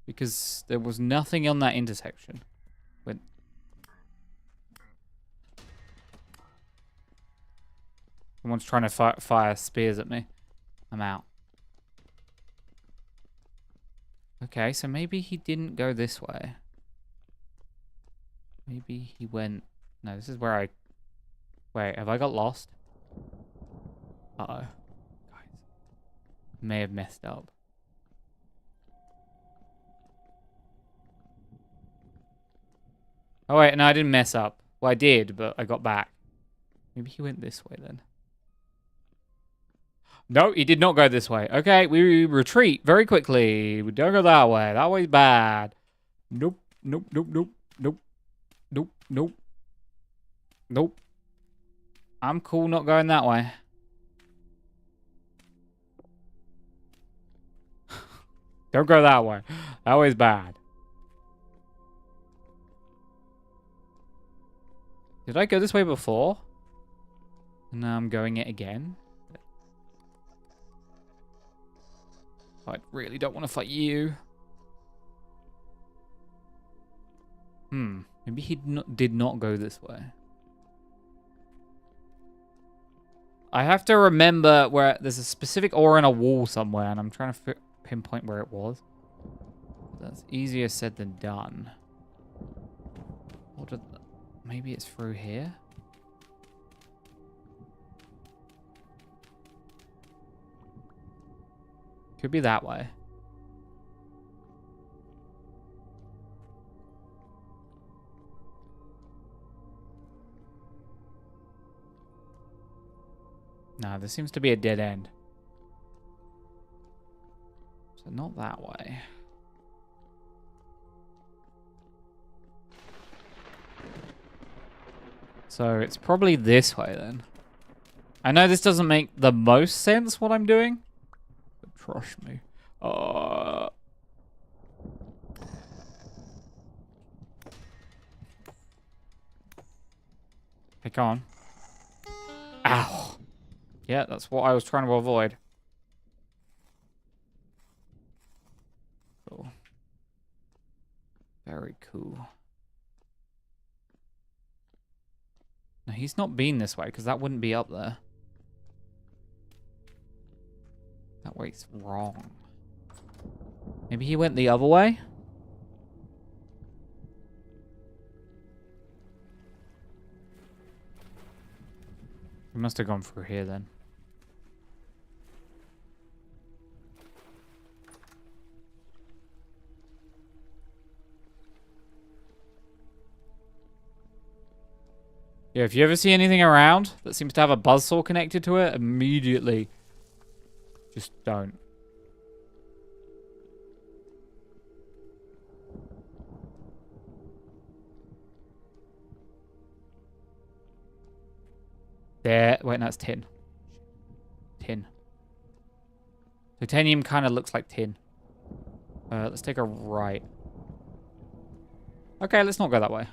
because there was nothing on that intersection. When someone's trying to fire spears at me. I'm out. Okay, so maybe he didn't go this way. Maybe he went... No, this is where I... Wait, have I got lost? Uh-oh. Guys. May have messed up. Oh, wait, no, I didn't mess up. Well, I did, but I got back. Maybe he went this way then. No, he did not go this way. Okay, we retreat very quickly. We don't go that way. That way's bad. Nope, nope, nope, nope, nope, nope, nope, nope. I'm cool not going that way. Don't go that way. That way's bad. Did I go this way before? And now I'm going it again? I really don't want to fight you. Maybe he did not go this way. I have to remember where there's a specific ore in a wall somewhere, and I'm trying to pinpoint where it was. That's easier said than done. Maybe it's through here? Could be that way. No, there seems to be a dead end. So not that way. So it's probably this way then. I know this doesn't make the most sense what I'm doing. But trust me. Hey, come on. Ow. Yeah, that's what I was trying to avoid. Cool. Very cool. No, he's not been this way, because that wouldn't be up there. That way's wrong. Maybe he went the other way? He must have gone through here then. Yeah, if you ever see anything around that seems to have a buzzsaw connected to it, immediately just don't. There. Wait, no, it's tin. Tin. Titanium kind of looks like tin. Let's take a right. Okay, let's not go that way.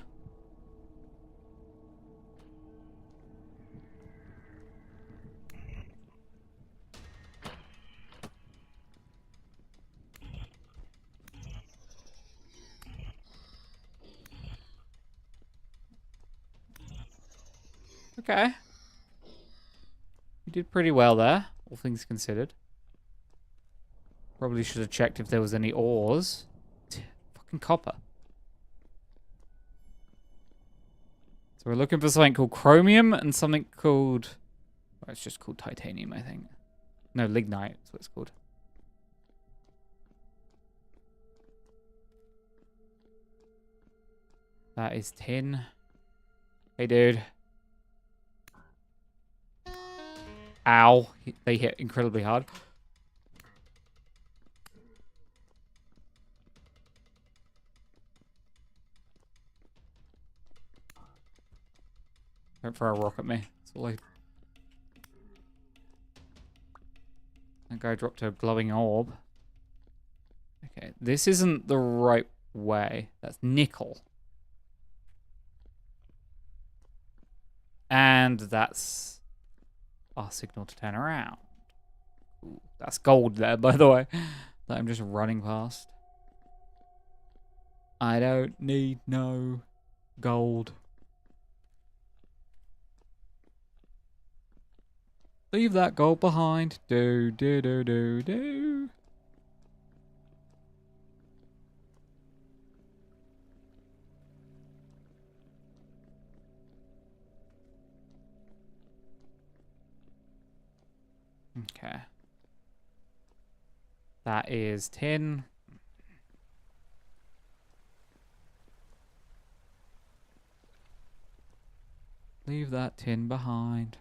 Okay. You did pretty well there, all things considered. Probably should have checked if there was any ores. Fucking copper. So we're looking for something called chromium and something called... Well, it's just called titanium, I think. No, lignite is what it's called. That is tin. Hey, dude. Ow. They hit incredibly hard. Don't throw a rock at me. That's all I... That guy dropped a glowing orb. Okay, this isn't the right way. That's nickel. And that's our signal to turn around. Ooh, that's gold there, by the way, that I'm just running past. I don't need no gold. Leave that gold behind. Do. Okay. That is tin. Leave that tin behind.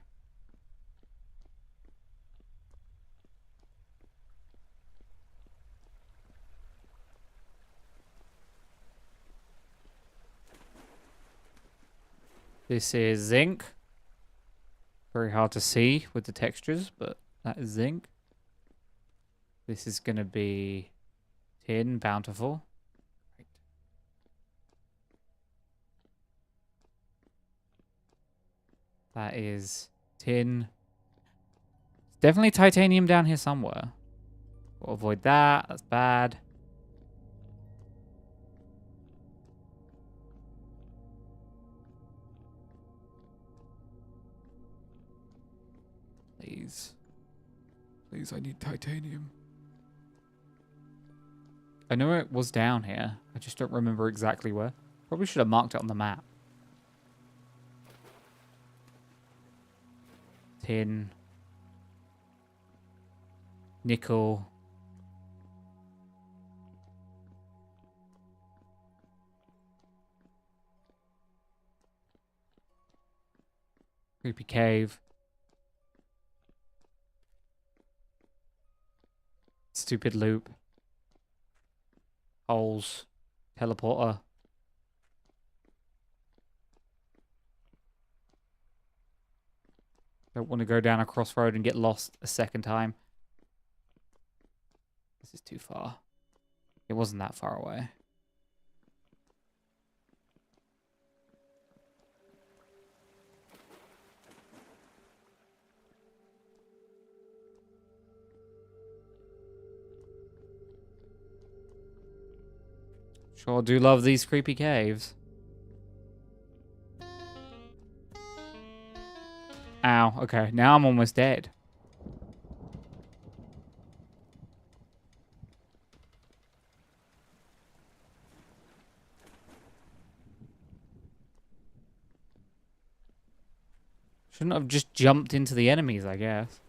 This is zinc. Very hard to see with the textures, but that is zinc. This is going to be tin, bountiful. Right. That is tin. Definitely titanium down here somewhere. We'll avoid that. That's bad. Please. Please, I need titanium. I know it was down here. I just don't remember exactly where. Probably should have marked it on the map. Tin. Nickel. Creepy cave. Stupid loop. Holes. Teleporter. Don't want to go down a crossroad and get lost a second time. This is too far. It wasn't that far away. Sure do love these creepy caves. Ow, okay. Now I'm almost dead. Shouldn't have just jumped into the enemies, I guess.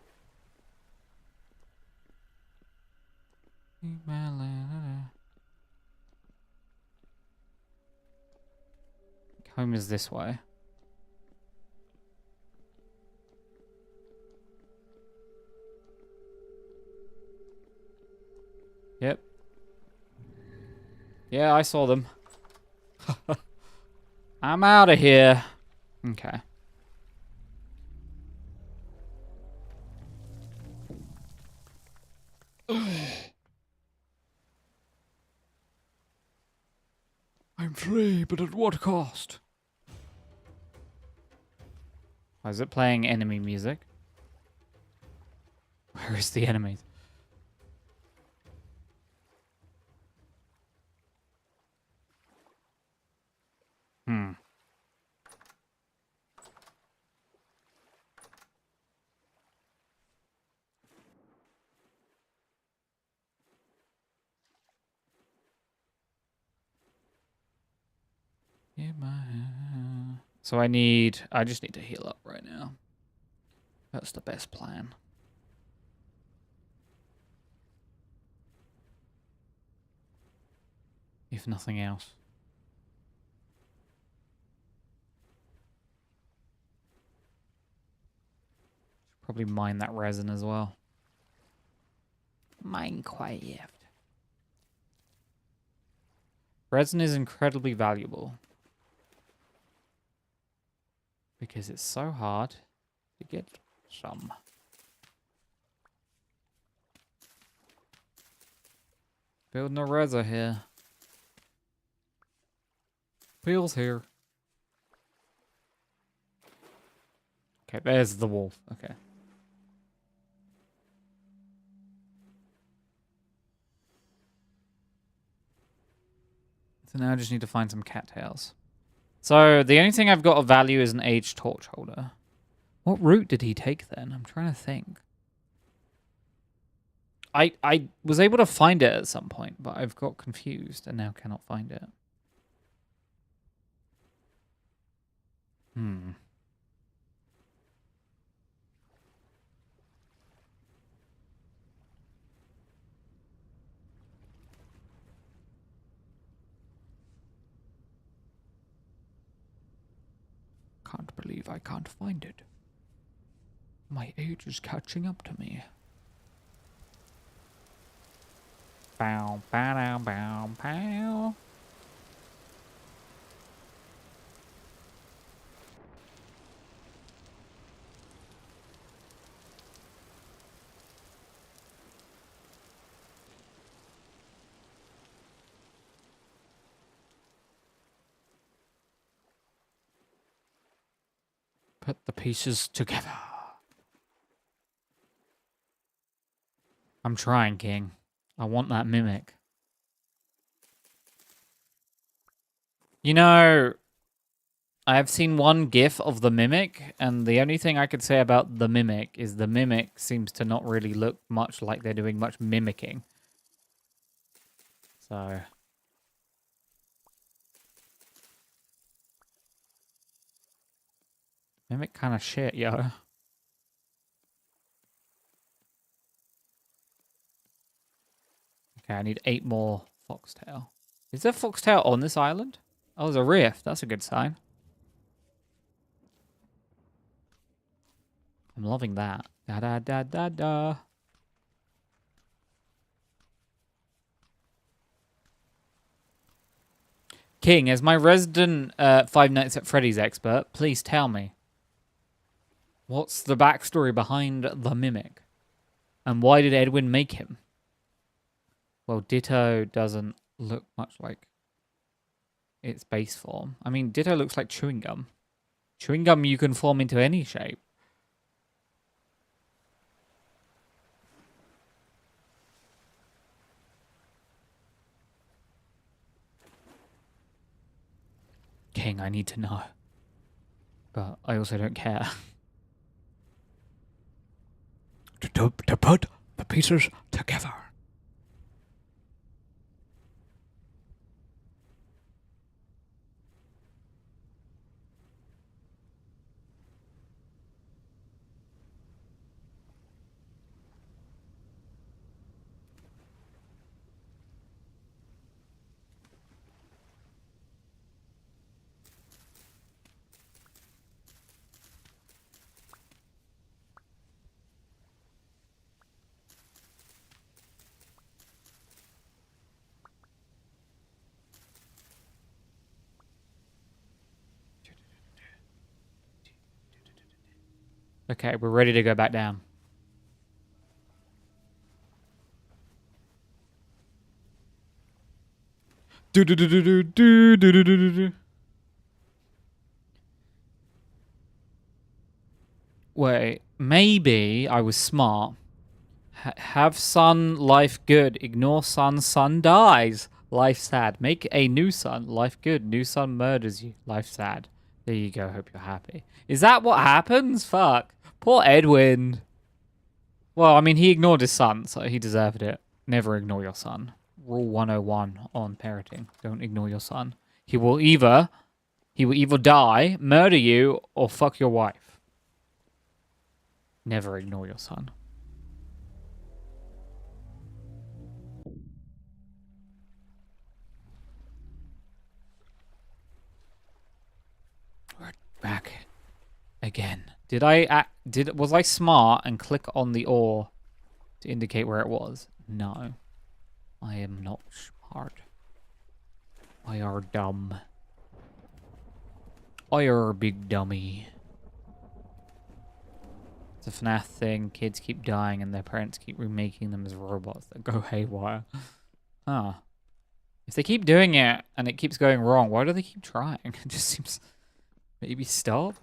Home is this way. Yep. Yeah, I saw them. I'm out of here. Okay. I'm free, but at what cost? Why is it playing enemy music? Where is the enemies? Hmm. So I just need to heal up right now. That's the best plan. If nothing else. Probably mine that resin as well. Minecraft. Resin is incredibly valuable. Because it's so hard to get some. Building a reza here. Wheels here. Okay, there's the wolf. Okay. So now I just need to find some cattails. So the only thing I've got of value is an aged torch holder. What route did he take then? I'm trying to think. I was able to find it at some point, but I've got confused and now cannot find it. Can't believe I can't find it. My age is catching up to me. Bow, bow, bow, bow. Put the pieces together. I'm trying, King. I want that mimic. You know, I have seen one GIF of the mimic, and the only thing I could say about the mimic is the mimic seems to not really look much like they're doing much mimicking. So... Mimic kind of shit, yo. Okay, I need 8 more foxtail. Is there foxtail on this island? Oh, there's a rift. That's a good sign. I'm loving that. Da da da da da. King, as my resident Five Nights at Freddy's expert, please tell me. What's the backstory behind the mimic? And why did Edwin make him? Well, Ditto doesn't look much like its base form. I mean, Ditto looks like chewing gum. Chewing gum you can form into any shape. King, I need to know. But I also don't care. To put the pieces together. Okay, we're ready to go back down. Wait, maybe I was smart. Have son, life good. Ignore son dies. Life sad. Make a new son, life good. New son murders you. Life sad. There you go, hope you're happy. Is that what happens? Fuck. Poor Edwin. Well, I mean, he ignored his son, so he deserved it. Never ignore your son. Rule 101 on parenting. Don't ignore your son. He will either He will either die, murder you, or fuck your wife. Never ignore your son. We're back again. Was I smart and click on the ore to indicate where it was? No. I am not smart. I are dumb. I are a big dummy. It's a FNAF thing. Kids keep dying and their parents keep remaking them as robots that go haywire. Huh. If they keep doing it and it keeps going wrong, why do they keep trying? It just seems... Maybe stop?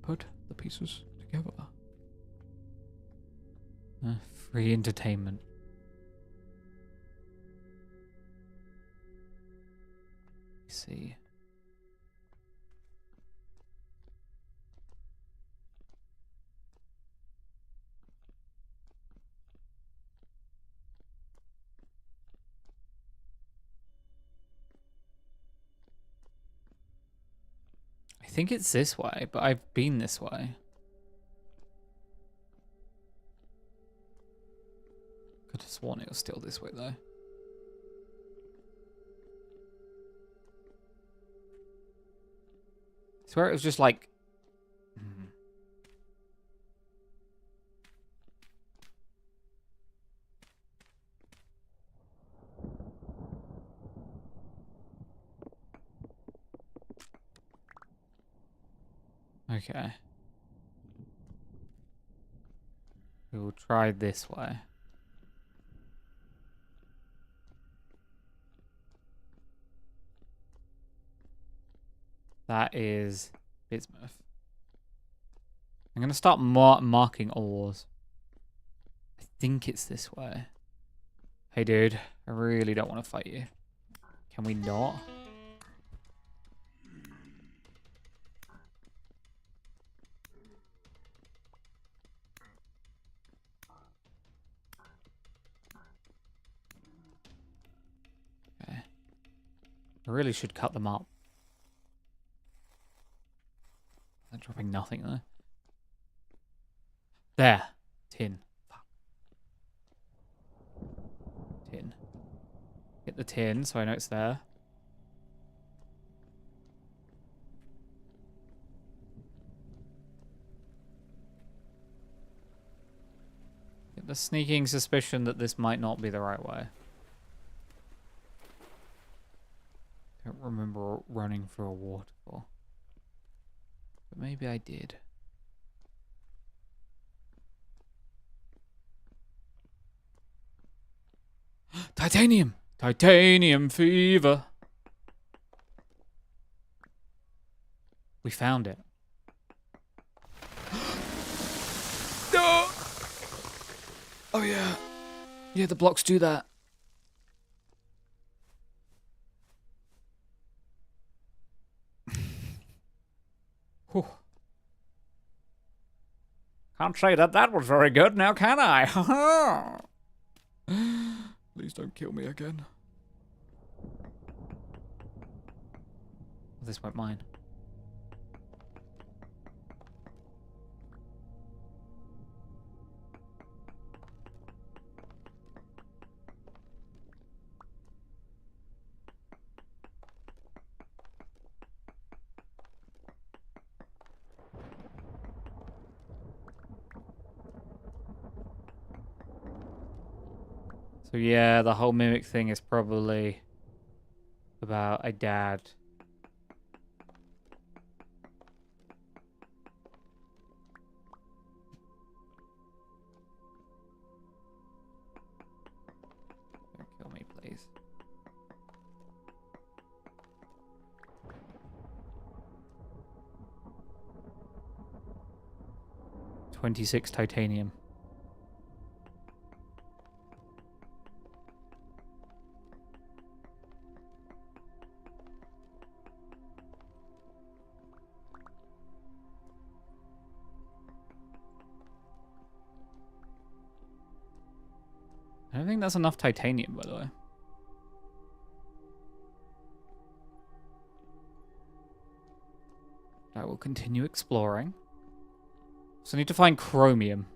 Put the pieces together. Free entertainment. Let's see. I think it's this way, but I've been this way. Could have sworn it was still this way, though. I swear it was just like... Okay. We will try this way. That is bismuth. I'm going to start marking ores. I think it's this way. Hey, dude. I really don't want to fight you. Can we not? Okay. I really should cut them up. They're dropping nothing, though. There. Tin. Fuck. Tin. Get the tin so I know it's there. Get the sneaking suspicion that this might not be the right way. Don't remember running through a waterfall. But maybe I did. Titanium! Titanium fever! We found it. No! Oh yeah. Yeah, the blocks do that. Whew. Can't say that that was very good now, can I? Please don't kill me again. This won't mine. So yeah, the whole mimic thing is probably about a dad. Don't kill me, please. $26 titanium. don't think that's enough titanium, by the way. I will continue exploring. So I need to find chromium.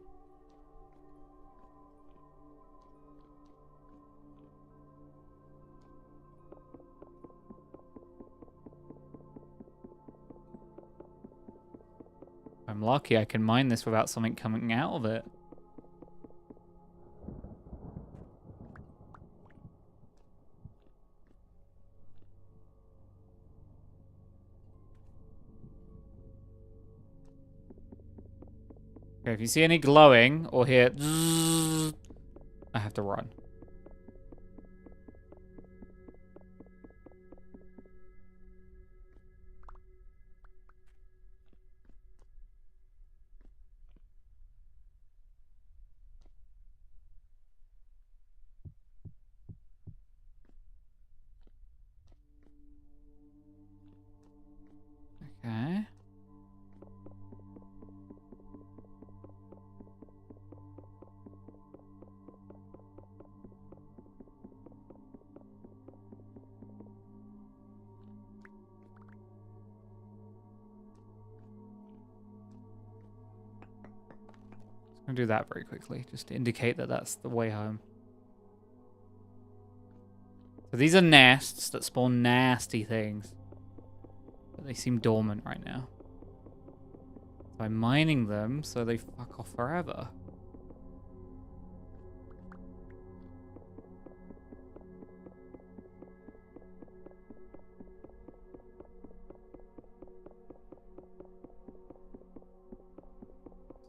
If I'm lucky, I can mine this without something coming out of it. Okay, if you see any glowing or hear zzz, I have to run. Okay. I'm gonna do that very quickly, just to indicate that that's the way home. So these are nests that spawn nasty things. But they seem dormant right now. So I'm mining them so they fuck off forever.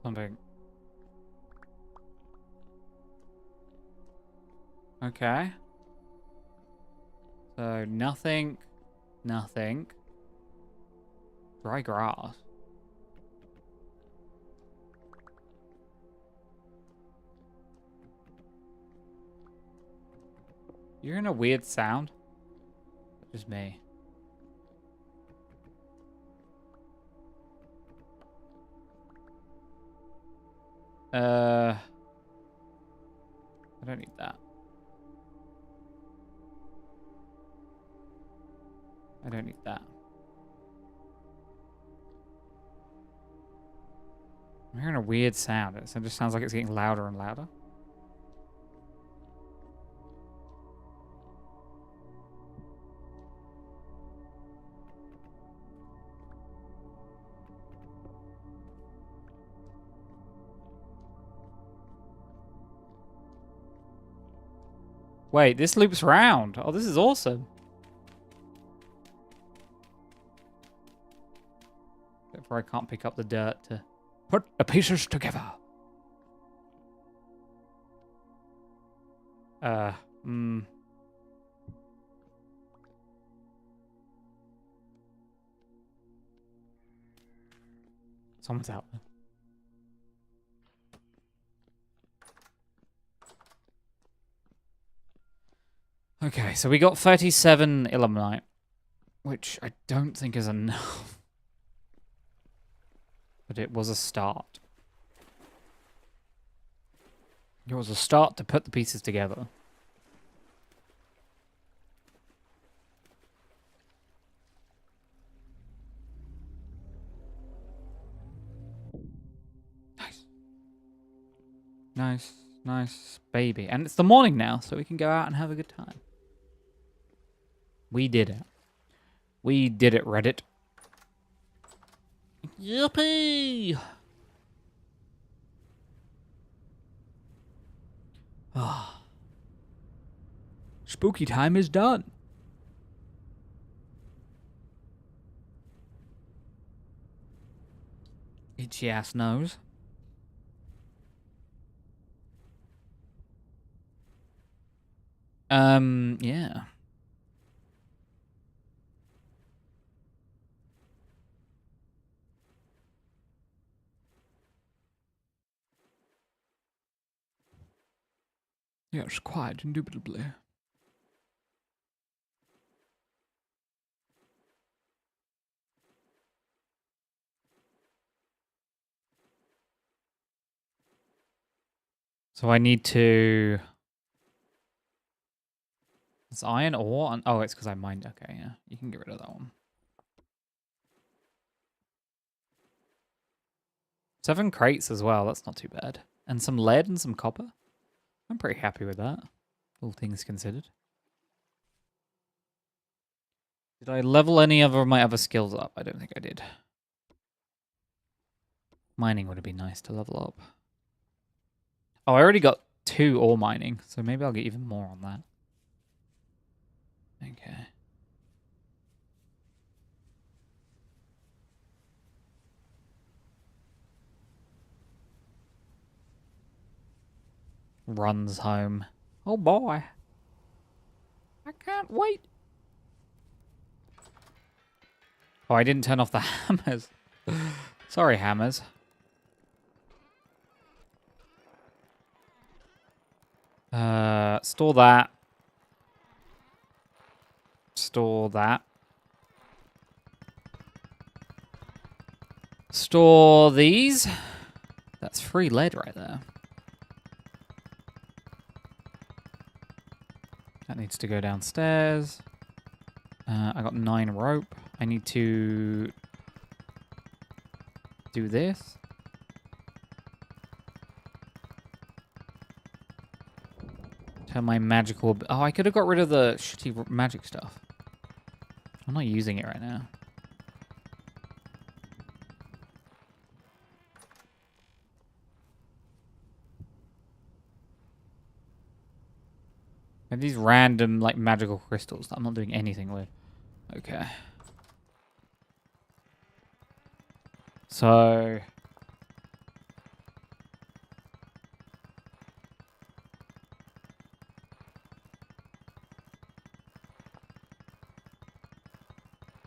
Something. Okay. So nothing. Nothing. Dry grass. You're hearing a weird sound? Just me. I don't need that. I don't need that. I'm hearing a weird sound. It just sounds like it's getting louder and louder. Wait, this loops round. Oh, this is awesome. Therefore, I can't pick up the dirt to put the pieces together. Someone's out there. Okay, so we got 37 illuminite, which I don't think is enough. But it was a start. It was a start to put the pieces together. Nice. Nice, nice baby. And it's the morning now, so we can go out and have a good time. We did it. We did it, Reddit. Yippee! Ah. Spooky time is done. Itchy ass nose. Yeah. Yes, quite indubitably. So I need to It's iron ore. And, oh, it's because I mined. Okay, yeah. You can get rid of that one. 7 crates as well. That's not too bad. And some lead and some copper. I'm pretty happy with that. All things considered. Did I level any of my other skills up? I don't think I did. Mining would have been nice to level up. Oh, I already got 2 ore mining, so maybe I'll get even more on that. Okay. Runs home. Oh boy. I can't wait. Oh, I didn't turn off the hammers. Sorry, hammers. Store that. Store that. Store these. That's free lead right there. That needs to go downstairs. I got 9 rope. I need to do this. Turn my magical... Oh, I could have got rid of the shitty magic stuff. I'm not using it right now. I have these random, like, magical crystals that I'm not doing anything with. Okay. So...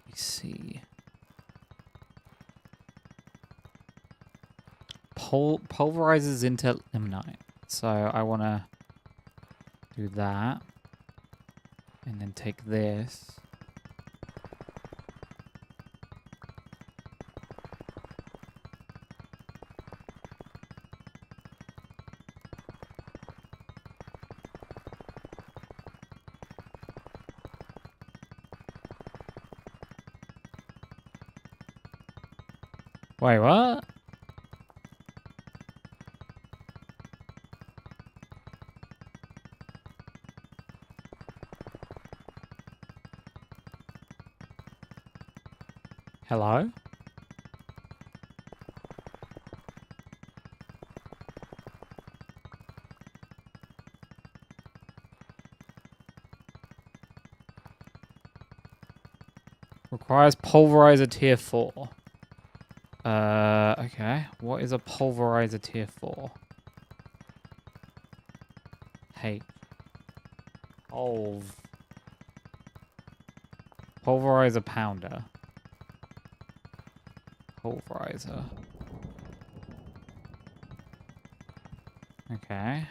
let's see. Pulverizes into limonite. So I want to do that. And then take this. Wait, what? Hello? Requires pulverizer tier 4. Okay. What is a pulverizer tier 4? Hey. Pulverizer pounder. Pulverizer. Okay.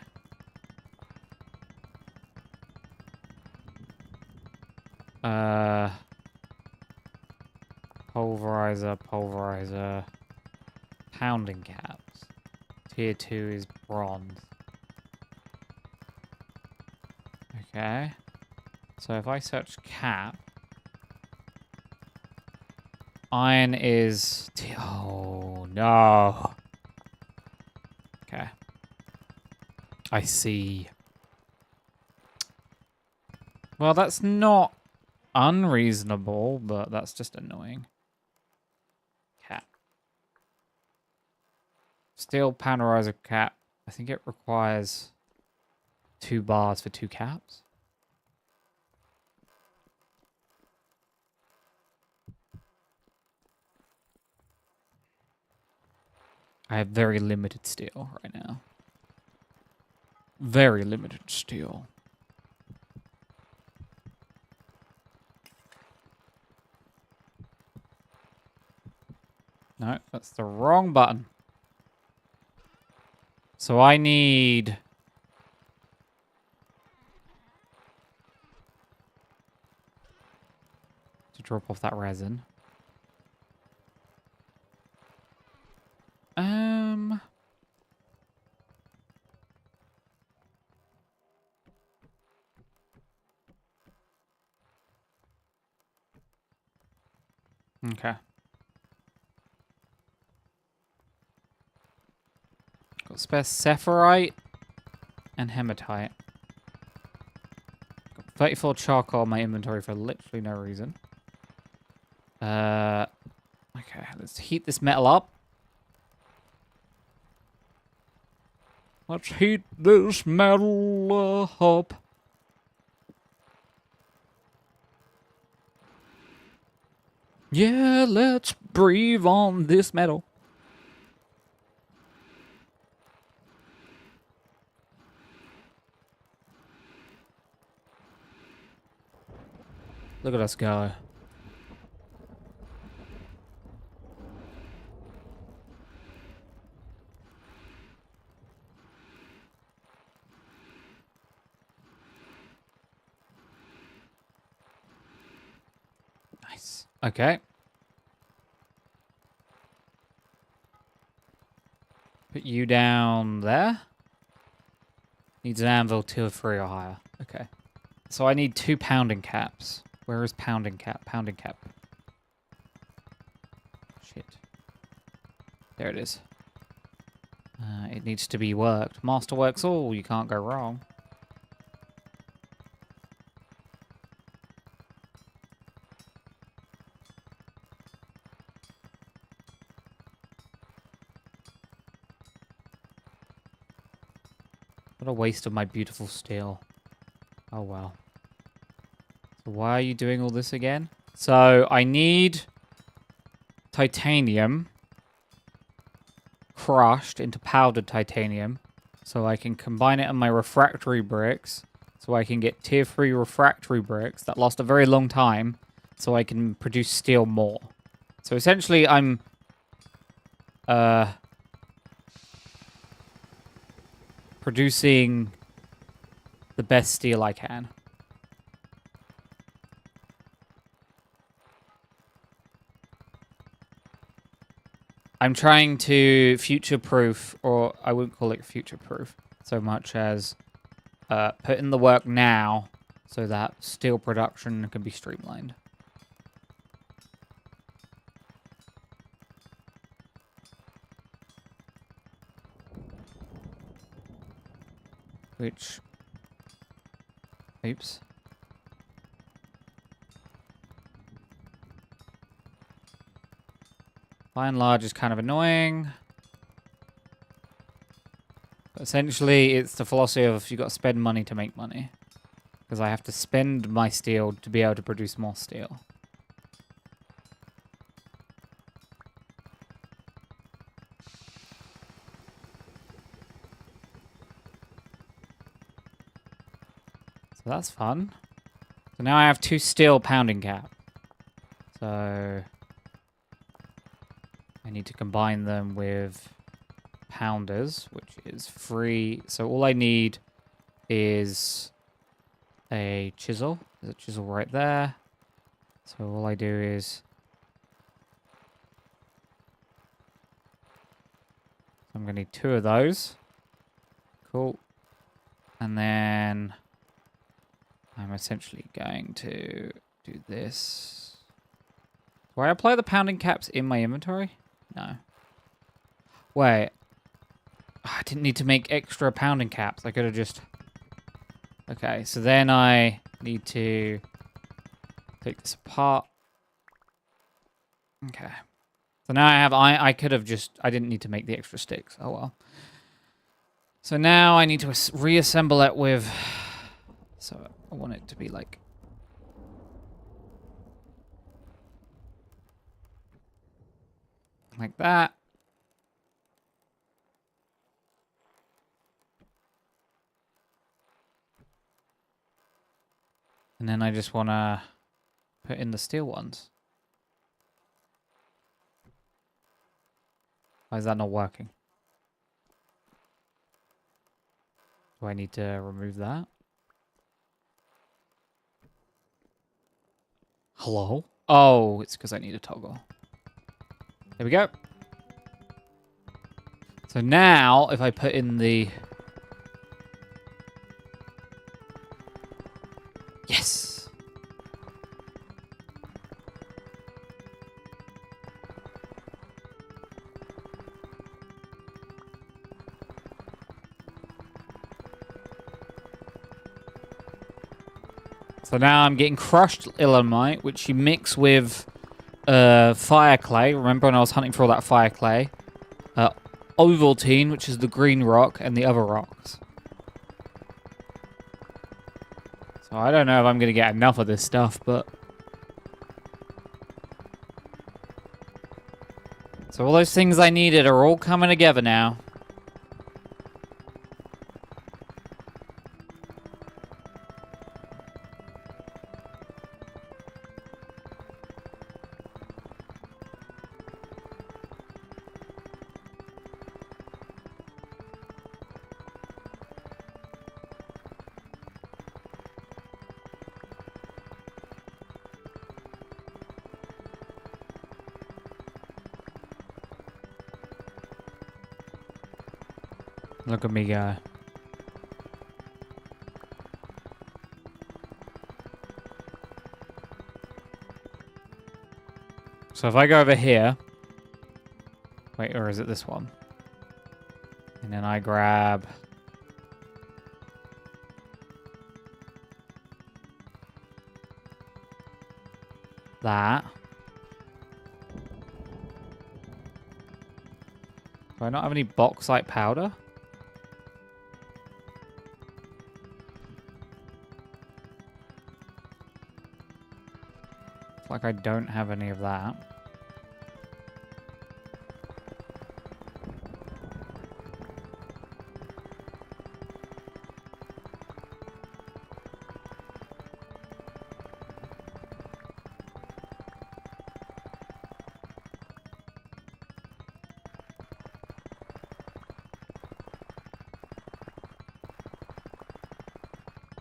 Pulverizer. Pounding caps. Tier 2 is bronze. Okay. So if I search cap, iron is... oh, no. Okay. I see. Well, that's not unreasonable, but that's just annoying. Cap. Steel powderizer cap. I think it requires 2 bars for 2 caps. I have very limited steel right now. Very limited steel. No, that's the wrong button. So I need... to drop off that resin. Okay. Got spare Sepharite and Hematite. Got 34 charcoal in my inventory for literally no reason. Okay, let's heat this metal up. Let's heat this metal up. Yeah, let's breathe on this metal. Look at us go. Nice. Okay. Put you down there. Needs an anvil 2 or 3 or higher. Okay. So I need 2 pounding caps. Where is pounding cap? Pounding cap. Shit. There it is. It needs to be worked. Masterworks all. You can't go wrong. What a waste of my beautiful steel. Oh, well. So why are you doing all this again? So I need titanium crushed into powdered titanium so I can combine it in my refractory bricks so I can get tier 3 refractory bricks that last a very long time so I can produce steel more. So essentially I'm producing the best steel I can. I'm trying to future-proof, or I wouldn't call it future-proof, so much as put in the work now so that steel production can be streamlined. Which... Oops. By and large is kind of annoying. But essentially, it's the philosophy of you got to spend money to make money. Because I have to spend my steel to be able to produce more steel. So that's fun. So now I have 2 steel pounding cap. So I need to combine them with pounders, which is free. So all I need is a chisel. There's a chisel right there. So all I do is... I'm going to need 2 of those. Cool. And then I'm essentially going to do this. Do I apply the pounding caps in my inventory? No. Wait. I didn't need to make extra pounding caps. I could have just... Okay, so then I need to take this apart. Okay. So now I have... I could have just... I didn't need to make the extra sticks. Oh, well. So now I need to reassemble it with... So I want it to be like... Like that. And then I just want to put in the steel ones. Why is that not working? Do I need to remove that? Hello? Oh, it's because I need a toggle. There we go. So now, if I put in the... Yes! So now I'm getting crushed ilmenite, which you mix with fire clay. Remember when I was hunting for all that fire clay? Ovaltine, which is the green rock, and the other rocks. So I don't know if I'm going to get enough of this stuff, but... So all those things I needed are all coming together now. Look at me go. So if I go over here... Wait, or is it this one? And then I grab... that. Do I not have any bauxite powder? It's like I don't have any of that.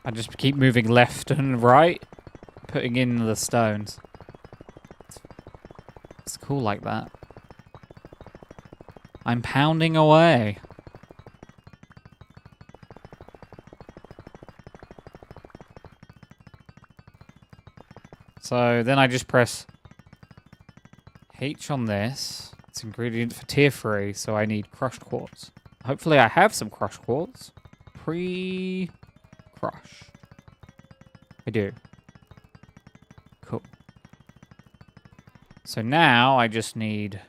I just keep moving left and right, putting in the stones. It's cool like that. I'm pounding away. So then I just press H on this. It's ingredient for tier 3, so I need crushed quartz. Hopefully I have some crushed quartz. Crushed. I do. Cool. So now I just need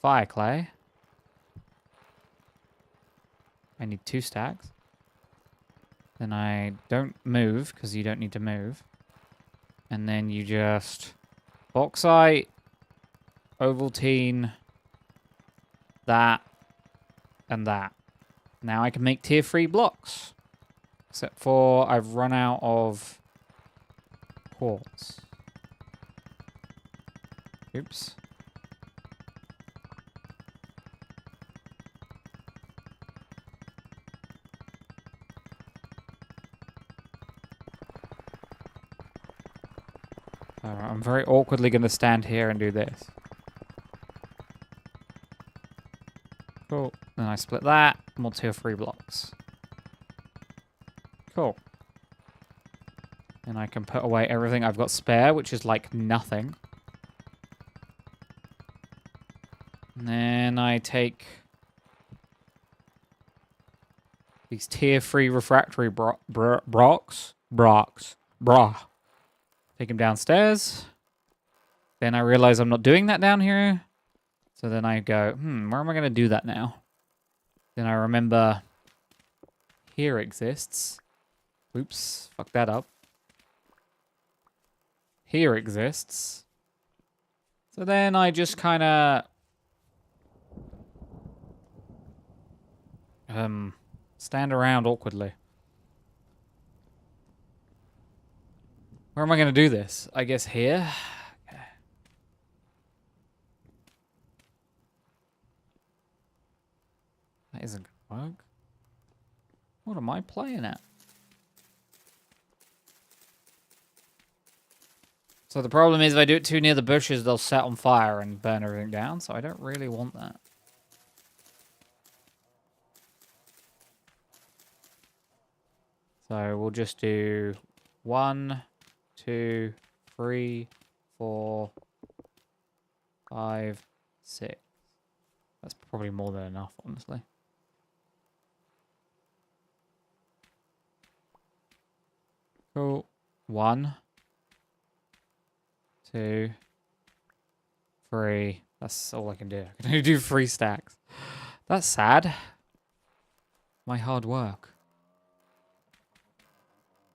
fire clay. I need 2 stacks. Then I don't move, because you don't need to move. And then you just... bauxite, Ovaltine, that, and that. Now I can make tier 3 blocks. Except for I've run out of quartz. Oops. Alright, I'm very awkwardly going to stand here and do this. Cool. Then I split that. More tier 3 blocks. Cool. And I can put away everything I've got spare, which is like nothing. And then I take these tier 3 refractory brocks. Take them downstairs. Then I realize I'm not doing that down here. So then I go, where am I going to do that now? Then I remember here exists. Oops, fuck that up. Here exists. So then I just kind of... stand around awkwardly. Where am I going to do this? I guess here? Okay. That isn't going to work. What am I playing at? So the problem is if I do it too near the bushes, they'll set on fire and burn everything down, so I don't really want that. So we'll just do 1, 2, 3, 4, 5, 6. That's probably more than enough, honestly. Cool. 1, 2, 3. That's all I can do. I can only do 3 stacks. That's sad. My hard work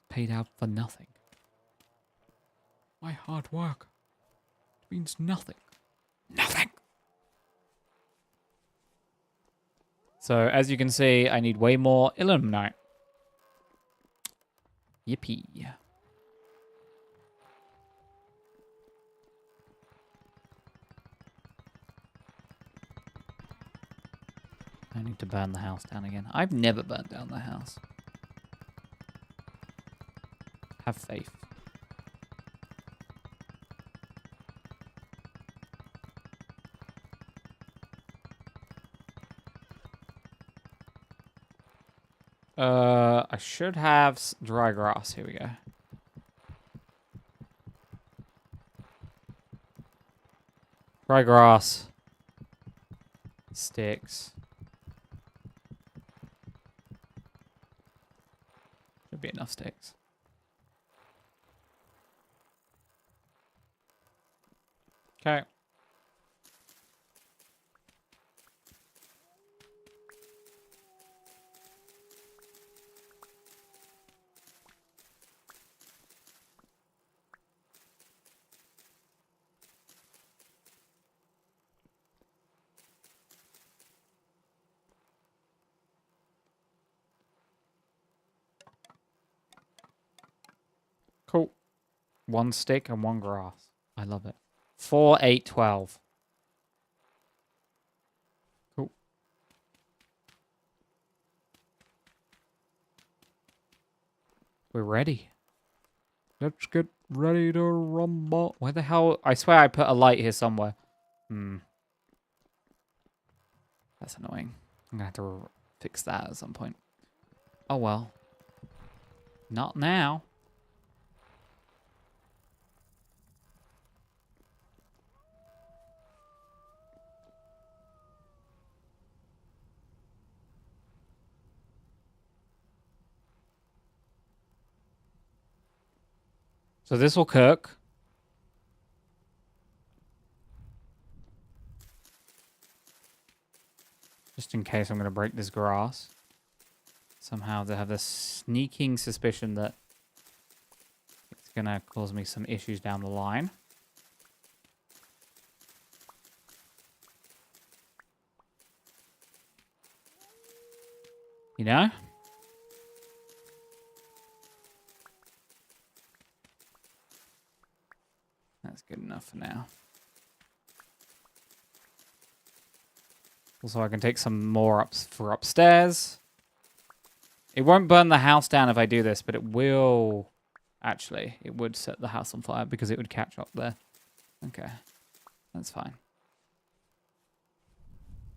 paid out for nothing. My hard work means nothing. Nothing. So, as you can see, I need way more illuminite. Yippee. I need to burn the house down again. I've never burnt down the house. Have faith. I should have dry grass. Here we go. Dry grass. Sticks. Should be enough sticks. Okay. Cool. 1 stick and 1 grass. I love it. 4, 8, 12. Cool. We're ready. Let's get ready to rumble. Where the hell? I swear I put a light here somewhere. That's annoying. I'm gonna have to fix that at some point. Oh well. Not now. So this will cook. Just in case I'm going to break this grass. Somehow they have this sneaking suspicion that it's going to cause me some issues down the line. You know? That's good enough for now. Also, I can take some more upstairs. It won't burn the house down if I do this, but it will... Actually, it would set the house on fire because it would catch up there. Okay, that's fine.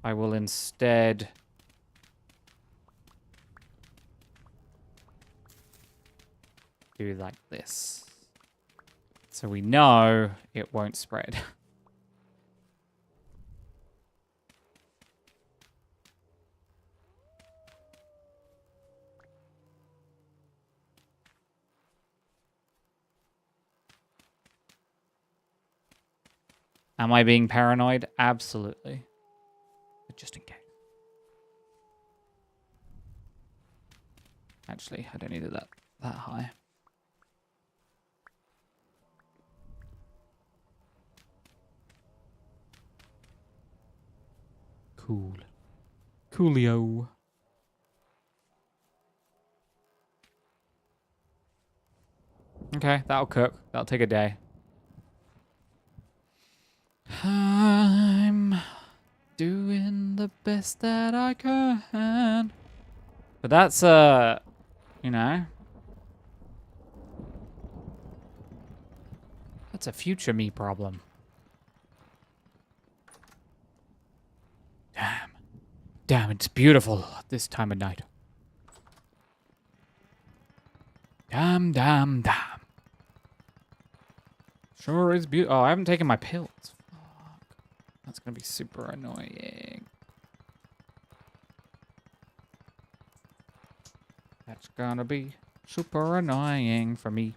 I will instead... do like this. So we know it won't spread. Am I being paranoid? Absolutely. But just in case. Actually, I don't need it that high. Cool. Coolio. Okay, that'll cook. That'll take a day. I'm doing the best that I can. But that's, you know. That's a future me problem. Damn. Damn, it's beautiful at this time of night. Damn, damn, damn. Sure is beautiful. Oh, I haven't taken my pills. Fuck. That's gonna be super annoying. That's gonna be Super annoying for me.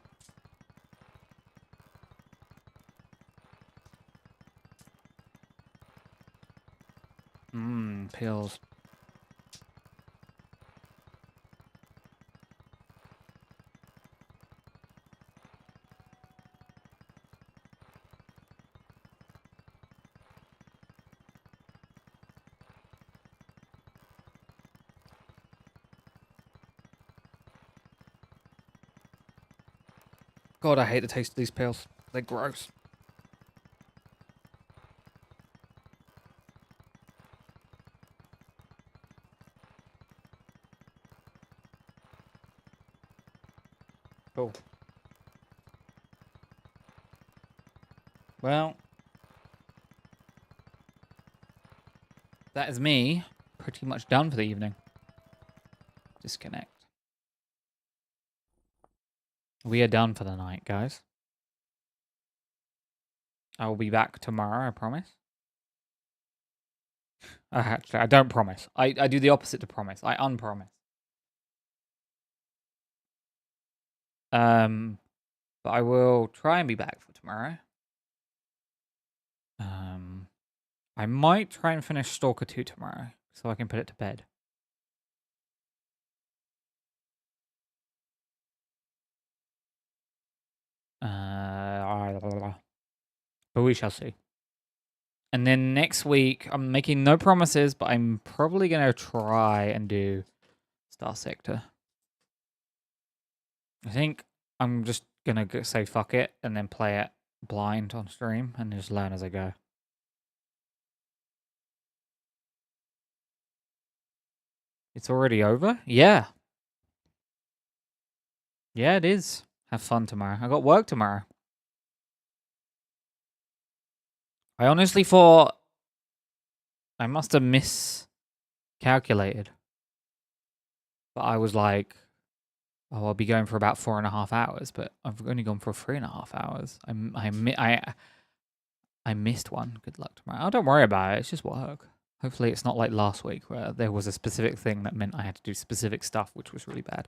Pills. God, I hate the taste of these pills. They're gross. Cool. Well, that is me pretty much done for the evening. Disconnect. We are done for the night, guys. I will be back tomorrow, I promise. Actually, I don't promise. I do the opposite to promise. I unpromise. But I will try and be back for tomorrow. I might try and finish Stalker 2 tomorrow, so I can put it to bed. But we shall see. And then next week, I'm making no promises, but I'm probably going to try and do Star Sector. I think I'm just going to say fuck it and then play it blind on stream and just learn as I go. It's already over? Yeah. Yeah, it is. Have fun tomorrow. I got work tomorrow. I honestly thought I must have miscalculated. But I was like, oh, I'll be going for about 4.5 hours, but I've only gone for 3.5 hours. I missed one. Good luck tomorrow. Oh, don't worry about it. It's just work. Hopefully it's not like last week where there was a specific thing that meant I had to do specific stuff, which was really bad.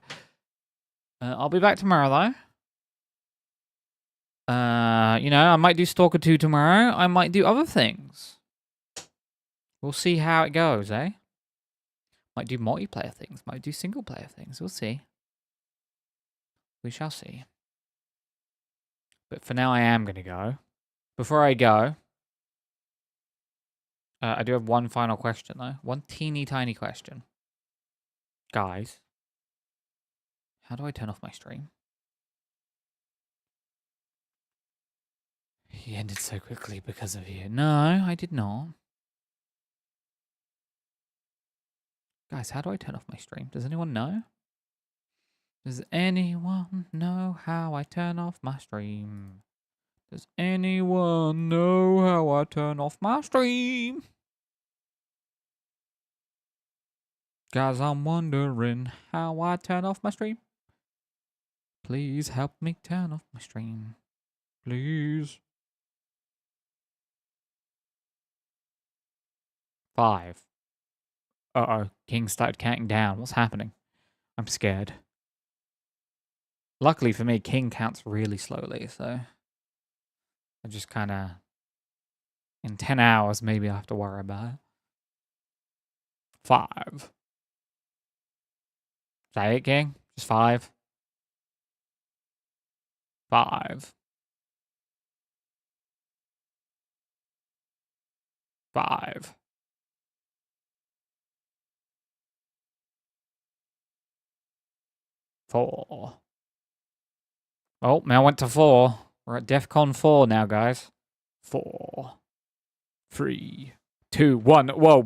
I'll be back tomorrow, though. You know, I might do Stalker 2 tomorrow. I might do other things. We'll see how it goes, eh? Might do multiplayer things. Might do single player things. We'll see. We shall see. But for now, I am going to go. Before I go, I do have one final question, though. One teeny tiny question. Guys, how do I turn off my stream? He ended so quickly because of you. No, I did not. Guys, how do I turn off my stream? Does anyone know? Does anyone know how I turn off my stream? Does anyone know how I turn off my stream? Guys, I'm wondering how I turn off my stream. Please help me turn off my stream. Please. 5. Uh-oh. King started counting down. What's happening? I'm scared. Luckily for me, King counts really slowly, so I just kind of... In 10 hours, maybe I have to worry about it. 5. Say it, King? Just 5. 5. 5. 4. Oh, now I went to 4. We're at DEFCON 4 now, guys. 4. 3. 2. 1. Whoa.